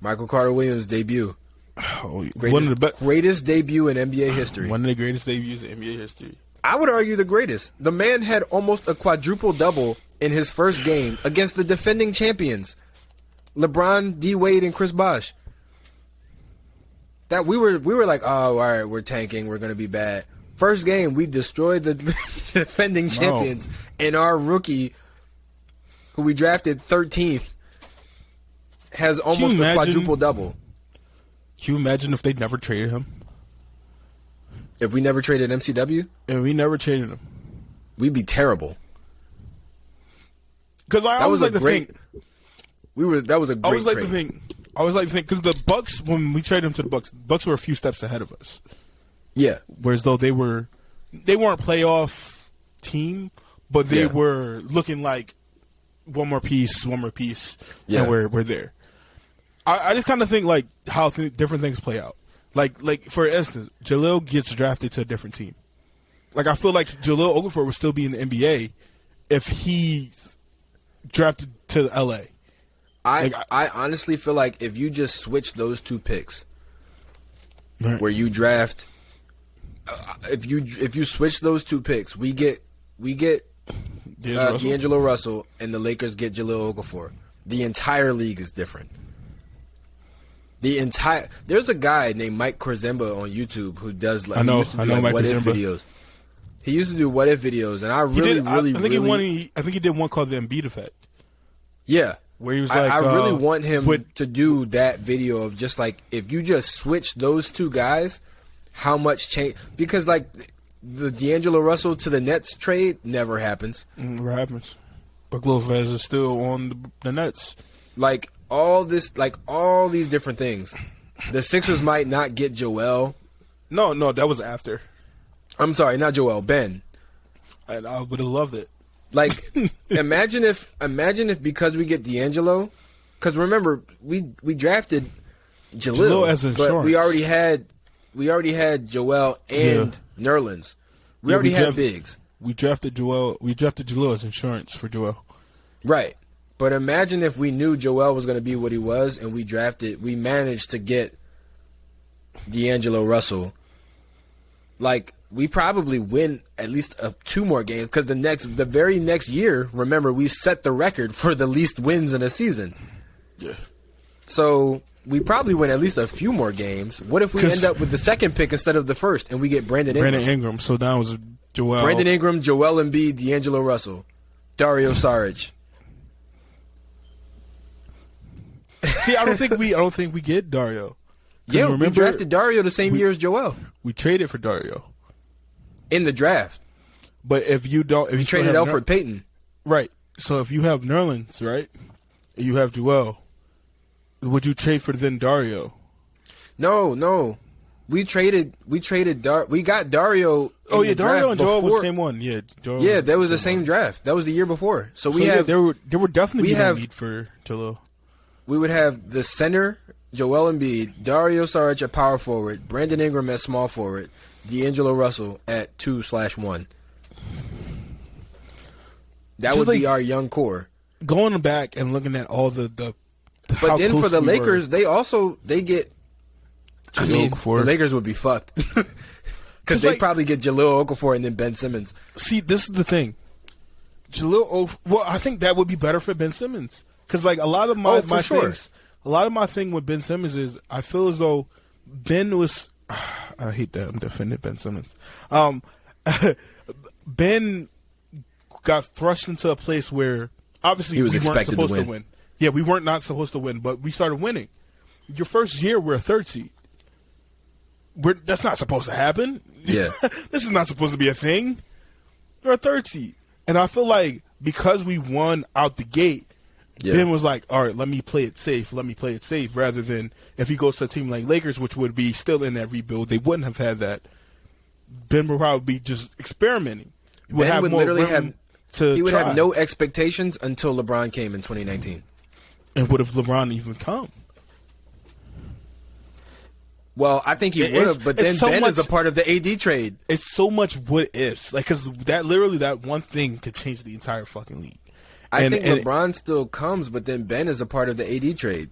Michael Carter Williams' debut. Oh, greatest debut in NBA history. One of the greatest debuts in NBA history. I would argue the greatest. The man had almost a quadruple double in his first game against the defending champions, LeBron, D Wade, and Chris Bosh. That we were like, oh, all right, we're tanking, we're gonna be bad. First game, we destroyed the defending champions, and our rookie, who we drafted 13th, has almost a quadruple double. Can you imagine if they never traded him? If we never traded MCW? And we never traded him. We'd be terrible. Because I always like to think. That was a great I always like trade. to think. Because the Bucks, when we traded him to the Bucks were a few steps ahead of us. Yeah. Whereas though they weren't playoff team, but they were looking like one more piece, and we're there. I just kind of think like how different things play out. Like for instance, Jalil gets drafted to a different team. Like I feel like Jalil Okafor would still be in the NBA if he drafted to LA. I honestly feel like if you just switch those two picks, right, where you draft, if you switch those two picks, we get D'Angelo Russell, and the Lakers get Jalil Okafor. The entire league is different. There's a guy named Mike Korzemba on YouTube who does like I what if videos. He used to do what if videos, and I think he did one called the Embiid Effect. Yeah, where he was like, I really want him to do that video of just like if you just switch those two guys, how much change? Because like the D'Angelo Russell to the Nets trade never happens. Never happens. But Lopez is still on the Nets. Like all these different things. The Sixers might not get Joel. No, that was after. I'm sorry, not Joel, Ben. And I would have loved it. Like, imagine if because we get D'Angelo, because remember we drafted Jalil as insurance, but we already had Joel and Nerlens. We already had bigs. We drafted Jalil as insurance for Joel. Right, but imagine if we knew Joel was going to be what he was, and we managed to get D'Angelo Russell. Like, we probably win at least 2 more games because the very next year, remember, we set the record for the least wins in a season. Yeah. So we probably win at least a few more games. What if we end up with the second pick instead of the first and we get Brandon Ingram? So that was Joel. Brandon Ingram, Joel Embiid, D'Angelo Russell, Dario Saric. See, I don't think we get Dario. Yeah, we drafted Dario the same year as Joel. We traded for Dario in the draft. But if you traded Elfrid Payton, right? So if you have Nerlens, right, and you have Joel, would you trade for then Dario? No. We got Dario. Oh yeah, Dario and Joel was the same one. Yeah, that was the same draft. That was the year before. So there were definitely a need for Jalil. We would have the center, Joel Embiid, Dario Saric at power forward, Brandon Ingram at small forward, D'Angelo Russell at 2/1. That would be our young core. Going back and looking at all the but then for the Lakers, they get. I mean, the Lakers would be fucked because they probably get Jalil Okafor and then Ben Simmons. See, this is the thing. I think that would be better for Ben Simmons because like a lot of my things. A lot of my thing with Ben Simmons is I feel as though Ben was. I hate that I'm defending Ben Simmons. Ben got thrust into a place where obviously he was weren't supposed to win. Yeah, we weren't not supposed to win, but we started winning. Your first year, we're a 3rd seed. That's not supposed to happen. Yeah, this is not supposed to be a thing. We're a 3rd seed, and I feel like because we won out the gate. Yeah. Ben was like, all right, let me play it safe, rather than if he goes to a team like Lakers, which would be still in that rebuild, they wouldn't have had that. Ben would probably be just experimenting. He would have no expectations until LeBron came in 2019. And what if LeBron even come? Well, I think he would have, but then Ben is a part of the AD trade. It's so much what ifs, like because that one thing could change the entire fucking league. I think LeBron still comes, but then Ben is a part of the AD trade.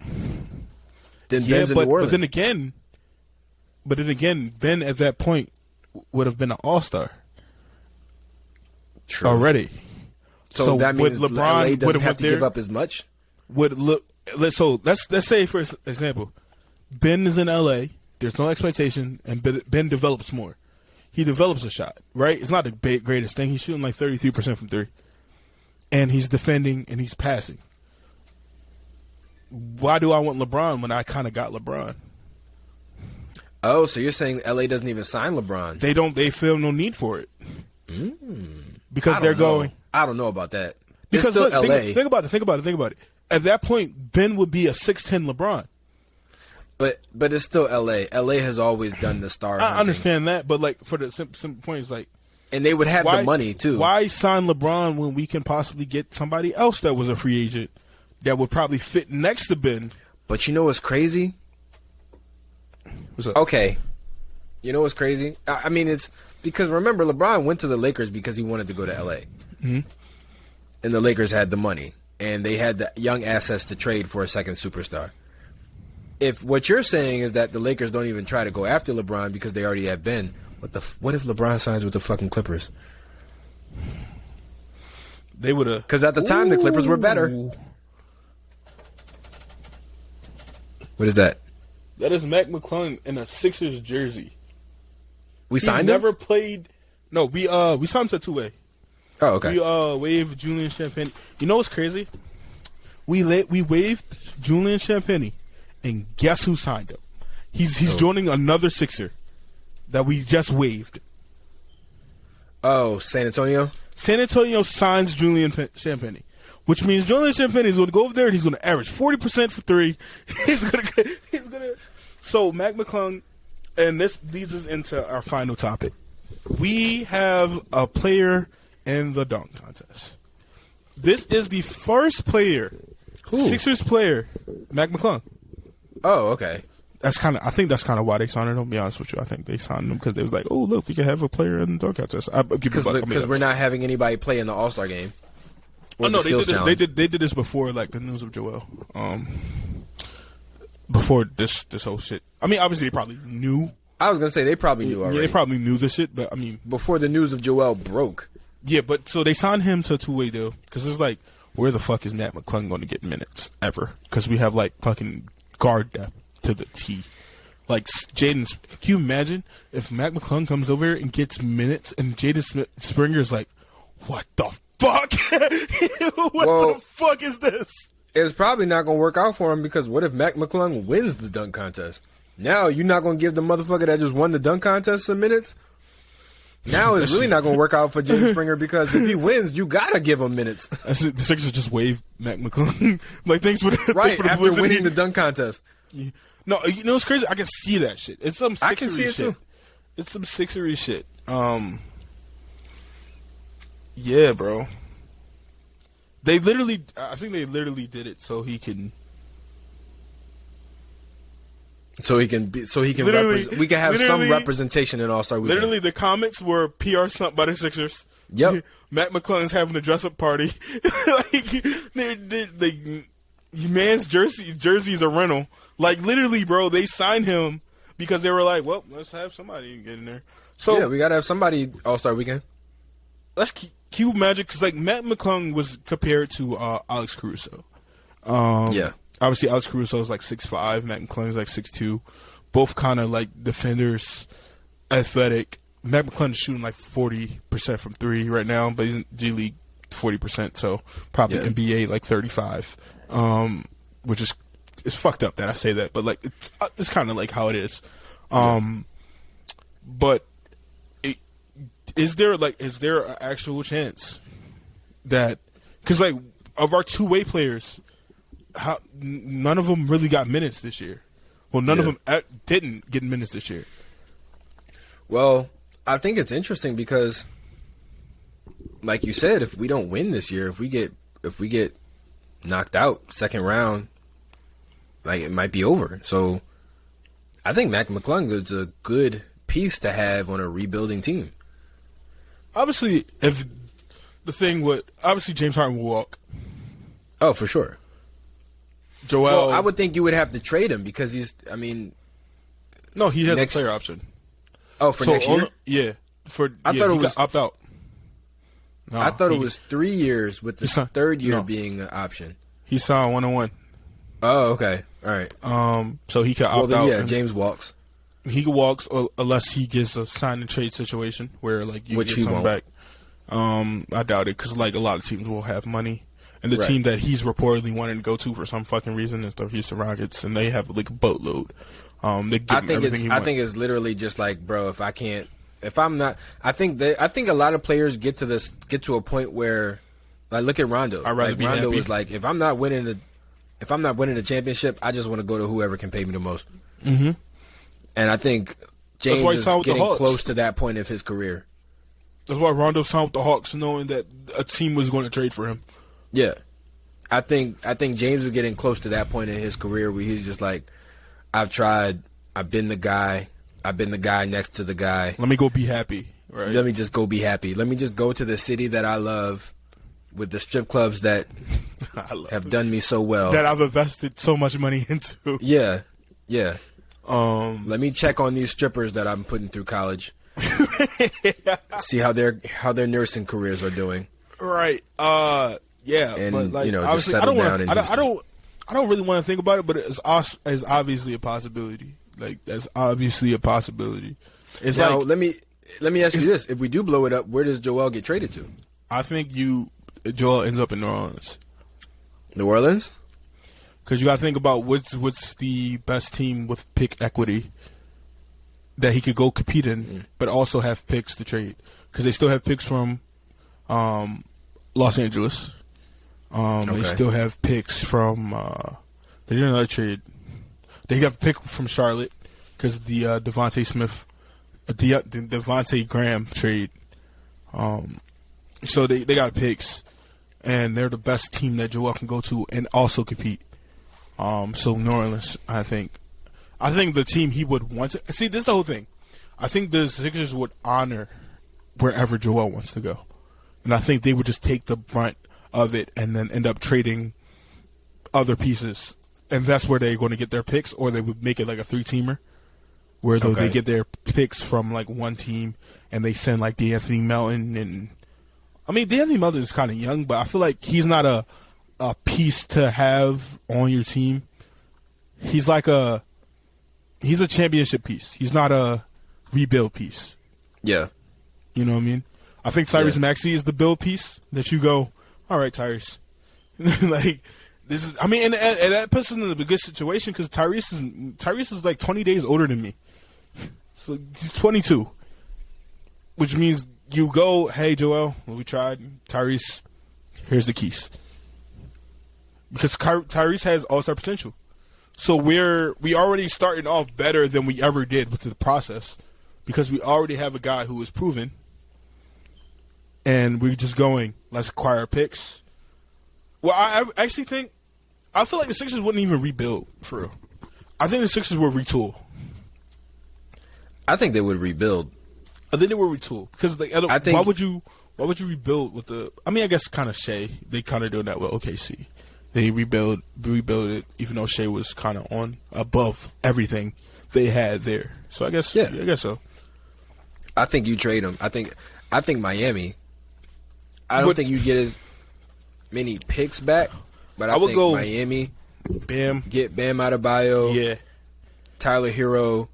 Then Ben's in New Orleans. But then again, Ben at that point would have been an all-star. True. Already. So that means LeBron LA doesn't have to give up as much? Let's say, for example, Ben is in LA, there's no expectation, and Ben develops more. He develops a shot, right? It's not the greatest thing. He's shooting like 33% from 3. And he's defending and he's passing. Why do I want LeBron when I kind of got LeBron? Oh, so you're saying LA doesn't even sign LeBron? They don't. They feel no need for it because they're going. I don't know about that. Because it's still look, LA. Think about it. At that point, Ben would be a 6'10" LeBron. But it's still L.A. L.A. has always done the star hunting. I understand that, but like for the simple point is like, and they would have the money too. Why sign LeBron when we can possibly get somebody else that was a free agent that would probably fit next to Ben? But you know what's crazy? What's up? Okay, you know what's crazy? I mean, it's because remember LeBron went to the Lakers because he wanted to go to L.A. Mm-hmm. And the Lakers had the money, and they had the young assets to trade for a second superstar. If what you're saying is that the Lakers don't even try to go after LeBron because they already have Ben, what if LeBron signs with the fucking Clippers? They would have, because at the time the Clippers were better. What is that? That is Mac McClung in a Sixers jersey. We signed him? Never played. No, we signed him to two-way. Oh, okay. We waived Julian Champagnie. You know what's crazy? We waived Julian Champagnie, and guess who signed him? He's joining another Sixer that we just waived. Oh, San Antonio? San Antonio signs Julian Champagnie, which means Julian Champagnie is going to go over there and he's going to average 40% for three. he's gonna. So Mac McClung, and this leads us into our final topic. We have a player in the dunk contest. This is the first player, Sixers player, Mac McClung. Oh, okay. I think that's kind of why they signed him. To be honest with you, I think they signed him because they was like, "Oh, look, we can have a player in the dunk contest." Because we're not having anybody play in the All-Star game. Oh no, they did this. They did this before, like the news of Joel. Before this whole shit. I mean, obviously they probably knew. I was gonna say they probably knew already. Yeah, they probably knew this shit, but I mean, before the news of Joel broke. Yeah, but so they signed him to a two-way deal because it's like, where the fuck is Matt McClung going to get minutes ever? Because we have like fucking guard depth to the T. Like Jaden, can you imagine if Mac McClung comes over here and gets minutes and Jaden Springer's like, what the fuck? What the fuck is this? It's probably not going to work out for him because what if Mac McClung wins the dunk contest? Now you're not going to give the motherfucker that just won the dunk contest some minutes? Now it's really not going to work out for Jaden Springer because if he wins, you got to give him minutes. The Sixers just waved Mac McClung. Like, thanks for the right, for the after publicity. winning the dunk contest. Yeah. No, you know what's crazy? I can see that shit. It's some Sixery I can see it shit. too. It's some Sixery shit. Yeah, bro. I think they literally did it so he can. We can have some representation in All-Star Weekend. Literally, the comments were PR stunt by the Sixers. Yep. Matt McClung's having a dress-up party. Man's jersey is a rental. Like, literally, bro, they signed him because they were like, well, let's have somebody get in there. So yeah, we got to have somebody All-Star Weekend. Let's cue Magic, because, like, Matt McClung was compared to Alex Caruso. Yeah. Obviously, Alex Caruso is like 6'5", Matt McClung is like 6'2". Both kind of like defenders, athletic. Matt McClung is shooting like 40% from three right now, but he's in G League 40%, so probably NBA like 35. Which is it's fucked up that I say that, but like it's kind of like how it is. But is there an actual chance that because like of our two-way players? None of them really got minutes this year. Well, none of them didn't get minutes this year. Well, I think it's interesting because, like you said, if we don't win this year, if we get knocked out second round, like it might be over. So, I think Mac McClung is a good piece to have on a rebuilding team. Obviously, obviously James Harden will walk. Oh, for sure. Joel, well, I would think you would have to trade him because he has a player option. Oh, for next year? Yeah. I thought it was opt out. No, I thought it was 3 years with the third year being an option. He signed 1-on-1. Oh, okay. All right. So he could opt out. Yeah, James walks. He could walk unless he gets a sign and trade situation where like you get something back. I doubt it because like a lot of teams will have money. And the team that he's reportedly wanting to go to for some fucking reason is the Houston Rockets, and they have like a boatload. I think it's literally just like, bro, I think a lot of players get to a point where, like, look at Rondo. I'd rather be Rondo happy. was like, if I'm not winning the championship, I just want to go to whoever can pay me the most. Mm-hmm. And I think James why he is signed with the getting Hawks. close to that point of his career. That's why Rondo signed with the Hawks, knowing that a team was going to trade for him. Yeah. I think James is getting close to that point in his career where he's just like, I've tried, I've been the guy next to the guy. Let me go be happy, right? Let me just go be happy. Let me just go to the city that I love with the strip clubs that have done me so well. That I've invested so much money into. Yeah. Let me check on these strippers that I'm putting through college. See how their nursing careers are doing. Right. Yeah. And, but like, just I settle don't down. I don't really want to think about it, but it's obviously a possibility. Like, that's obviously a possibility. It's now, like, let me ask you this: if we do blow it up, where does Joel get traded to? I think Joel ends up in New Orleans. New Orleans? Because you got to think about what's the best team with pick equity that he could go compete in, but also have picks to trade. Because they still have picks from Los Angeles. They still have picks from they did another trade. They got a pick from Charlotte because the Devontae Smith, Devontae Graham trade. So they got picks, and they're the best team that Joel can go to and also compete. So New Orleans, I think the team he would want to see. This is the whole thing. I think the Sixers would honor wherever Joel wants to go, and I think they would just take the brunt of it and then end up trading other pieces, and that's where they're going to get their picks, or they would make it like a 3-teamer, where they get their picks from like one team and they send like D'Anthony Melton. And I mean, D'Anthony Melton is kind of young, but I feel like he's not a piece to have on your team. He's a championship piece. He's not a rebuild piece. Yeah. You know what I mean? I think Tyrese Maxey is the build piece that you go, all right, Tyrese. Like, this is, I mean, and that puts us in a good situation because Tyrese is like 20 days older than me. So he's 22, which means you go, hey, Joel, we tried. Tyrese, here's the keys. Because Tyrese has all-star potential. So we already starting off better than we ever did with the process because we already have a guy who is proven. And we're just going, let's acquire picks. Well, I actually think, I feel like the Sixers wouldn't even rebuild, for real. I think the Sixers would retool. I think they would rebuild. I think they would retool. Because why would you rebuild with the, I mean, I guess kind of Shea. They kind of doing that with OKC. They rebuild it, even though Shea was kind of on above everything they had there. So I guess, I guess so. I think you trade him. I think Miami. I don't think you get as many picks back, but I would think go Miami. Bam. Get Bam Adebayo. Yeah. Tyler Hero.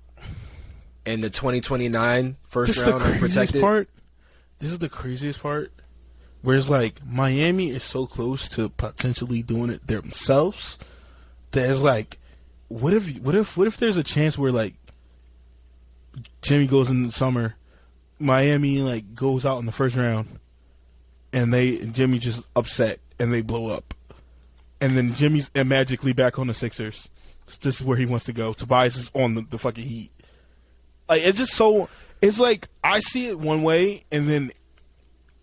And the 2029 first This round unprotected. This is the craziest part. Whereas, like, Miami is so close to potentially doing it themselves that it's like, what if there's a chance where, like, Jimmy goes in the summer, Miami, like, goes out in the first round, and Jimmy just upset, and they blow up. And then Jimmy's magically back on the Sixers. This is where he wants to go. Tobias is on the fucking Heat. Like, it's just so, it's like, I see it one way, and then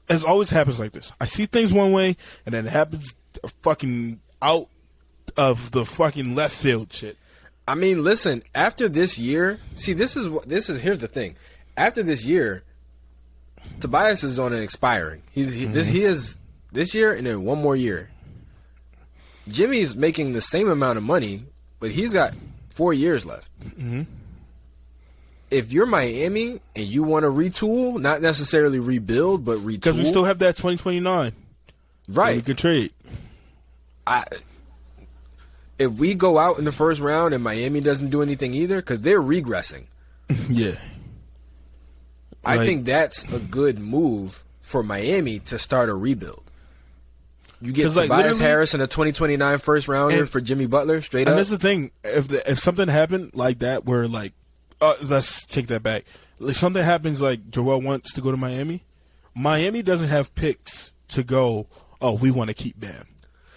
it always happens like this. I see things one way, and then it happens fucking out of the fucking left field shit. I mean, listen, after this year, see, here's the thing. After this year, Tobias is on an expiring. He is this year and then one more year. Jimmy's making the same amount of money, but he's got 4 years left. Mm-hmm. If you're Miami and you want to retool, not necessarily rebuild, but retool. Because we still have that 2029. Right. We could trade. If we go out in the first round and Miami doesn't do anything either, because they're regressing. Yeah. I think that's a good move for Miami to start a rebuild. You get Tobias Harris and a 2029 first rounder for Jimmy Butler, straight up. And that's the thing. If something happened like that where, like, let's take that back. If something happens like Joel wants to go to Miami, Miami doesn't have picks to go, oh, we want to keep Bam.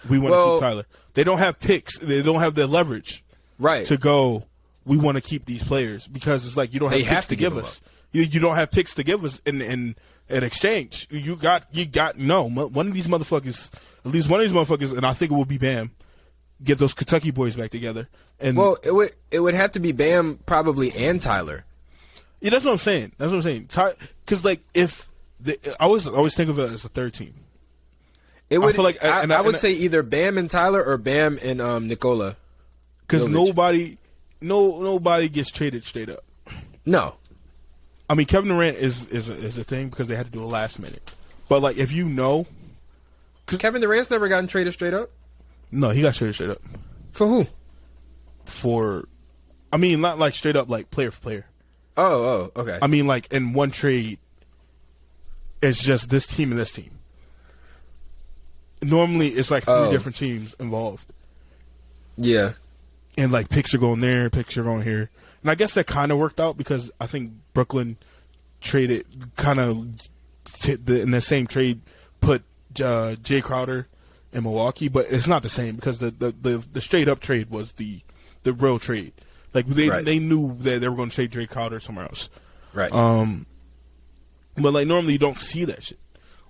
We want to keep Tyler. They don't have picks. They don't have the leverage to go, we want to keep these players because it's like you don't have picks to give us. You don't have picks to give us in exchange. You got no one of these motherfuckers, at least one of these motherfuckers, and I think it will be Bam. Get those Kentucky boys back together. And well, it would have to be Bam probably and Tyler. Yeah, that's what I'm saying. Because like if I always think of it as a third team. It would. I feel like I would say either Bam and Tyler or Bam and Nikola. Because nobody gets traded straight up. No. I mean, Kevin Durant is a thing because they had to do it last minute. But like, if you know, Kevin Durant's never gotten traded straight up. No, he got traded straight up. For who? I mean, not like straight up, like player for player. Oh, okay. I mean, like in one trade, it's just this team and this team. Normally, it's like three different teams involved. Yeah. And like picks are going there, picks are going here. And I guess that kind of worked out because I think Brooklyn traded kind of in the same trade put Jay Crowder in Milwaukee, but it's not the same because the straight up trade was the real trade. Like they knew that they were going to trade Jay Crowder somewhere else. Right. But like normally you don't see that shit.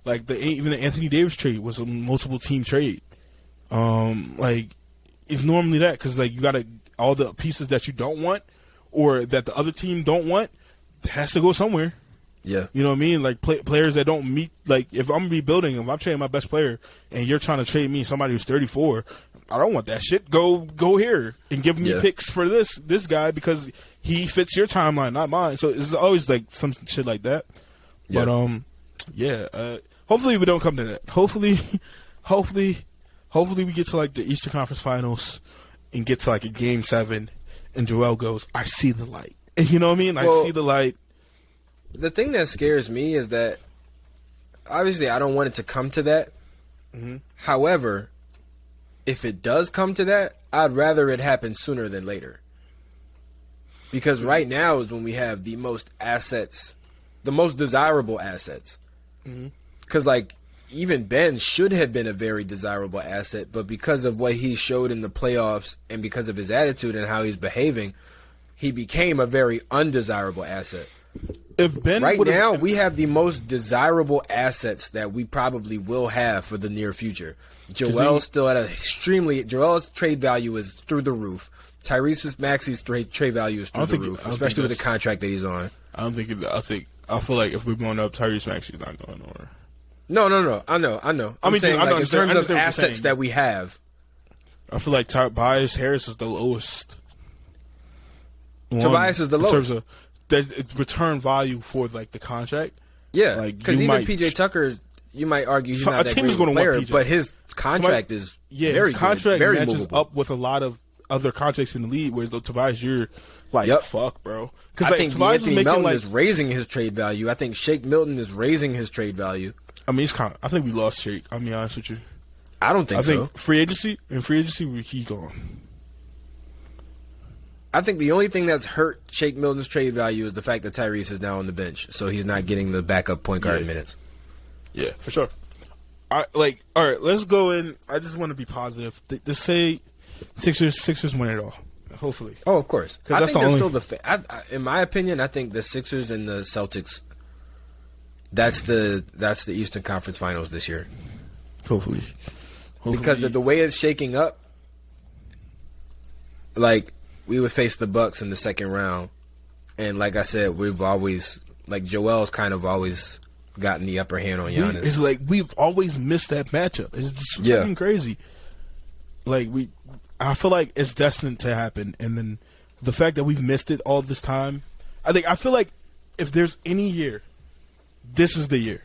Like even the Anthony Davis trade was a multiple team trade. Like it's normally that because like you got all the pieces that you don't want or that the other team don't want has to go somewhere. Yeah. You know what I mean? Like players that don't meet. Like if I'm rebuilding, if I'm trading my best player and you're trying to trade me somebody who's 34, I don't want that shit. Go here and give me picks for this guy because he fits your timeline, not mine. So it's always like some shit like that. Yeah. But hopefully we don't come to that. Hopefully we get to like the Eastern Conference Finals and get to like a Game 7 and Joel goes, I see the light. You know what I mean? I see the light. The thing that scares me is that obviously I don't want it to come to that. Mm-hmm. However, if it does come to that, I'd rather it happen sooner than later. Because right now is when we have the most assets, the most desirable assets. Because, like, even Ben should have been a very desirable asset, but because of what he showed in the playoffs and because of his attitude and how he's behaving, he became a very undesirable asset. If Ben right now, we have the most desirable assets that we probably will have for the near future. Joel's still at Joel's trade value is through the roof. Tyrese Maxey's trade value is through the roof, especially with the contract that he's on. I feel like if we're going up, Tyrese Maxey's not going nowhere. No. I know. I'm saying, like, in terms of assets that we have. I feel like Tobias Harris is the lowest. Tobias is the lowest. In terms of the return value for like the contract. Yeah, because even PJ Tucker, you might argue he's not that great of a player, but his contract is very his contract good, very matches movable. up with a lot of other contracts in the league. Whereas though Tobias, you're like, fuck, bro. Because I think Anthony Melton is raising his trade value. I think Shake Milton is raising his trade value. I mean, I think we lost Shake. I'll be honest with you. I don't think so. I think free agency, he's gone. I think the only thing that's hurt Shake Milton's trade value is the fact that Tyrese is now on the bench, so he's not getting the backup point guard minutes. Yeah, for sure. All right, let's go in. I just want to be positive. Let's say Sixers win it all. Hopefully. Oh, of course. I think they're still in my opinion, I think the Sixers and the Celtics. That's the Eastern Conference Finals this year. Hopefully. Because of the way it's shaking up, like, we would face the Bucks in the second round, and like I said, we've always, like, Joel's kind of always gotten the upper hand on Giannis. It's like we've always missed that matchup. It's just fucking crazy. Like, I feel like it's destined to happen, and then the fact that we've missed it all this time, I feel like if there's any year, this is the year.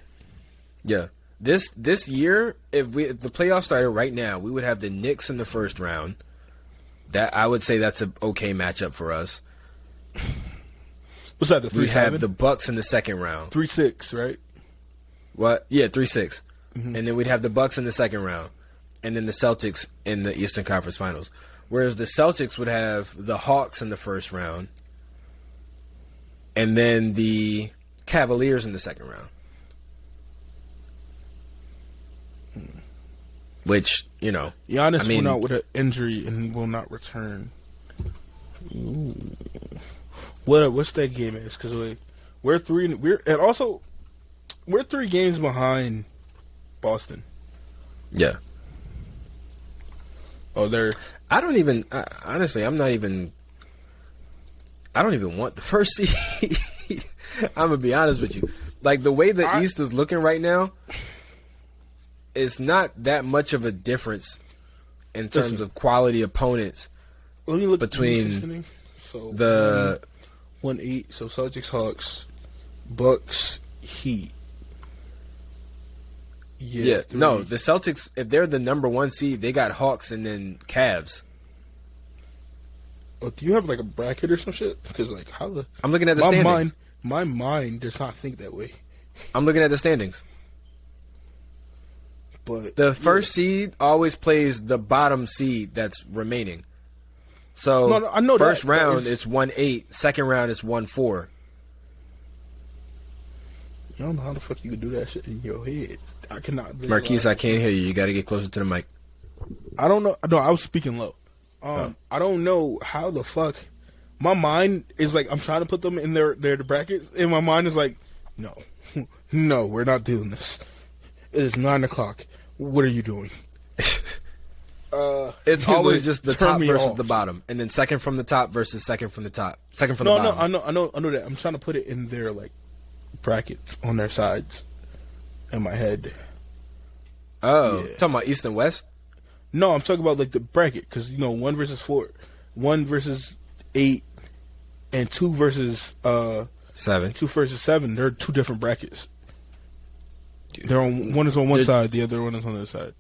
Yeah. This year, if the playoffs started right now, we would have the Knicks in the first round. That I would say that's an okay matchup for us. What's that? The 3-7? We have the Bucks in the second round. 3-6, right? What? Yeah, 3-6, and then we'd have the Bucks in the second round, and then the Celtics in the Eastern Conference Finals. Whereas the Celtics would have the Hawks in the first round, and then the Cavaliers in the second round. Which, Giannis went out with an injury and will not return. Ooh. What's that game is? Because we're 3 games behind Boston. Yeah. Oh, they're. Honestly, I'm not even. I don't even want the first seed. I'm gonna be honest with you. Like the way the East is looking right now, it's not that much of a difference in terms of quality opponents between the 1-8. So Celtics, Hawks, Bucks, Heat. Yeah, no, the Celtics. If they're the number 1 seed, they got Hawks and then Cavs. Oh, do you have like a bracket or some shit? Because like how the I'm looking at the standings. My mind does not think that way. I'm looking at the standings. But the first seed always plays the bottom seed that's remaining. So I know first round it's 1-8. Second round it's 1-4. You don't know how the fuck you can do that shit in your head. I cannot. Marquise, I can't hear you. You got to get closer to the mic. I don't know. No, I was speaking low. I don't know how the fuck. My mind is like I'm trying to put them in their brackets, and my mind is like, no, no, we're not doing this. It is 9:00. What are you doing? It's always just the top versus the bottom, and then second from the top versus second from the top, second from the bottom. No, I know that. I'm trying to put it in their like brackets on their sides in my head. Oh, yeah. Talking about East and West? No, I'm talking about like the bracket because 1 versus 4, 1 versus 8, and 2 versus 7. 2 versus 7. They're 2 different brackets. They're on one is on one side, the other one is on the other side.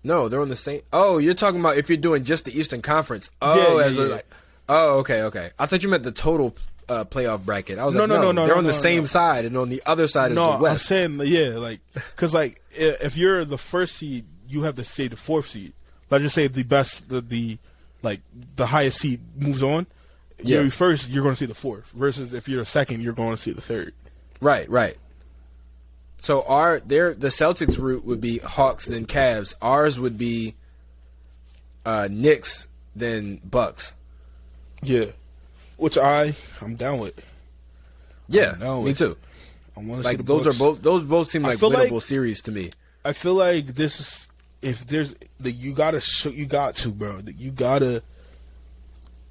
No, they're on the same. Oh, you're talking about if you're doing just the Eastern Conference. Oh, yeah. Okay. I thought you meant the total playoff bracket. I was no. They're on the same side, and on the other side is the West. I'm saying, because if you're the first seed, you have to say the 4th seed. Let's just say the best, the highest seed moves on. Yeah. You're first, you're going to see the 4th. Versus if you're a second, you're going to see the 3rd. Right. So the Celtics route would be Hawks then Cavs. Ours would be Knicks then Bucks. Yeah, which I'm down with. Yeah, me too. I want to see the those Bucks. Those both seem like winnable series to me. I feel like this is if there's you got to bro. You gotta.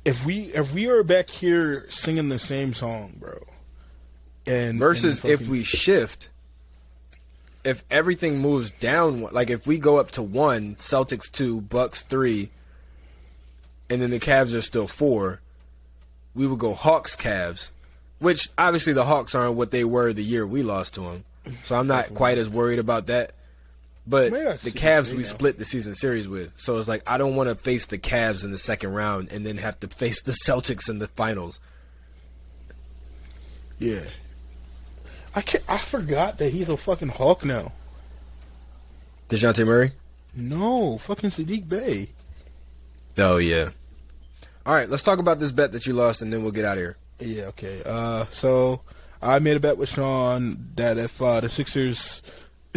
If we are back here singing the same song, bro, and versus if we shift. If everything moves down, like if we go up to 1, Celtics 2, Bucks 3, and then the Cavs are still 4, we would go Hawks Cavs, which obviously the Hawks aren't what they were the year we lost to them, so I'm not quite as worried about that. But the Cavs we split the season series with, so it's like I don't want to face the Cavs in the second round and then have to face the Celtics in the finals. Yeah. I forgot that he's a fucking Hawk now. DeJounte Murray? No, fucking Sadiq Bey. Oh, yeah. All right, let's talk about this bet that you lost, and then we'll get out of here. Yeah, okay. So I made a bet with Sean that if the Sixers...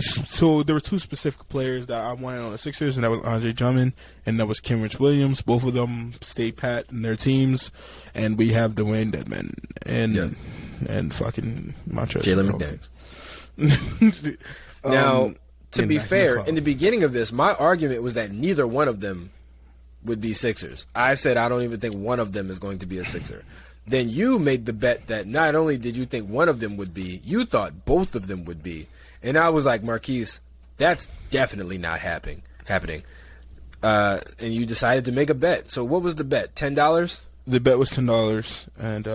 So there were 2 specific players that I wanted on the Sixers, and that was Andre Drummond, and that was Kenrich Williams. Both of them stayed pat in their teams, and we have Dwayne Dedman and fucking Jalen McDaniels. Now, to be fair, in the beginning of this, my argument was that neither one of them would be Sixers. I said I don't even think one of them is going to be a Sixer. Then you made the bet that not only did you think one of them would be, you thought both of them would be. And I was like, Marquise, that's definitely not happening. And you decided to make a bet. So what was the bet? $10? The bet was $10. And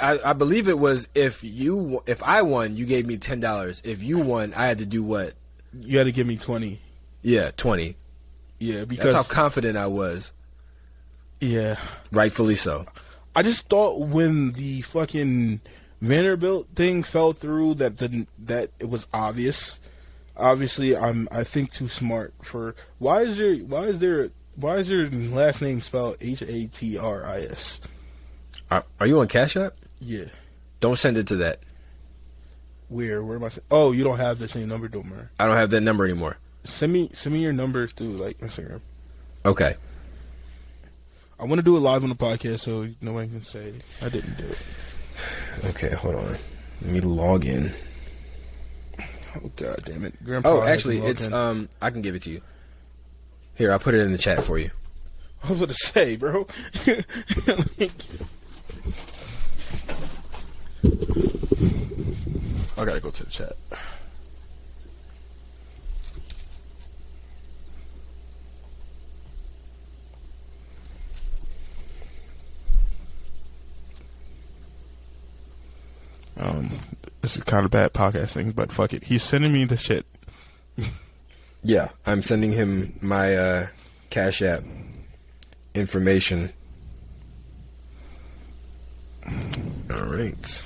I believe it was if I won, you gave me $10. If you won, I had to do what? You had to give me 20. Yeah, 20. Yeah, because that's how confident I was. Yeah, rightfully so. I just thought when the fucking Vanderbilt thing fell through that it was obvious. Obviously, I think too smart for why is your last name spelled Hatris? Are you on Cash App? Yeah. Don't send it to that. Where am I? Oh, you don't have the same number, don't worry. I don't have that number anymore. Send me your number through like Instagram. Okay. I want to do it live on the podcast so no one can say I didn't do it. Okay, hold on. Let me log in. Oh God damn it! Grandpa actually, it's I can give it to you. Here, I'll put it in the chat for you. I was going to say, bro. I gotta go to the chat. This is kind of bad podcasting, but fuck it. He's sending me the shit. Yeah, I'm sending him my Cash App information. All right.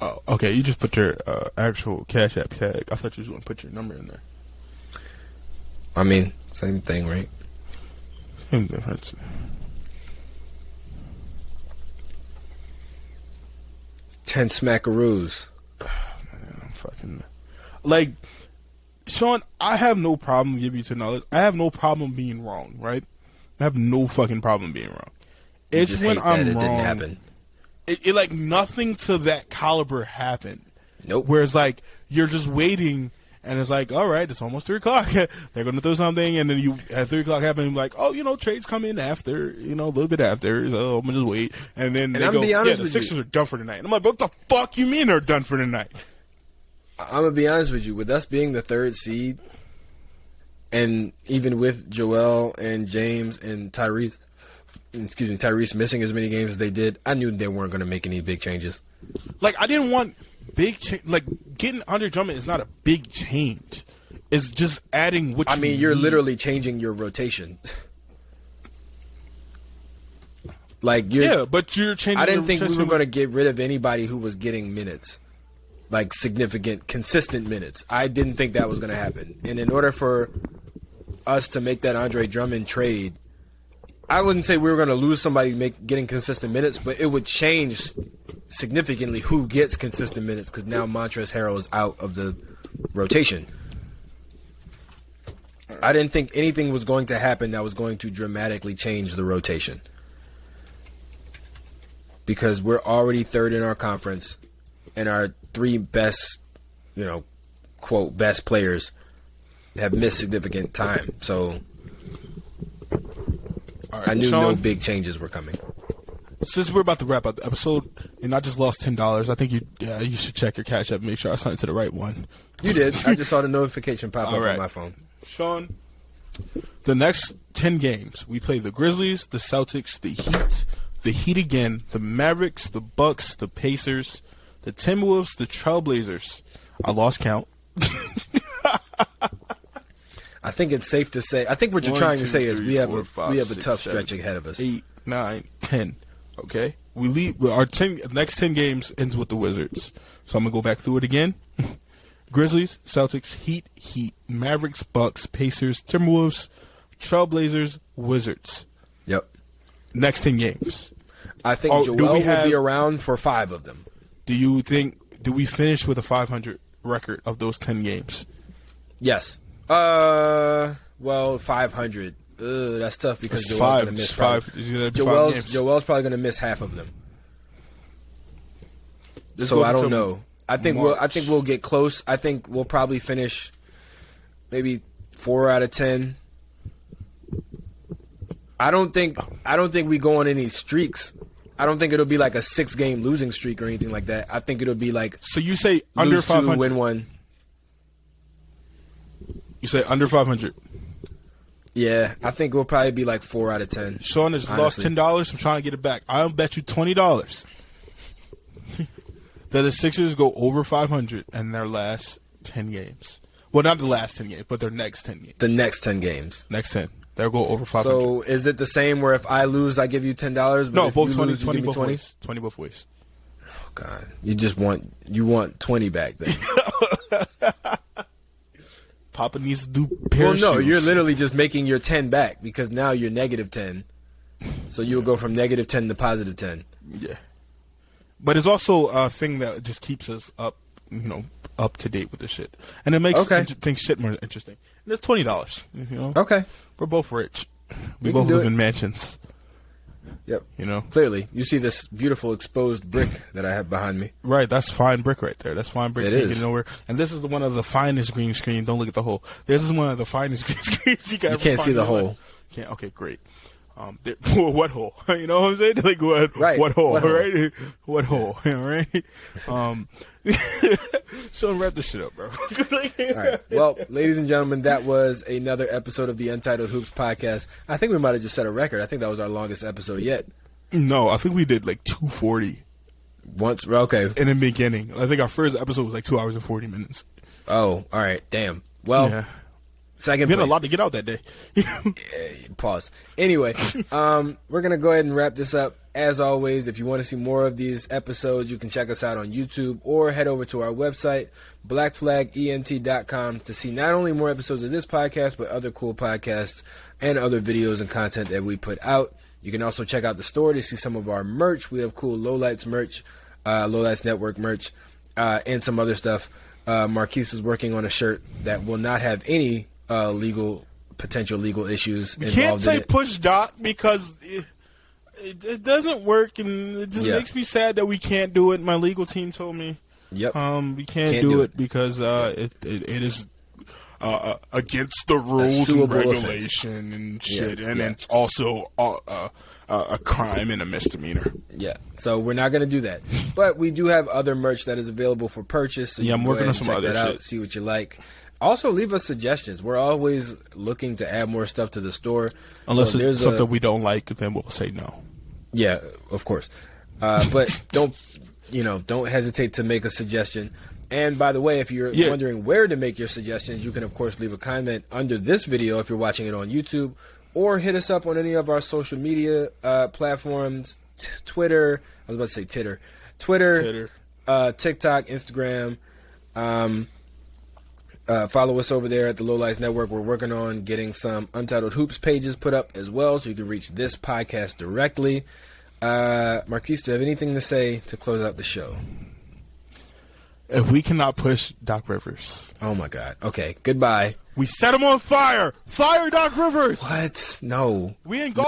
Oh, okay. You just put your actual Cash App tag. I thought you was going to put your number in there. I mean, same thing, right? Same difference. Ten smackaroos. Man, I'm fucking like Sean. I have no problem giving you $10. I have no problem being wrong, right? I have no fucking problem being wrong. It's when I'm it wrong. Didn't happen. It like nothing to that caliber happened. Nope. Whereas like you're just waiting. And it's like, all right, it's almost 3 o'clock. They're going to throw something, and then you at 3 o'clock happen, and you're like, oh, trades come in after, a little bit after, so I'm going to just wait. And then they go, the Sixers are done for tonight. And I'm like, what the fuck you mean they're done for tonight? I'm going to be honest with you. With us being the 3rd seed, and even with Joel and James and Tyrese missing as many games as they did, I knew they weren't going to make any big changes. Like, I didn't want big change. Like, getting Andre Drummond is not a big change. It's just adding what you're literally changing your rotation. Like, but you're changing. I didn't think we were going to get rid of anybody who was getting minutes, like significant, consistent minutes. I didn't think that was going to happen. And in order for us to make that Andre Drummond trade, I wouldn't say we were going to lose somebody getting consistent minutes, but it would change significantly who gets consistent minutes because now Montrezl Harrell is out of the rotation. I didn't think anything was going to happen that was going to dramatically change the rotation because we're already 3rd in our conference and our 3 best, quote, best players have missed significant time. So right, I knew Sean, no big changes were coming. Since we're about to wrap up the episode, and I just lost $10, I think you should check your Cash App and make sure I signed to the right one. You did. I just saw the notification pop up on my phone. Sean, the next 10 games, we play the Grizzlies, the Celtics, the Heat again, the Mavericks, the Bucks, the Pacers, the Timberwolves, the Trailblazers. I lost count. I think it's safe to say. I think what you're trying to say is we have a tough stretch ahead of us. 8, 9, 10. Okay, we leave. Our next 10 games ends with the Wizards. So I'm gonna go back through it again. Grizzlies, Celtics, Heat, Mavericks, Bucks, Pacers, Timberwolves, Trailblazers, Wizards. Yep. Next 10 games. I think Joel will be around for 5 of them. Do we finish with a 500 record of those 10 games? Yes. Well, 500. That's tough because Joel's going to miss 5. Joel's probably going to miss half of them. So I don't know. I think we'll get close. I think we'll probably finish maybe 4 out of 10. I don't think we go on any streaks. I don't think it'll be like a 6-game losing streak or anything like that. I think it'll be like so. You say under 500, win 1. You say under 500. Yeah, I think we'll probably be like 4 out of 10. Sean has lost $10. I'm trying to get it back. I'll bet you $20 that the Sixers go over 500 in their last 10 games. Well, not the last 10 games, but their next 10 games. The next 10 games. Next 10. They'll go over 500. So is it the same where if I lose, I give you $10? No, both 20 both ways. 20 both ways. Oh, God. You want 20 back then. Papa needs to do pair of shoes. Well, no, you're literally just making your 10 back because now you're negative 10. So you'll go from negative 10 to positive 10. Yeah. But it's also a thing that just keeps us up up to date with the shit, and it makes things shit more interesting. And it's $20. Okay, we're both rich. We can both do live it. in mansions. Yep. Clearly, you see this beautiful exposed brick that I have behind me. Right, that's fine brick right there. That's fine brick. It Can't is. get nowhere. And this is one of the finest green screen. Don't look at the hole. This is one of the finest green screens you can ever can't find see the in your hole. life. Can't. Okay, great. What hole? You know what I'm saying? Like what? Right. What hole? What hole? Right? What hole? Right? So wrap this shit up, bro. All right. Well, ladies and gentlemen, that was another episode of the Untitled Hoops podcast. I think we might have just set a record. I think that was our longest episode yet. No, I think we did like 240 Once, okay. in the beginning. I think our first episode was like 2 hours and 40 minutes. Oh, all right. Damn. Well, Yeah. second We had place. a lot to get out that day. Pause. Anyway, we're going to go ahead and wrap this up. As always, if you want to see more of these episodes, you can check us out on YouTube or head over to our website, blackflagent.com, to see not only more episodes of this podcast, but other cool podcasts and other videos and content that we put out. You can also check out the store to see some of our merch. We have cool Lowlights merch, Lowlights Network merch, and some other stuff. Marquise is working on a shirt that will not have any potential legal issues involved Can't say in it. push dot because it doesn't work, and it just makes me sad that we can't do it. My legal team told me, Yep. we can't do it because it is against the rules and regulation and shit, and it's also a crime and a misdemeanor. Yeah, so we're not going to do that. But we do have other merch that is available for purchase. So you I'm can go working ahead on and some check other that shit. out, see what you like. Also, leave us suggestions. We're always looking to add more stuff to the store. Unless So it's something we don't like, then we'll say no. Yeah, of course. But don't hesitate to make a suggestion. And by the way, if you're wondering where to make your suggestions, you can, of course, leave a comment under this video if you're watching it on YouTube, or hit us up on any of our social media platforms, Twitter. I was about to say Titter. Twitter. TikTok, Instagram. Follow us over there at the Lowlights Network. We're working on getting some Untitled Hoops pages put up as well, so you can reach this podcast directly. Marquise, do you have anything to say to close out the show? If we cannot push Doc Rivers, Oh, my God. Okay, goodbye. we set him on fire. Fire Doc Rivers. What? No. We ain't go.